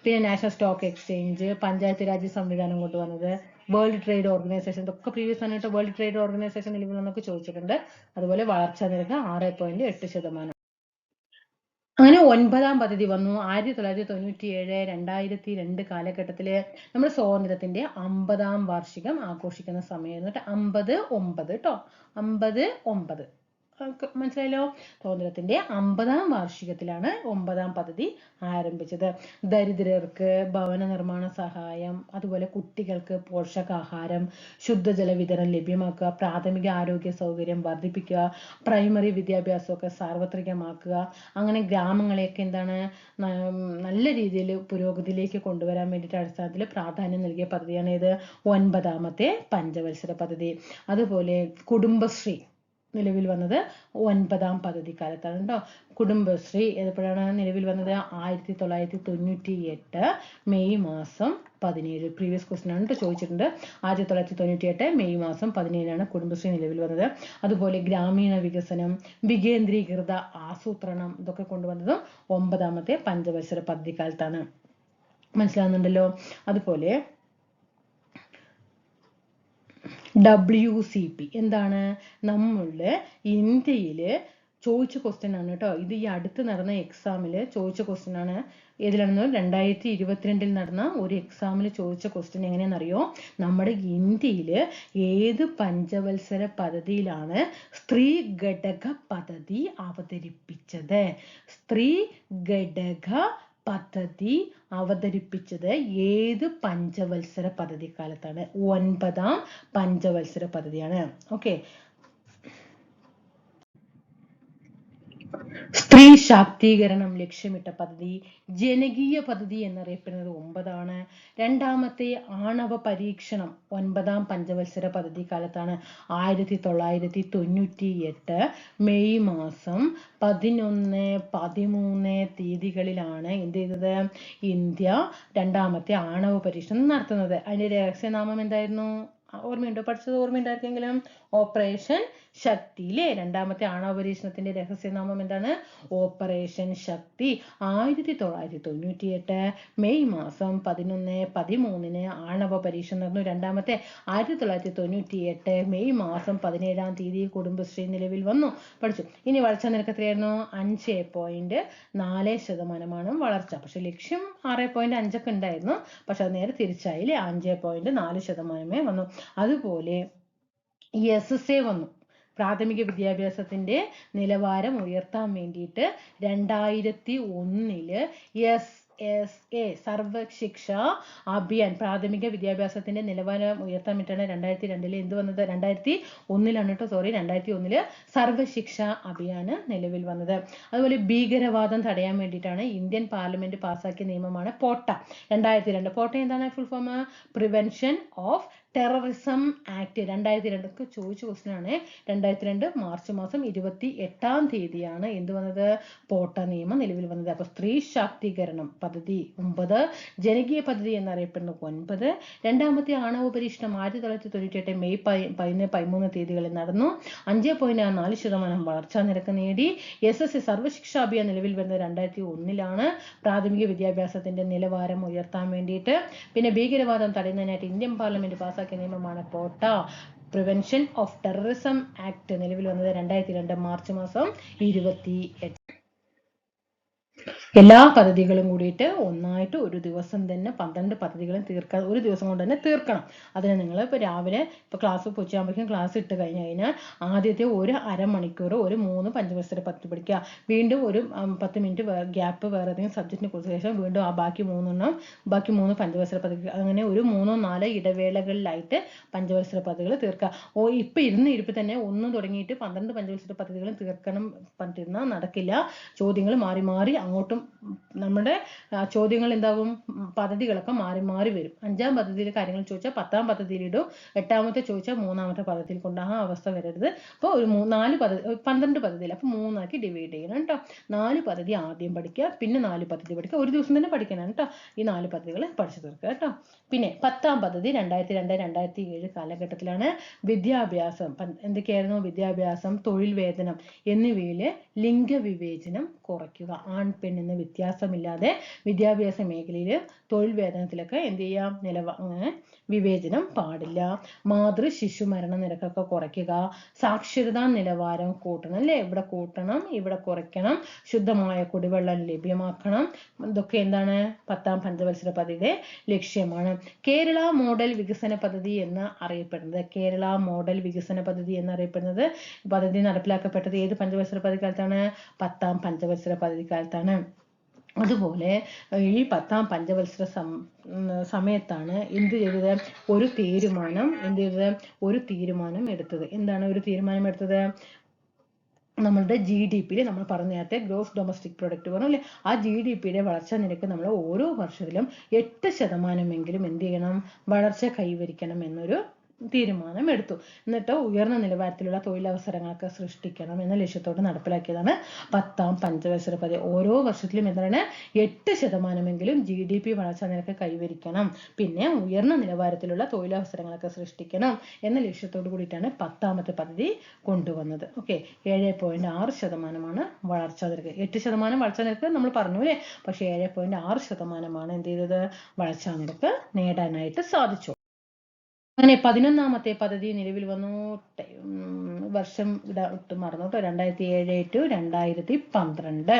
പിന്നെ national stock exchange, panchayat Raj സംവിധാനം കൊണ്ടുവന്നത്, വേൾഡ് ട്രേഡ് ഓർഗനൈസേഷൻ, ഇതൊക്കെ പ്രീവിയസ് ആയിട്ട് വേൾഡ് ട്രേഡ് ഓർഗനൈസേഷൻ നിലവിൽ വന്നൊക്കെ ചോദിച്ചിട്ടുണ്ട്. അതുപോലെ വളർച്ചാ നിരക്ക് 6.8%. അങ്ങനെ 9ാം പദ്ധതി വന്നു 1997-2002 കാലഘട്ടത്തില്. നമ്മുടെ സ്വാതന്ത്ര്യത്തിന്റെ 50ാം വാർഷികം ആഘോഷിക്കുന്ന സമയമായിരുന്നു. 50-9 കേട്ടോ, 50-9 മനസ്സിലായല്ലോ. സ്വാതന്ത്ര്യത്തിന്റെ 50ാം വാർഷികത്തിലാണ് 9ാം പദ്ധതി ആരംഭിച്ചത്. ദരിദ്രർക്ക് ഭവന നിർമ്മാണ സഹായം, അതുപോലെ കുട്ടികൾക്ക് പോഷകാഹാരം, ശുദ്ധജല വിതരണം ലഭ്യമാക്കുക, പ്രാഥമിക ആരോഗ്യ സൗകര്യം വർദ്ധിപ്പിക്കുക, പ്രൈമറി വിദ്യാഭ്യാസമൊക്കെ സാർവത്രികമാക്കുക. അങ്ങനെ ഗ്രാമങ്ങളെയൊക്കെ എന്താണ് നല്ല രീതിയിൽ പുരോഗതിയിലേക്ക് കൊണ്ടുവരാൻ വേണ്ടിയിട്ട് അടിസ്ഥാനത്തിൽ പ്രാധാന്യം നൽകിയ പദ്ധതിയാണ് ഇത് 9ാമത്തെ പഞ്ചവത്സര പദ്ധതി. അതുപോലെ കുടുംബശ്രീ നിലവിൽ വന്നത് 9ാം പദ്ധതി കാലത്താണ് കേട്ടോ. കുടുംബശ്രീ എപ്പോഴാണ് നിലവിൽ വന്നത്? 1998 മെയ് മാസം 17. പ്രീവിയസ് ക്വസ്റ്റ്യൻ ആണ് ചോദിച്ചിട്ടുണ്ട്. 1998 മെയ് മാസം 17 കുടുംബശ്രീ നിലവിൽ വന്നത്. അതുപോലെ ഗ്രാമീണ വികസനം, വികേന്ദ്രീകൃത ആസൂത്രണം, ഇതൊക്കെ കൊണ്ടുവന്നതും 9ാമത്തെ പഞ്ചവത്സര പദ്ധതി കാലത്താണ്. മനസ്സിലാവുന്നുണ്ടല്ലോ. അതുപോലെ WCP എന്താണ്? നമ്മളുടെ ഇന്ത്യയിൽ ചോദിച്ച ക്വസ്റ്റ്യൻ ആണ് കേട്ടോ. ഇത് ഈ അടുത്ത് നടന്ന എക്സാമിൽ ചോദിച്ച ക്വസ്റ്റ്യൻ ആണ്. ഏതിലാണെന്ന് 2022 നടന്ന ഒരു എക്സാമിൽ ചോദിച്ച ക്വസ്റ്റ്യൻ എങ്ങനെയാണെന്നറിയോ? നമ്മുടെ ഇന്ത്യയിൽ ഏത് പഞ്ചവത്സര പദ്ധതിയിലാണ് സ്ത്രീ ഘടക പദ്ധതി അവതരിപ്പിച്ചത്? സ്ത്രീ ഘടക പദ്ധതി അവതരിപ്പിച്ചത് ഏത് പഞ്ചവത്സര പദ്ധതി കാലത്താണ്? 9ാം പഞ്ചവത്സര പദ്ധതിയാണ്. സ്ത്രീ ശാക്തീകരണം ലക്ഷ്യമിട്ട പദ്ധതി ജനകീയ പദ്ധതി എന്നറിയപ്പെടുന്നത് 9 രണ്ടാമത്തെ ആണവ പരീക്ഷണം 9ാം പഞ്ചവത്സര പദ്ധതി കാലത്താണ് 1998 മെയ് മാസം 11, 13 തീയതികളിലാണ് എന്ത് ചെയ്തത് ഇന്ത്യ രണ്ടാമത്തെ ആണവ പരീക്ഷണം നടത്തുന്നത്. അതിന്റെ രഹസ്യനാമം എന്തായിരുന്നു? ഓർമ്മയുണ്ടോ? പഠിച്ചത് ഓർമ്മയുണ്ടായിരിക്കെങ്കിലും ഓപ്പറേഷൻ ശക്തി അല്ലേ? രണ്ടാമത്തെ ആണവ പരീക്ഷണത്തിന്റെ രഹസ്യനാമം എന്താണ്? ഓപ്പറേഷൻ ശക്തി. 1998 മെയ് മാസം 11, 13 ആണവ പരീക്ഷണം നടന്നു. രണ്ടാമത്തെ 1998 മെയ് മാസം 17 തീയതി കുടുംബശ്രീ നിലവിൽ വന്നു. പഠിച്ചു. ഇനി വളർച്ചാ നിരക്ക് എത്രയായിരുന്നു? 5.4% വളർച്ച. പക്ഷെ ലക്ഷ്യം 6.5 ഒക്കെ ഉണ്ടായിരുന്നു. പക്ഷെ അത് നേരെ തിരിച്ചായില്ലേ? 5.4% വന്നു. അതുപോലെ SSA വന്നു. പ്രാഥമിക വിദ്യാഭ്യാസത്തിന്റെ നിലവാരം ഉയർത്താൻ വേണ്ടിയിട്ട് 2001 SSA സർവശിക്ഷ അഭിയാൻ പ്രാഥമിക വിദ്യാഭ്യാസത്തിന്റെ നിലവാരം ഉയർത്താൻ വേണ്ടിയിട്ടാണ് 2002 എന്ത് വന്നത്? 2001 കേട്ടോ, സോറി, 2001 സർവശിക്ഷ അഭിയാന് നിലവിൽ വന്നത്. അതുപോലെ ഭീകരവാദം തടയാൻ വേണ്ടിയിട്ടാണ് ഇന്ത്യൻ പാർലമെന്റ് പാസാക്കിയ നിയമമാണ് പോട്ട. 2002. പോട്ട എന്താണ് full form? Prevention of terrorism act. 2002 ചോദിച്ച ക്വസ്റ്റ്യൻ ആണ്. 2002 മാർച്ച് മാസം 28 തീയതിയാണ് എന്ത് വന്നത്? പോട്ട നിയമം നിലവിൽ വന്നത്. അപ്പൊ സ്ത്രീ ശാക്തീകരണം പദ്ധതി 9, ജനകീയ പദ്ധതി എന്നറിയപ്പെടുന്ന 9, രണ്ടാമത്തെ ആണവ പരീക്ഷണം 1998 മെയ് 11, 13 തീയതികളിൽ നടന്നു. 5.4% വളർച്ചാ നിരക്ക് നേടി. SSA സർവശിക്ഷ അഭിയാൻ നിലവിൽ വരുന്നത് 2001 പ്രാഥമിക വിദ്യാഭ്യാസത്തിന്റെ നിലവാരം ഉയർത്താൻ വേണ്ടിയിട്ട്. പിന്നെ ഭീകരവാദം തടയുന്നതിനായിട്ട് ഇന്ത്യൻ പാർലമെന്റ് പാസാക്കിയ നിയമമാണ് പോട്ട. പ്രിവെൻഷൻ ഓഫ് ടെററിസം ആക്ട് നിലവിൽ വന്നത് 2002 മാർച്ച് മാസം 28. എല്ലാ പദ്ധതികളും കൂടിയിട്ട് ഒന്നായിട്ട് ഒരു ദിവസം തന്നെ 12 പദ്ധതികളും തീർക്കാൻ ഒരു ദിവസം കൊണ്ട് തന്നെ തീർക്കണം. അതിന് നിങ്ങൾ ഇപ്പോൾ രാവിലെ ഇപ്പോൾ ക്ലാസ് ഉച്ചയാകുമ്പോഴേക്കും ക്ലാസ് ഇട്ട് കഴിഞ്ഞാൽ ആദ്യത്തെ ഒരു അരമണിക്കൂർ ഒരു 3 പഞ്ചവത്സര പദ്ധതി പഠിക്കുക. വീണ്ടും ഒരു 10 മിനിറ്റ് ഗ്യാപ്പ് വേറെ ഏതെങ്കിലും സബ്ജക്റ്റിനെ കുറിച്ച ശേഷം വീണ്ടും ആ ബാക്കി 3 പഞ്ചവത്സര പദ്ധതി, അങ്ങനെ ഒരു 3-4 ഇടവേളകളിലായിട്ട് പഞ്ചവത്സര പദ്ധതികൾ തീർക്കുക. ഇപ്പം ഇരുപ്പിൽ തന്നെ ഒന്ന് തുടങ്ങിയിട്ട് 12 പഞ്ചവത്സര പദ്ധതികളും തീർക്കണം പറ്റുന്ന നടക്കില്ല. ചോദ്യങ്ങൾ മാറി മാറി അങ്ങോട്ടും നമ്മുടെ ചോദ്യങ്ങൾ എന്താകും? പദ്ധതികളൊക്കെ മാറി മാറി വരും. 5ാം പദ്ധതിയിൽ കാര്യങ്ങൾ ചോദിച്ചാൽ 10ാം പദ്ധതിയിൽ ഇടും. 8ാമത്തെ ചോദിച്ചാൽ 3ാമത്തെ പദ്ധതിയിൽ കൊണ്ട്. ആ അവസ്ഥ വരരുത്. അപ്പോൾ ഒരു 12 പദ്ധതിയിൽ അപ്പോൾ 3 ഡിവൈഡ് ചെയ്യണം കേട്ടോ. 4 പദ്ധതി ആദ്യം പഠിക്കുക, പിന്നെ 4 പദ്ധതി പഠിക്കുക. ഒരു ദിവസം തന്നെ പഠിക്കണം കേട്ടോ. ഈ 4 പദ്ധതികൾ പഠിച്ചു തീർക്കുക കേട്ടോ. പിന്നെ 10ാം പദ്ധതി 2002-2007 കാലഘട്ടത്തിലാണ്. വിദ്യാഭ്യാസം എന്തൊക്കെയായിരുന്നു? വിദ്യാഭ്യാസം, തൊഴിൽ വേതനം എന്നിവയിൽ ലിംഗവിവേചനം കുറയ്ക്കുക. ആൺ പെൺ എന്ന വ്യത്യാസമില്ലാതെ വിദ്യാഭ്യാസ മേഖലയിൽ തൊഴിൽ വേതനത്തിലൊക്കെ എന്ത് ചെയ്യാം? വിവേചനം പാടില്ല. മാതൃ ശിശു മരണ നിരക്കൊക്കെ കുറയ്ക്കുക. സാക്ഷരതാ നിലവാരം കൂട്ടണം അല്ലേ? ഇവിടെ കൂട്ടണം, ഇവിടെ കുറയ്ക്കണം. ശുദ്ധമായ കുടിവെള്ളം ലഭ്യമാക്കണം. ഇതൊക്കെ എന്താണ്? 10ാം പഞ്ചവത്സര പദ്ധതിയുടെ ലക്ഷ്യമാണ്. കേരള മോഡൽ വികസന പദ്ധതി എന്ന് അറിയപ്പെടുന്നത്. കേരള മോഡൽ വികസന പദ്ധതി എന്നറിയപ്പെടുന്നത് പദ്ധതി നടപ്പിലാക്കപ്പെട്ടത് ഏത് പഞ്ചവത്സര പദ്ധതി കാലത്താണ്? 10ാം പഞ്ചവത്സര പദ്ധതി കാലത്താണ്. അതുപോലെ ഈ 10ാം പഞ്ചവത്സര സമയത്താണ് എന്ത് ചെയ്തത്? ഒരു തീരുമാനം എടുത്തത്. എന്താണ് ഒരു തീരുമാനം എടുത്തത്? നമ്മളുടെ GDP നമ്മൾ പറഞ്ഞ നേരത്തെ ഗ്രോസ് ഡൊമസ്റ്റിക് പ്രൊഡക്റ്റ് പറഞ്ഞല്ലേ, ആ GDPയുടെ വളർച്ചാ നിരക്ക് നമ്മൾ ഓരോ വർഷത്തിലും 8% എന്ത് ചെയ്യണം? വളർച്ച കൈവരിക്കണം എന്നൊരു തീരുമാനം എടുത്തു. എന്നിട്ട് ഉയർന്ന നിലവാരത്തിലുള്ള തൊഴിലവസരങ്ങളൊക്കെ സൃഷ്ടിക്കണം എന്ന ലക്ഷ്യത്തോടെ നടപ്പിലാക്കിയതാണ് 10ാം പഞ്ചവത്സര പദ്ധതി. ഓരോ വർഷത്തിലും എന്താണ്? 8% GDP വളർച്ചാ നിരക്ക് കൈവരിക്കണം, പിന്നെ ഉയർന്ന നിലവാരത്തിലുള്ള തൊഴിലവസരങ്ങളൊക്കെ സൃഷ്ടിക്കണം എന്ന ലക്ഷ്യത്തോടു കൂടിയിട്ടാണ് 10ാമത്തെ പദ്ധതി കൊണ്ടുവന്നത്. ഓക്കെ, 7.6% വളർച്ചാ നിരക്ക്. 8% വളർച്ചാ നിരക്ക് നമ്മൾ പറഞ്ഞു അല്ലേ? പക്ഷെ 7.6% എന്ത് ചെയ്തത്? വളർച്ചാ നിരക്ക് നേടാനായിട്ട് സാധിച്ചു. അങ്ങനെ 11ാമത്തെ പദ്ധതി നിലവിൽ വന്നു. വർഷം ഇട്ട് മറന്നു കേട്ടോ. 2007-2012.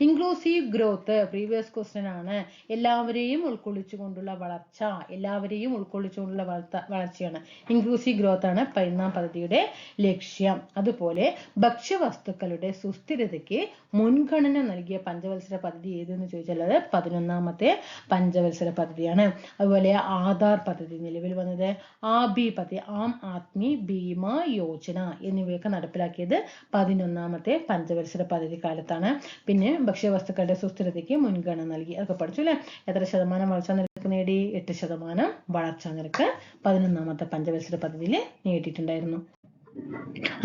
ഇൻക്ലൂസീവ് ഗ്രോത്ത് പ്രീവിയസ് ക്വസ്റ്റ്യൻ ആണ്. എല്ലാവരെയും ഉൾക്കൊള്ളിച്ചുകൊണ്ടുള്ള വളർച്ച. വളർച്ചയാണ് ഇൻക്ലൂസീവ് ഗ്രോത്ത് ആണ് 11ാം പദ്ധതിയുടെ ലക്ഷ്യം. അതുപോലെ ഭക്ഷ്യവസ്തുക്കളുടെ സുസ്ഥിരതയ്ക്ക് മുൻഗണന നൽകിയ പഞ്ചവത്സര പദ്ധതി ഏതെന്ന് ചോദിച്ചാൽ അത് 11ാമത്തെ പഞ്ചവത്സര പദ്ധതിയാണ്. അതുപോലെ ആധാർ പദ്ധതി നിലവിൽ വന്നത് ആബി പദ്ധതി, ആം ആദ്മി ബീമ യോജന എന്നിവയൊക്കെ നടപ്പിലാക്കിയത് 11ാമത്തെ പഞ്ചവത്സര പദ്ധതി കാലത്താണ്. പിന്നെ ഭക്ഷ്യവസ്തുക്കളുടെ സുസ്ഥിരതയ്ക്ക് മുൻഗണന നൽകി. അതൊക്കെ പഠിച്ചു അല്ലേ? എത്ര ശതമാനം വളർച്ചാ നിരക്ക് നേടി? 8% വളർച്ചാ നിരക്ക് 11ാമത്തെ പഞ്ചവത്സര പദ്ധതിയിൽ നേടിയിട്ടുണ്ടായിരുന്നു.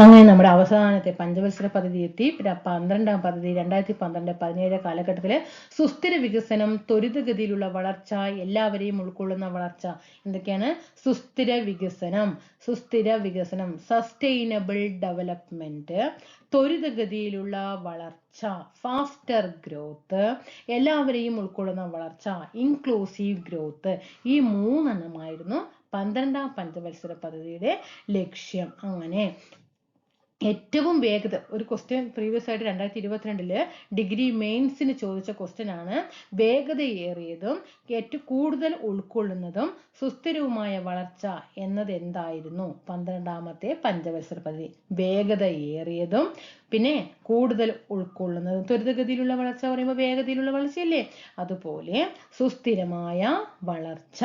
അങ്ങനെ നമ്മുടെ അവസാനത്തെ പഞ്ചവത്സര പദ്ധതി എത്തി. 12ാം പദ്ധതി 2012-17 കാലഘട്ടത്തില് സുസ്ഥിര വികസനം, ത്വരിതഗതിയിലുള്ള വളർച്ച, എല്ലാവരെയും ഉൾക്കൊള്ളുന്ന വളർച്ച. എന്തൊക്കെയാണ്? സുസ്ഥിര വികസനം, സസ്റ്റൈനബിൾ ഡെവലപ്മെന്റ്, ത്വരിതഗതിയിലുള്ള വളർച്ച, ഫാസ്റ്റർ ഗ്രോത്ത്, എല്ലാവരെയും ഉൾക്കൊള്ളുന്ന വളർച്ച, ഇൻക്ലൂസീവ് ഗ്രോത്ത്. ഈ 3 12ാം പഞ്ചവത്സര പദ്ധതിയുടെ ലക്ഷ്യം. അങ്ങനെ ഏറ്റവും വേഗത, ഒരു ക്വസ്റ്റ്യൻ പ്രീവിയസ് ആയിട്ട് 2022 ഡിഗ്രി മെയിൻസിന് ചോദിച്ച ക്വസ്റ്റ്യൻ ആണ്. വേഗതയേറിയതും ഏറ്റവും കൂടുതൽ ഉൾക്കൊള്ളുന്നതും സുസ്ഥിരവുമായ വളർച്ച എന്നത് എന്തായിരുന്നു? 12ാമത്തെ പഞ്ചവത്സര പദ്ധതി. വേഗതയേറിയതും പിന്നെ കൂടുതൽ ഉൾക്കൊള്ളുന്നതും. ത്വരിതഗതിയിലുള്ള വളർച്ച പറയുമ്പോൾ വേഗതയിലുള്ള വളർച്ചയല്ലേ? അതുപോലെ സുസ്ഥിരമായ വളർച്ച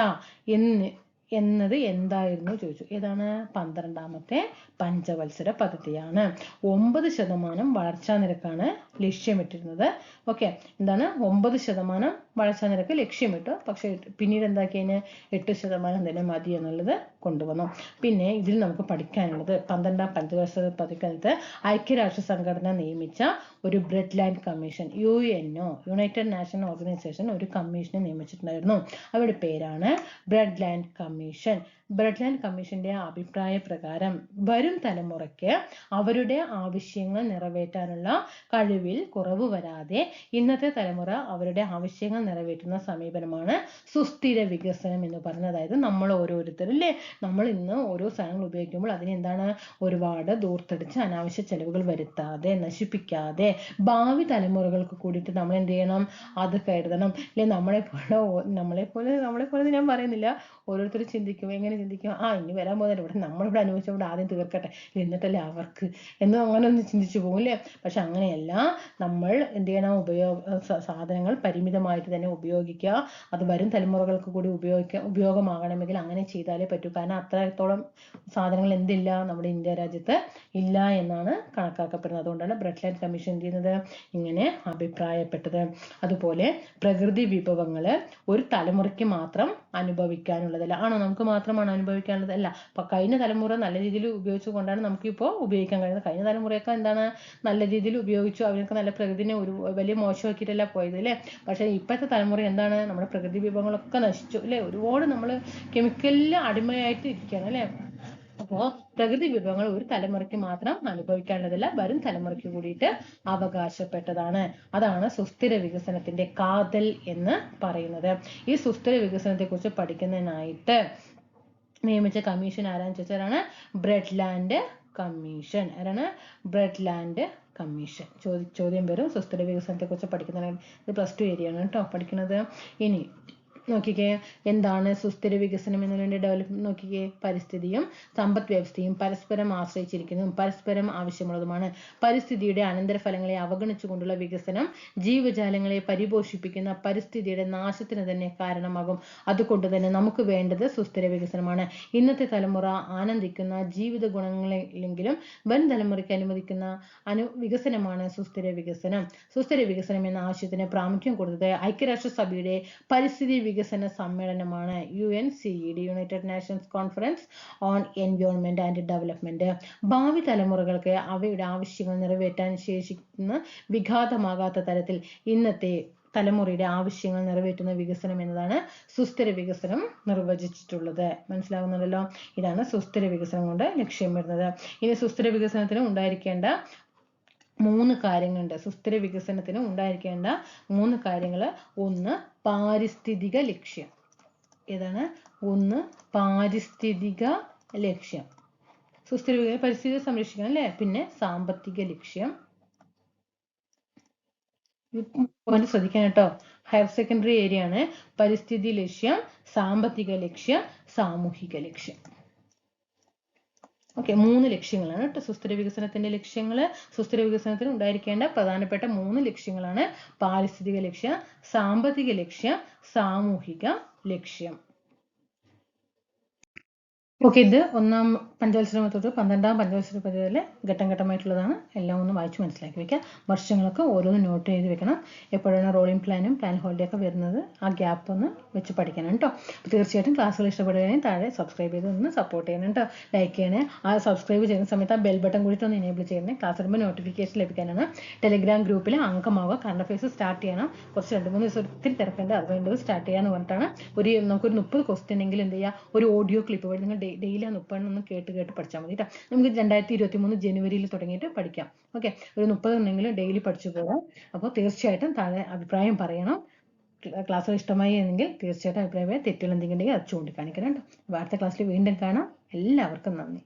എന്നത് എന്തായിരുന്നു ചോദിച്ചു. ഏതാണ്? 12ാമത്തെ പഞ്ചവത്സര പദ്ധതിയാണ്. 9% വളർച്ചാ നിരക്കാണ് ലക്ഷ്യമിട്ടിരുന്നത്. ഓക്കെ, എന്താണ്? 9% വളർച്ചാ നിരക്ക് ലക്ഷ്യമിട്ടു. പക്ഷെ പിന്നീട് എന്താക്കിയതിന് 8% തന്നെ മതി എന്നുള്ളത് കൊണ്ടുവന്നു. പിന്നെ ഇതിൽ നമുക്ക് പഠിക്കാനുള്ളത് 12ാം പഞ്ചവത്സര പദ്ധതിക്കകത്ത് ഐക്യരാഷ്ട്ര സംഘടന നിയമിച്ച ഒരു bread land commission, UNO, United nation organisation, ഒരു കമ്മീഷനെ നിയമിച്ചിട്ടുണ്ടായിരുന്നു. അവരുടെ പേരാണ് bread land commission. Bread land കമ്മീഷന്റെ അഭിപ്രായ പ്രകാരം വരും തലമുറയ്ക്ക് അവരുടെ ആവശ്യങ്ങൾ നിറവേറ്റാനുള്ള കഴിവിൽ കുറവ് വരാതെ ഇന്നത്തെ തലമുറ അവരുടെ ആവശ്യങ്ങൾ നിറവേറ്റുന്ന സമീപനമാണ് സുസ്ഥിര വികസനം എന്ന് പറയുന്നത്. അതായത് നമ്മൾ ഓരോരുത്തരും അല്ലേ, നമ്മൾ ഇന്ന് ഓരോ സാധനങ്ങൾ ഉപയോഗിക്കുമ്പോൾ അതിന് എന്താണ്? ഒരുപാട് ദൂർത്തടിച്ച് അനാവശ്യ ചെലവുകൾ വരുത്താതെ, നശിപ്പിക്കാതെ ഭാവി തലമുറകൾക്ക് കൂടിയിട്ട് നമ്മൾ എന്ത് ചെയ്യണം? അത് കരുതണം അല്ലെ? നമ്മളെപ്പോലെ ഞാൻ പറയുന്നില്ല, ഓരോരുത്തരും ചിന്തിക്കും. എങ്ങനെ ചിന്തിക്കും? ഇനി വരാൻ പോകുന്നില്ല, ഇവിടെ നമ്മളിവിടെ അനുഭവിച്ചുകൊണ്ട് ആദ്യം തീർക്കട്ടെ, എന്നിട്ടല്ലേ അവർക്ക് എന്ന് അങ്ങനെ ഒന്ന് ചിന്തിച്ചു പോകും അല്ലേ? പക്ഷെ അങ്ങനെയല്ല. നമ്മൾ എന്ത് ചെയ്യണം? സാധനങ്ങൾ പരിമിതമായിട്ട് തന്നെ ഉപയോഗിക്കുക. അത് വരും തലമുറകൾക്ക് കൂടി ഉപയോഗമാകണമെങ്കിൽ അങ്ങനെ ചെയ്താലേ പറ്റൂ. കാരണം അത്രത്തോളം സാധനങ്ങൾ എന്തില്ല? നമ്മുടെ ഇന്ത്യ രാജ്യത്ത് ഇല്ല എന്നാണ് കണക്കാക്കപ്പെടുന്നത്. അതുകൊണ്ടാണ് ബ്രെഡ് ലാൻഡ് കമ്മീഷൻ എന്ത് ചെയ്യുന്നത്? ഇങ്ങനെ അഭിപ്രായപ്പെട്ടത്. അതുപോലെ പ്രകൃതി വിഭവങ്ങൾ ഒരു തലമുറയ്ക്ക് മാത്രം അനുഭവിക്കാനുള്ളതല്ല. ആണോ? നമുക്ക് മാത്രമാണ് അനുഭവിക്കാനുള്ളത്? അല്ല. അപ്പൊ കഴിഞ്ഞ തലമുറ നല്ല രീതിയിൽ ഉപയോഗിച്ചുകൊണ്ടാണ് നമുക്കിപ്പോൾ ഉപയോഗിക്കാൻ കഴിയുന്നത്. കഴിഞ്ഞ തലമുറയൊക്കെ എന്താണ്? നല്ല രീതിയിൽ ഉപയോഗിച്ചു. അവർക്ക് നല്ല പ്രകൃതിനെ ഒരു വലിയ മോശമാക്കിയിട്ടല്ല പോയത് അല്ലേ? പക്ഷെ ഇപ്പോഴത്തെ തലമുറ എന്താണ്? നമ്മുടെ പ്രകൃതി വിഭവങ്ങളൊക്കെ നശിച്ചു അല്ലേ? ഒരുപാട് നമ്മൾ കെമിക്കലിന് അടിമയായിട്ട് ഇരിക്കുകയാണ് അല്ലേ? അപ്പോൾ പ്രകൃതി വിഭവങ്ങൾ ഒരു തലമുറയ്ക്ക് മാത്രം അനുഭവിക്കാനുള്ളതല്ല, വരും തലമുറയ്ക്ക് കൂടിയിട്ട് അവകാശപ്പെട്ടതാണ്. അതാണ് സുസ്ഥിര വികസനത്തിന്റെ കാതൽ എന്ന് പറയുന്നത്. ഈ സുസ്ഥിര വികസനത്തെ കുറിച്ച് പഠിക്കുന്നതിനായിട്ട് നിയമിച്ച കമ്മീഷൻ ആരാന്ന് ചോദിച്ചാലാണ് ബ്രെഡ് ലാൻഡ് കമ്മീഷൻ. ആരാണ്? Bread land commission. ചോദ്യം വരും സുസ്ഥിര വികസനത്തെ കുറിച്ച് പഠിക്കുന്നതിനായിട്ട്. ഇത് +2 ഏരിയയാണ് കേട്ടോ പഠിക്കുന്നത്. ഇനി നോക്കിക്കേ, എന്താണ് സുസ്ഥിര വികസനം എന്നതിന്റെ ഡെവലപ്മെന്റ്? നോക്കിക്കേ, പരിസ്ഥിതിയും സമ്പദ് വ്യവസ്ഥയും പരസ്പരം ആശ്രയിച്ചിരിക്കുന്നതും പരസ്പരം ആവശ്യമുള്ളതുമാണ്. പരിസ്ഥിതിയുടെ അനന്തരഫലങ്ങളെ അവഗണിച്ചുകൊണ്ടുള്ള വികസനം ജീവജാലങ്ങളെ പരിപോഷിപ്പിക്കുന്ന പരിസ്ഥിതിയുടെ നാശത്തിന് തന്നെ കാരണമാകും. അതുകൊണ്ട് തന്നെ നമുക്ക് വേണ്ടത് സുസ്ഥിര വികസനമാണ്. ഇന്നത്തെ തലമുറ ആനന്ദിക്കുന്ന ജീവിത ഗുണങ്ങളെങ്കിലും വരും തലമുറയ്ക്ക് അനുവദിക്കുന്ന വികസനമാണ് സുസ്ഥിര വികസനം. സുസ്ഥിര വികസനം എന്ന ആശയത്തിന് പ്രാമുഖ്യം കൊടുത്തത് ഐക്യരാഷ്ട്രസഭയുടെ പരിസ്ഥിതി വികസന സമ്മേളനമാണ്, UNCED, United nations conference on environment and development. ഭാവി തലമുറകൾക്ക് അവയുടെ ആവശ്യങ്ങൾ നിറവേറ്റാൻ ശേഷിക്കുന്ന വിഘാതമാകാത്ത തരത്തിൽ ഇന്നത്തെ തലമുറയുടെ ആവശ്യങ്ങൾ നിറവേറ്റുന്ന വികസനം എന്നതാണ് സുസ്ഥിര വികസനം നിർവചിച്ചിട്ടുള്ളത്. മനസ്സിലാവുന്നുണ്ടല്ലോ? ഇതാണ് സുസ്ഥിര വികസനം കൊണ്ട് ലക്ഷ്യമിടുന്നത്. ഇനി സുസ്ഥിര വികസനത്തിന് ഉണ്ടായിരിക്കേണ്ട 3 കാര്യങ്ങളുണ്ട്. സുസ്ഥിര വികസനത്തിന് ഉണ്ടായിരിക്കേണ്ട 3 കാര്യങ്ങൾ. 1, പാരിസ്ഥിതിക ലക്ഷ്യം. ഏതാണ്? 1, പാരിസ്ഥിതിക ലക്ഷ്യം. സുസ്ഥിര പരിസ്ഥിതി സംരക്ഷിക്കണം അല്ലേ? പിന്നെ സാമ്പത്തിക ലക്ഷ്യം. ശ്രദ്ധിക്കാൻ കേട്ടോ, ഹയർ സെക്കൻഡറി ഏരിയ ആണ്. പരിസ്ഥിതി ലക്ഷ്യം, സാമ്പത്തിക ലക്ഷ്യം, സാമൂഹിക ലക്ഷ്യം. ഓക്കെ, 3 ലക്ഷ്യങ്ങളാണ് കേട്ടോ സുസ്ഥിര വികസനത്തിന്റെ ലക്ഷ്യങ്ങൾ. സുസ്ഥിര വികസനത്തിന് ഉണ്ടായിരിക്കേണ്ട പ്രധാനപ്പെട്ട 3 ലക്ഷ്യങ്ങളാണ് പാരിസ്ഥിതിക ലക്ഷ്യം, സാമ്പത്തിക ലക്ഷ്യം, സാമൂഹിക ലക്ഷ്യം. ഓക്കെ, ഇത് ഒന്നാം പഞ്ചവത്സരം തൊട്ട് 12ാം പഞ്ചവത്സര പദ്ധതിയിലെ ഘട്ടം ഘട്ടമായിട്ടുള്ളതാണ്. എല്ലാം ഒന്ന് വായിച്ച് മനസ്സിലാക്കി വെക്കുക. വർഷങ്ങളൊക്കെ ഓരോന്ന് നോട്ട് ചെയ്ത് വെക്കണം. എപ്പോഴാണ് റോളിംഗ് പ്ലാനും പ്ലാൻ ഹോളിഡേ ഒക്കെ വരുന്നത്, ആ ഗ്യാപ്പ് ഒന്ന് വെച്ച് പഠിക്കണം കേട്ടോ. അപ്പോൾ തീർച്ചയായിട്ടും ക്ലാസ്സുകൾ ഇഷ്ടപ്പെടുകയാണെങ്കിൽ താഴെ സബ്സ്ക്രൈബ് ചെയ്ത് ഒന്ന് സപ്പോർട്ട് ചെയ്യണം കേട്ടോ. ലൈക്ക് ചെയ്യണേ. ആ സബ്സ്ക്രൈബ് ചെയ്യുന്ന സമയത്ത് ആ ബെൽ ബട്ടൺ കൂടി ഒന്ന് എനേബിൾ ചെയ്യണേ. ക്ലാസ് ഇടുമ്പോൾ നോട്ടിഫിക്കേഷൻ ലഭിക്കാനാണ്. ടെലിഗ്രാം ഗ്രൂപ്പിൽ അംഗമാവുക. കറണ്ട് അഫയേഴ്സ് സ്റ്റാർട്ട് ചെയ്യണം. കുറച്ച് 2-3 ദിവസം ഒത്തിരി തിരക്കുണ്ട്, അത് വേണ്ടത് സ്റ്റാർട്ട് ചെയ്യാന്ന് പറഞ്ഞിട്ടാണ്. നമുക്കൊരു 30 ക്വസ്റ്റ്യൻ എങ്കിലും എന്ത് ചെയ്യുക, ഒരു ഓഡിയോ ക്ലിപ്പ് വഴി നിങ്ങൾ ഡെയിലി ആ 30 ഒന്ന് കേട്ട് പഠിച്ചാൽ മതി കേട്ടോ. നമുക്ക് 2023 ജനുവരിയിൽ തുടങ്ങിയിട്ട് പഠിക്കാം. ഓക്കെ, ഒരു 30 ഉണ്ടെങ്കിലും ഡെയിലി പഠിച്ചു പോകാം. അപ്പോൾ തീർച്ചയായിട്ടും താഴെ അഭിപ്രായം പറയണം. ക്ലാസ്സുകൾ ഇഷ്ടമായി എങ്കിൽ തീർച്ചയായിട്ടും അഭിപ്രായം തെറ്റുകൾ എന്തെങ്കിലും ഉണ്ടെങ്കിൽ അത് ചൂണ്ടിക്കാണിക്കണം കേട്ടോ. അടുത്ത ക്ലാസ്സിൽ വീണ്ടും കാണാം. എല്ലാവർക്കും നന്ദി.